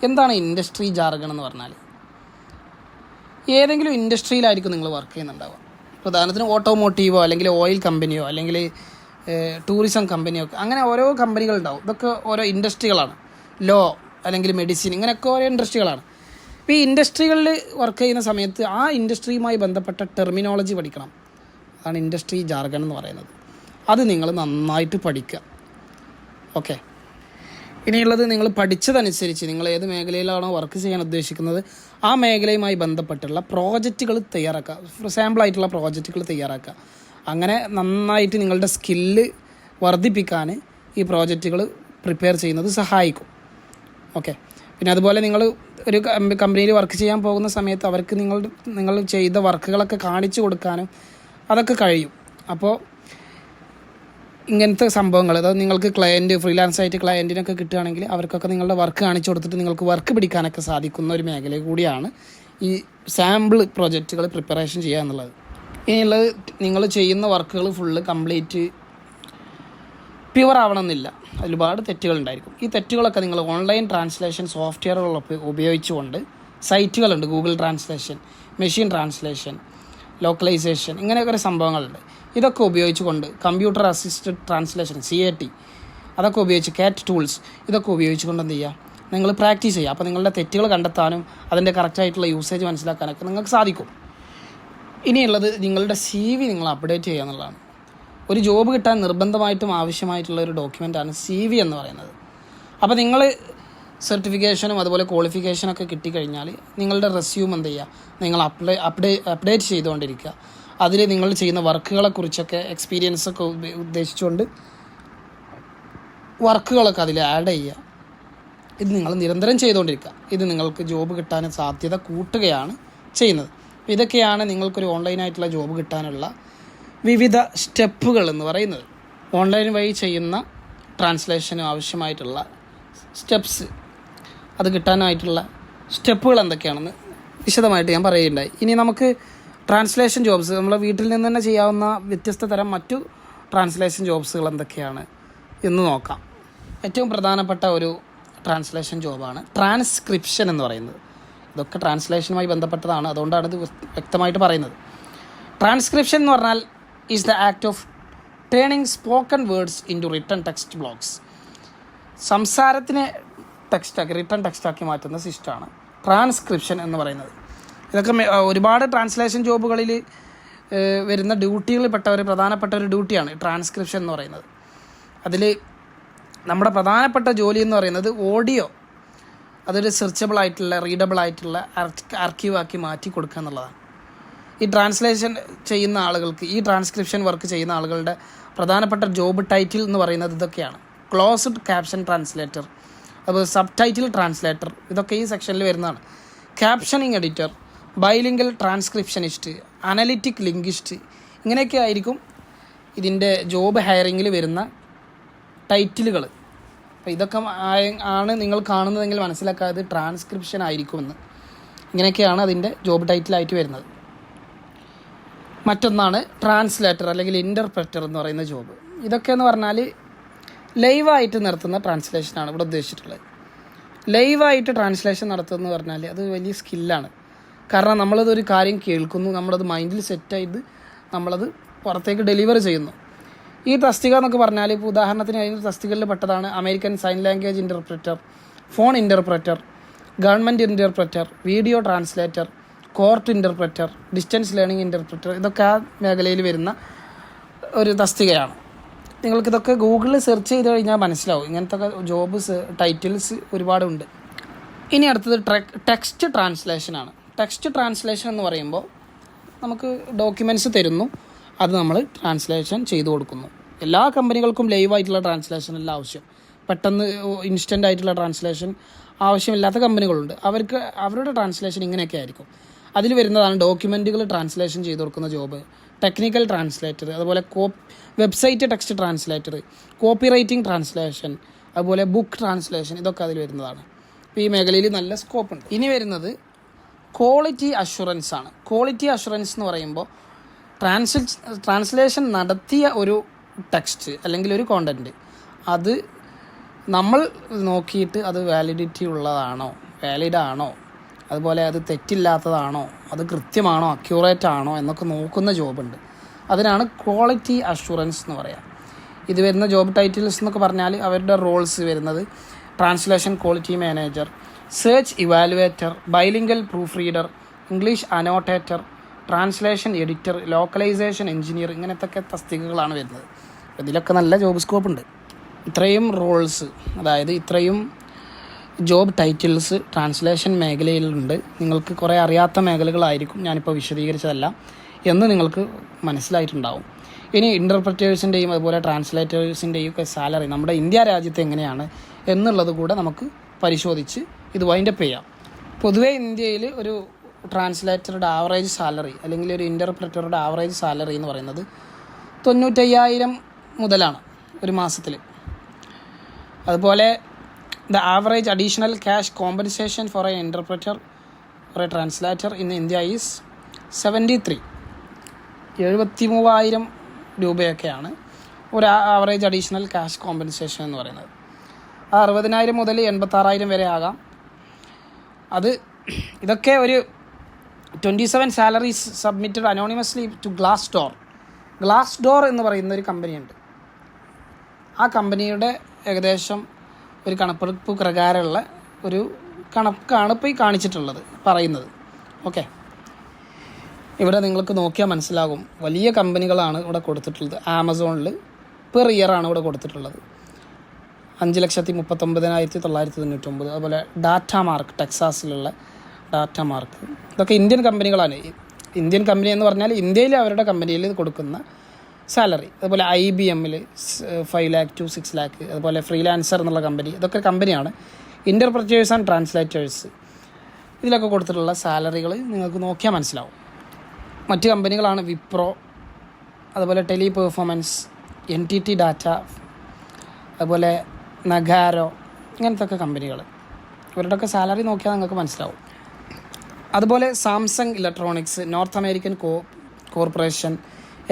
എന്താണ് ഇൻഡസ്ട്രി ജാർഗൺ എന്ന് പറഞ്ഞാൽ? ഏതെങ്കിലും ഇൻഡസ്ട്രിയിലായിരിക്കും നിങ്ങൾ വർക്ക് ചെയ്യുന്നുണ്ടാവുക. ഉദാഹരണത്തിന് ഓട്ടോമോട്ടീവോ അല്ലെങ്കിൽ ഓയിൽ കമ്പനിയോ അല്ലെങ്കിൽ ടൂറിസം കമ്പനിയോ അങ്ങനെ ഓരോ കമ്പനികളുണ്ടാവും. ഇതൊക്കെ ഓരോ ഇൻഡസ്ട്രികളാണ്. ലോ അല്ലെങ്കിൽ മെഡിസിൻ ഇങ്ങനെയൊക്കെ ഓരോ ഇൻഡസ്ട്രികളാണ്. അപ്പോൾ ഈ ഇൻഡസ്ട്രികളിൽ വർക്ക് ചെയ്യുന്ന സമയത്ത് ആ ഇൻഡസ്ട്രിയുമായി ബന്ധപ്പെട്ട ടെർമിനോളജി പഠിക്കണം. അതാണ് ഇൻഡസ്ട്രി ജാർഗൺ എന്ന് പറയുന്നത്. അത് നിങ്ങൾ നന്നായിട്ട് പഠിക്കുക. ഓക്കെ. ഇനിയുള്ളത് നിങ്ങൾ പഠിച്ചതനുസരിച്ച് നിങ്ങൾ ഏത് മേഖലയിലാണോ വർക്ക് ചെയ്യാൻ ഉദ്ദേശിക്കുന്നത് ആ മേഖലയുമായി ബന്ധപ്പെട്ടുള്ള പ്രോജക്റ്റുകൾ തയ്യാറാക്കുക. സാമ്പിളായിട്ടുള്ള പ്രോജക്റ്റുകൾ തയ്യാറാക്കുക. അങ്ങനെ നന്നായിട്ട് നിങ്ങളുടെ സ്കില്ല് വർദ്ധിപ്പിക്കാൻ ഈ പ്രോജക്റ്റുകൾ പ്രിപ്പയർ ചെയ്യുന്നത് സഹായിക്കും. ഓക്കെ. പിന്നെ അതുപോലെ നിങ്ങൾ ഒരു കമ്പനിയിൽ വർക്ക് ചെയ്യാൻ പോകുന്ന സമയത്ത് അവർക്ക് നിങ്ങൾ ചെയ്ത വർക്കുകളൊക്കെ കാണിച്ചു കൊടുക്കാനും അതൊക്കെ കഴിയും. അപ്പോൾ ഇങ്ങനത്തെ സംഭവങ്ങൾ, അതായത് നിങ്ങൾക്ക് ഫ്രീലാൻസ് ആയിട്ട് ക്ലയൻറ്റിനൊക്കെ കിട്ടുകയാണെങ്കിൽ അവർക്കൊക്കെ നിങ്ങളുടെ വർക്ക് കാണിച്ചു കൊടുത്തിട്ട് നിങ്ങൾക്ക് വർക്ക് പിടിക്കാനൊക്കെ സാധിക്കുന്ന ഒരു മേഖല കൂടിയാണ് ഈ സാമ്പിൾ പ്രോജക്റ്റുകൾ പ്രിപ്പറേഷൻ ചെയ്യുക എന്നുള്ളത്. ഇനിയുള്ളത് നിങ്ങൾ ചെയ്യുന്ന വർക്കുകൾ ഫുള്ള് കംപ്ലീറ്റ് പ്യുവർ ആവണമെന്നില്ല. ഒരുപാട് തെറ്റുകളുണ്ടായിരിക്കും. ഈ തെറ്റുകളൊക്കെ നിങ്ങൾ ഓൺലൈൻ ട്രാൻസ്ലേഷൻ സോഫ്റ്റ്വെയറുകൾ ഉപയോഗിച്ചുകൊണ്ട് സൈറ്റുകളുണ്ട്. Google translation, machine translation, localisation ഇങ്ങനെയൊക്കെ ഒരു സംഭവങ്ങളുണ്ട്. ഇതൊക്കെ ഉപയോഗിച്ചുകൊണ്ട് കമ്പ്യൂട്ടർ അസിസ്റ്റഡ് ട്രാൻസ്ലേഷൻ CAT അതൊക്കെ ഉപയോഗിച്ച് CAT ടൂൾസ് ഇതൊക്കെ ഉപയോഗിച്ചുകൊണ്ട് എന്ത് ചെയ്യുക, നിങ്ങൾ പ്രാക്ടീസ് ചെയ്യുക. അപ്പോൾ നിങ്ങളുടെ തെറ്റുകൾ കണ്ടെത്താനും അതിൻ്റെ കറക്റ്റായിട്ടുള്ള യൂസേജ് മനസ്സിലാക്കാനൊക്കെ നിങ്ങൾക്ക് സാധിക്കും. ഇനിയുള്ളത് നിങ്ങളുടെ CV നിങ്ങൾ അപ്ഡേറ്റ് ചെയ്യുക എന്നുള്ളതാണ്. ഒരു ജോബ് കിട്ടാൻ നിർബന്ധമായിട്ടും ആവശ്യമായിട്ടുള്ള ഒരു ഡോക്യുമെൻ്റാണ് CV എന്ന് പറയുന്നത്. അപ്പോൾ നിങ്ങൾ സർട്ടിഫിക്കേഷനും അതുപോലെ ക്വാളിഫിക്കേഷനൊക്കെ കിട്ടിക്കഴിഞ്ഞാൽ നിങ്ങളുടെ റെസ്യൂം എന്ത് ചെയ്യുക, നിങ്ങൾ അപ്ഡേറ്റ് ചെയ്തുകൊണ്ടിരിക്കുക. അതിൽ നിങ്ങൾ ചെയ്യുന്ന വർക്കുകളെക്കുറിച്ചൊക്കെ എക്സ്പീരിയൻസൊക്കെ ഉദ്ദേശിച്ചുകൊണ്ട് വർക്കുകളൊക്കെ അതിൽ ആഡ് ചെയ്യുക. ഇത് നിങ്ങൾ നിരന്തരം ചെയ്തുകൊണ്ടിരിക്കുക. ഇത് നിങ്ങൾക്ക് ജോബ് കിട്ടാൻ സാധ്യത കൂട്ടുകയാണ് ചെയ്യുന്നത്. ഇതൊക്കെയാണ് നിങ്ങൾക്കൊരു ഓൺലൈനായിട്ടുള്ള ജോബ് കിട്ടാനുള്ള വിവിധ സ്റ്റെപ്പുകൾ എന്ന് പറയുന്നത്. ഓൺലൈൻ വഴി ചെയ്യുന്ന ട്രാൻസ്ലേഷന് ആവശ്യമായിട്ടുള്ള സ്റ്റെപ്സ്, അത് കിട്ടാനായിട്ടുള്ള സ്റ്റെപ്പുകൾ എന്തൊക്കെയാണെന്ന് വിശദമായിട്ട് ഞാൻ പറയുകയുണ്ടായി. ഇനി നമുക്ക് ട്രാൻസ്ലേഷൻ ജോബ്സ്, നമ്മൾ വീട്ടിൽ നിന്ന് തന്നെ ചെയ്യാവുന്ന വ്യത്യസ്ത തരം മറ്റു ട്രാൻസ്ലേഷൻ ജോബ്സുകൾ എന്തൊക്കെയാണ് എന്ന് നോക്കാം. ഏറ്റവും പ്രധാനപ്പെട്ട ഒരു ട്രാൻസ്ലേഷൻ ജോബാണ് ട്രാൻസ്ക്രിപ്ഷൻ എന്ന് പറയുന്നത്. ഇതൊക്കെ ട്രാൻസ്ലേഷനുമായി ബന്ധപ്പെട്ടതാണ്, അതുകൊണ്ടാണ് ഇത് വ്യക്തമായിട്ട് പറയുന്നത്. ട്രാൻസ്ക്രിപ്ഷൻ എന്ന് പറഞ്ഞാൽ is the act of turning spoken words into written text blocks. സംസാരത്തിനെ റിട്ടൺ ടെക്സ്റ്റാക്കി മാറ്റുന്ന സിസ്റ്റമാണ് ട്രാൻസ്ക്രിപ്ഷൻ എന്ന് പറയുന്നത്. ഇതൊക്കെ ഒരുപാട് ട്രാൻസ്ലേഷൻ ജോബുകളിൽ വരുന്ന ഡ്യൂട്ടികളിൽപ്പെട്ട ഒരു പ്രധാനപ്പെട്ട ഒരു ഡ്യൂട്ടിയാണ് ട്രാൻസ്ക്രിപ്ഷൻ എന്ന് പറയുന്നത്. അതിൽ നമ്മുടെ പ്രധാനപ്പെട്ട ജോലി എന്ന് പറയുന്നത് ഓഡിയോ അതൊരു സെർച്ചബിൾ ആയിട്ടുള്ള റീഡബിൾ ആയിട്ടുള്ള ആർക്കീവാക്കി മാറ്റി കൊടുക്കുക എന്നുള്ളതാണ്. ഈ ട്രാൻസ്ലേഷൻ ചെയ്യുന്ന ആളുകൾക്ക്, ഈ ട്രാൻസ്ക്രിപ്ഷൻ വർക്ക് ചെയ്യുന്ന ആളുകളുടെ പ്രധാനപ്പെട്ട ജോബ് ടൈറ്റിൽ എന്ന് പറയുന്നത് ഇതൊക്കെയാണ്: ക്ലോസ്ഡ് ക്യാപ്ഷൻ ട്രാൻസ്ലേറ്റർ, അതുപോലെ സബ് ടൈറ്റിൽ ട്രാൻസ്ലേറ്റർ, ഇതൊക്കെ ഈ സെക്ഷനിൽ വരുന്നതാണ്. Captioning editor, bilingual transcriptionist, analytic linguist, ഇങ്ങനെയൊക്കെ ആയിരിക്കും ഇതിൻ്റെ ജോബ് ഹയറിങ്ങിൽ വരുന്ന ടൈറ്റിലുകൾ. അപ്പോൾ ഇതൊക്കെ ആണ് നിങ്ങൾ കാണുന്നതെങ്കിൽ മനസ്സിലാക്കാതെ ട്രാൻസ്ക്രിപ്ഷൻ ആയിരിക്കുമെന്ന്. ഇങ്ങനെയൊക്കെയാണ് അതിൻ്റെ ജോബ് ടൈറ്റിലായിട്ട് വരുന്നത്. മറ്റൊന്നാണ് ട്രാൻസ്ലേറ്റർ അല്ലെങ്കിൽ ഇൻ്റർപ്രറ്റർ എന്ന് പറയുന്ന ജോബ്. ഇതൊക്കെ എന്ന് പറഞ്ഞാൽ ലൈവായിട്ട് നടത്തുന്ന ട്രാൻസ്ലേഷനാണ് ഇവിടെ ഉദ്ദേശിച്ചിട്ടുള്ളത്. ലൈവായിട്ട് ട്രാൻസ്ലേഷൻ നടത്തുക എന്ന് പറഞ്ഞാൽ അത് വലിയ സ്കില്ലാണ്. കാരണം നമ്മളതൊരു കാര്യം കേൾക്കുന്നു, നമ്മളത് മൈൻഡിൽ സെറ്റായിട്ട് നമ്മളത് പുറത്തേക്ക് ഡെലിവർ ചെയ്യുന്നു. ഈ തസ്തിക എന്നൊക്കെ പറഞ്ഞാൽ ഇപ്പോൾ ഉദാഹരണത്തിന് അതിൻ്റെ തസ്തികയിൽ പെട്ടതാണ് American sign language interpreter, phone interpreter, government interpreter, video translator, court interpreter, distance learning interpreter, ഇതൊക്കെ ആ മേഖലയിൽ വരുന്ന ഒരു തസ്തികയാണ്. നിങ്ങൾക്കിതൊക്കെ ഗൂഗിളിൽ സെർച്ച് ചെയ്ത് കഴിഞ്ഞാൽ മനസ്സിലാവും. ഇങ്ങനത്തെ ജോബ്സ് ടൈറ്റിൽസ് ഒരുപാടുണ്ട്. ഇനി അടുത്തത് ടെക്സ്റ്റ് ട്രാൻസ്ലേഷനാണ്. ടെക്സ്റ്റ് ട്രാൻസ്ലേഷൻ എന്ന് പറയുമ്പോൾ നമുക്ക് ഡോക്യുമെൻറ്റ്സ് തരുന്നു, അത് നമ്മൾ ട്രാൻസ്ലേഷൻ ചെയ്തു കൊടുക്കുന്നു. എല്ലാ കമ്പനികൾക്കും ലൈവായിട്ടുള്ള ട്രാൻസ്ലേഷൻ അല്ല ആവശ്യം. പെട്ടെന്ന് ഇൻസ്റ്റൻ്റ് ആയിട്ടുള്ള ട്രാൻസ്ലേഷൻ ആവശ്യമില്ലാത്ത കമ്പനികളുണ്ട്. അവരുടെ ട്രാൻസ്ലേഷൻ ഇങ്ങനെയൊക്കെ ആയിരിക്കും. അതിൽ വരുന്നതാണ് ഡോക്യുമെൻറ്റുകൾ ട്രാൻസ്ലേഷൻ ചെയ്ത് കൊടുക്കുന്ന ജോബ്, ടെക്നിക്കൽ ട്രാൻസ്ലേറ്റർ, അതുപോലെ website text translator, copy writing translation, അതുപോലെ ബുക്ക് ട്രാൻസ്ലേഷൻ, ഇതൊക്കെ അതിൽ വരുന്നതാണ്. അപ്പോൾ ഈ മേഖലയിൽ നല്ല സ്കോപ്പ് ഉണ്ട്. ഇനി വരുന്നത് ക്വാളിറ്റി അഷുറൻസ് ആണ്. ക്വാളിറ്റി അഷുറൻസ് എന്ന് പറയുമ്പോൾ ട്രാൻസ്ലേഷൻ നടത്തിയ ഒരു ടെക്സ്റ്റ് അല്ലെങ്കിൽ ഒരു കോണ്ടൻറ്റ് അത് നമ്മൾ നോക്കിയിട്ട് അത് വാലിഡിറ്റി ഉള്ളതാണോ, വാലിഡാണോ, അതുപോലെ അത് തെറ്റില്ലാത്തതാണോ, അത് കൃത്യമാണോ, അക്യൂറേറ്റ് ആണോ എന്നൊക്കെ നോക്കുന്ന ജോബുണ്ട്. അതിനാണ് ക്വാളിറ്റി അഷുറൻസ് എന്ന് പറയുക. ഇത് വരുന്ന ജോബ് ടൈറ്റിൽസ് എന്നൊക്കെ പറഞ്ഞാൽ അവരുടെ റോൾസ് വരുന്നത് translation quality manager, search evaluator, bilingual proofreader, English annotator, translation editor, localisation engineer, ഇങ്ങനത്തെ തസ്തികകളാണ് വരുന്നത്. ഇതിലൊക്കെ നല്ല ജോബ് സ്കോപ്പ് ഉണ്ട്. ഇത്രയും റോൾസ്, അതായത് ഇത്രയും ജോബ് ടൈറ്റിൽസ് ട്രാൻസ്ലേഷൻ മേഖലയിലുണ്ട്. നിങ്ങൾക്ക് കുറേ അറിയാത്ത മേഖലകളായിരിക്കും ഞാനിപ്പോൾ വിശദീകരിച്ചതല്ല എന്ന് നിങ്ങൾക്ക് മനസ്സിലായിട്ടുണ്ടാവും. ഇനി ഇൻ്റർപ്രറ്റേഴ്സിൻ്റെയും അതുപോലെ ട്രാൻസ്ലേറ്റേഴ്സിൻ്റെയും ഒക്കെ സാലറി നമ്മുടെ ഇന്ത്യ രാജ്യത്ത് എങ്ങനെയാണ് എന്നുള്ളത് കൂടെ നമുക്ക് പരിശോധിച്ച് ഇത് വൈൻഡപ്പ് ചെയ്യാം. പൊതുവേ ഇന്ത്യയിൽ ഒരു ട്രാൻസ്ലേറ്ററുടെ ആവറേജ് സാലറി അല്ലെങ്കിൽ ഒരു ഇൻ്റർപ്രറ്ററുടെ ആവറേജ് സാലറി എന്ന് പറയുന്നത് 95,000 മുതലാണ് ഒരു മാസത്തിൽ. അതുപോലെ the average additional cash compensation for a interpreter for a translator in India is 73,000 രൂപയൊക്കെയാണ് ഒരു ആവറേജ് അഡീഷണൽ ക്യാഷ് കോമ്പൻസേഷൻ എന്ന് പറയുന്നത്. 60,000 മുതൽ 86,000 വരെ ആകാം. ഇതൊക്കെ ഒരു 27 salaries submitted anonymously to Glassdoor എന്ന് പറയുന്ന ഒരു കമ്പനിയുണ്ട്. ആ കമ്പനിയുടെ ഏകദേശം ഒരു കണക്കെടുപ്പ് പ്രകാരമുള്ള ഒരു കണക്കാണ് ഇപ്പോൾ ഈ പറയുന്നത്. ഓക്കെ, ഇവിടെ നിങ്ങൾക്ക് നോക്കിയാൽ മനസ്സിലാകും. വലിയ കമ്പനികളാണ് ഇവിടെ കൊടുത്തിട്ടുള്ളത്. ആമസോണിൽ പെർ ഇയറാണ് ഇവിടെ കൊടുത്തിട്ടുള്ളത് 5,39,999. അതുപോലെ ഡാറ്റ മാർക്ക്, ടെക്സാസിലുള്ള ഡാറ്റ മാർക്ക്, ഇതൊക്കെ ഇന്ത്യൻ കമ്പനികളാണ്. ഇന്ത്യൻ കമ്പനി എന്ന് പറഞ്ഞാൽ ഇന്ത്യയിൽ അവരുടെ കമ്പനിയിൽ കൊടുക്കുന്ന സാലറി. അതുപോലെ IBMൽ 5 lakh to 6 lakh, അതുപോലെ ഫ്രീലാൻസർ എന്നുള്ള കമ്പനി, ഇതൊക്കെ കമ്പനിയാണ്. ഇൻ്റർപ്രറ്റേഴ്സ് ആൻഡ് ട്രാൻസ്ലേറ്റേഴ്സ് ഇതിലൊക്കെ കൊടുത്തിട്ടുള്ള സാലറികൾ നിങ്ങൾക്ക് നോക്കിയാൽ മനസ്സിലാവും. മറ്റ് കമ്പനികളാണ് വിപ്രോ, അതുപോലെ ടെലി പെർഫോമൻസ്, NTT ഡാറ്റ, അതുപോലെ നഗാരോ, ഇങ്ങനത്തെ കമ്പനികൾ. ഇവരുടെയൊക്കെ സാലറി നോക്കിയാൽ നിങ്ങൾക്ക് മനസ്സിലാവും. അതുപോലെ Samsung electronics, north American corporation,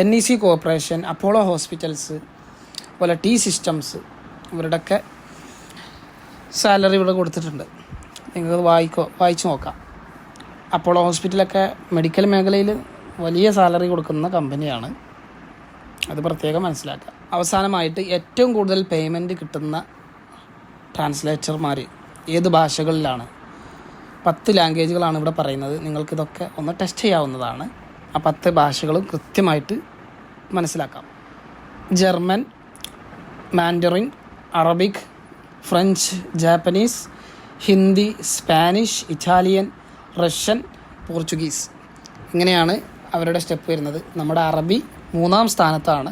NEC corporation, Apollo hospitals, അതുപോലെ T-Systems, ഇവരുടെയൊക്കെ സാലറി ഇവിടെ കൊടുത്തിട്ടുണ്ട്. നിങ്ങൾക്ക് വായിച്ചു നോക്കാം. അപ്പോളോ ഹോസ്പിറ്റലൊക്കെ മെഡിക്കൽ മേഖലയിൽ വലിയ സാലറി കൊടുക്കുന്ന കമ്പനിയാണ്. അത് പ്രത്യേകം മനസ്സിലാക്കുക. അവസാനമായിട്ട് ഏറ്റവും കൂടുതൽ പേയ്മെൻറ്റ് കിട്ടുന്ന ട്രാൻസ്ലേറ്റർമാർ ഏത് ഭാഷകളിലാണ്? 10 ലാംഗ്വേജുകളാണ് ഇവിടെ പറയുന്നത്. നിങ്ങൾക്കിതൊക്കെ ഒന്ന് ടെസ്റ്റ് ചെയ്യാവുന്നതാണ്. ആ 10 ഭാഷകളും കൃത്യമായിട്ട് മനസ്സിലാക്കാം. German, Mandarin, Arabic, French, Japanese, Hindi, Spanish, Italian, Russian, Portuguese, ഇങ്ങനെയാണ് അവരുടെ സ്റ്റെപ്പ് വരുന്നത്. നമ്മുടെ അറബി 3ാം സ്ഥാനത്താണ്.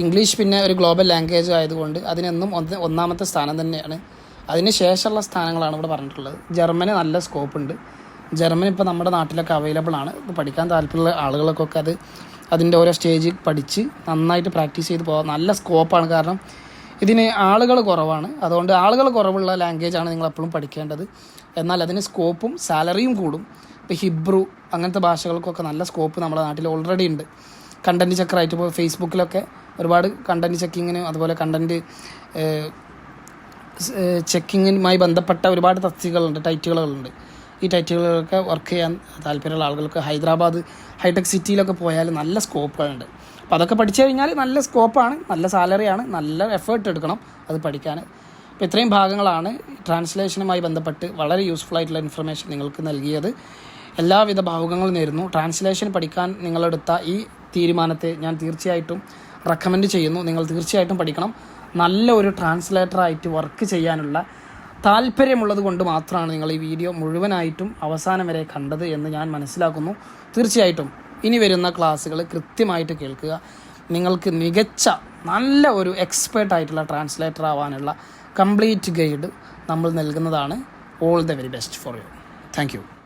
ഇംഗ്ലീഷ് പിന്നെ ഒരു ഗ്ലോബൽ ലാംഗ്വേജ് ആയതുകൊണ്ട് അതിനെന്നും ഒന്നാമത്തെ സ്ഥാനം തന്നെയാണ്. അതിന് ശേഷമുള്ള സ്ഥാനങ്ങളാണ് ഇവിടെ പറഞ്ഞിട്ടുള്ളത്. ജർമ്മന് നല്ല സ്കോപ്പുണ്ട്. ജർമ്മൻ ഇപ്പോൾ നമ്മുടെ നാട്ടിലൊക്കെ അവൈലബിൾ ആണ്. ഇപ്പോൾ പഠിക്കാൻ താല്പര്യമുള്ള ആളുകൾക്കൊക്കെ അതിൻ്റെ ഓരോ സ്റ്റേജ് പഠിച്ച് നന്നായിട്ട് പ്രാക്ടീസ് ചെയ്ത് പോകാൻ നല്ല സ്കോപ്പാണ്. കാരണം ഇതിന് ആളുകൾ കുറവാണ്. അതുകൊണ്ട് ആളുകൾ കുറവുള്ള ലാംഗ്വേജാണ് നിങ്ങളെപ്പോഴും പഠിക്കേണ്ടത്. എന്നാൽ അതിന് സ്കോപ്പും സാലറിയും കൂടും. ഇപ്പോൾ ഹിബ്രു അങ്ങനത്തെ ഭാഷകൾക്കൊക്കെ നല്ല സ്കോപ്പ് നമ്മുടെ നാട്ടിൽ ഓൾറെഡി ഉണ്ട്. കണ്ടൻറ്റ് ചെക്കറായിട്ട് ഇപ്പോൾ ഫേസ്ബുക്കിലൊക്കെ ഒരുപാട് കണ്ടൻറ്റ് ചെക്കിങ്ങിന്, അതുപോലെ കണ്ടൻറ്റ് ചെക്കിങ്ങുമായി ബന്ധപ്പെട്ട ഒരുപാട് ടൈറ്റുകളുണ്ട്. ഈ ടൈറ്റുകളൊക്കെ വർക്ക് ചെയ്യാൻ താല്പര്യമുള്ള ആളുകൾക്ക് ഹൈദരാബാദ് ഹൈടെക് സിറ്റിയിലൊക്കെ പോയാൽ നല്ല സ്കോപ്പുകളുണ്ട്. അപ്പോൾ അതൊക്കെ പഠിച്ചു കഴിഞ്ഞാൽ നല്ല സ്കോപ്പാണ്, നല്ല സാലറിയാണ്, നല്ല എഫേർട്ട് എടുക്കണം അത് പഠിക്കാൻ. അപ്പോൾ ഇത്രയും ഭാഗങ്ങളാണ് ട്രാൻസ്ലേഷനുമായി ബന്ധപ്പെട്ട് വളരെ യൂസ്ഫുൾ ആയിട്ടുള്ള ഇൻഫർമേഷൻ നിങ്ങൾക്ക് നൽകിയത്. എല്ലാവിധ ഭാവുകങ്ങളും നേരുന്നു. ട്രാൻസ്ലേഷൻ പഠിക്കാൻ നിങ്ങളെടുത്ത ഈ തീരുമാനത്തെ ഞാൻ തീർച്ചയായിട്ടും റെക്കമെൻഡ് ചെയ്യുന്നു. നിങ്ങൾ തീർച്ചയായിട്ടും പഠിക്കണം. നല്ല ഒരു ട്രാൻസ്ലേറ്ററായിട്ട് വർക്ക് ചെയ്യാനുള്ള താല്പര്യമുള്ളത് കൊണ്ട് മാത്രമാണ് നിങ്ങൾ ഈ വീഡിയോ മുഴുവനായിട്ടും അവസാനം വരെ കണ്ടത് എന്ന് ഞാൻ മനസ്സിലാക്കുന്നു. തീർച്ചയായിട്ടും ഇനി വരുന്ന ക്ലാസ്സുകൾ കൃത്യമായിട്ട് കേൾക്കുക. നിങ്ങൾക്ക് മികച്ച നല്ല ഒരു എക്സ്പേർട്ടായിട്ടുള്ള ട്രാൻസ്ലേറ്റർ ആവാനുള്ള കംപ്ലീറ്റ് ഗൈഡ് നമ്മൾ നൽകുന്നതാണ്. All the very best for you. Thank you.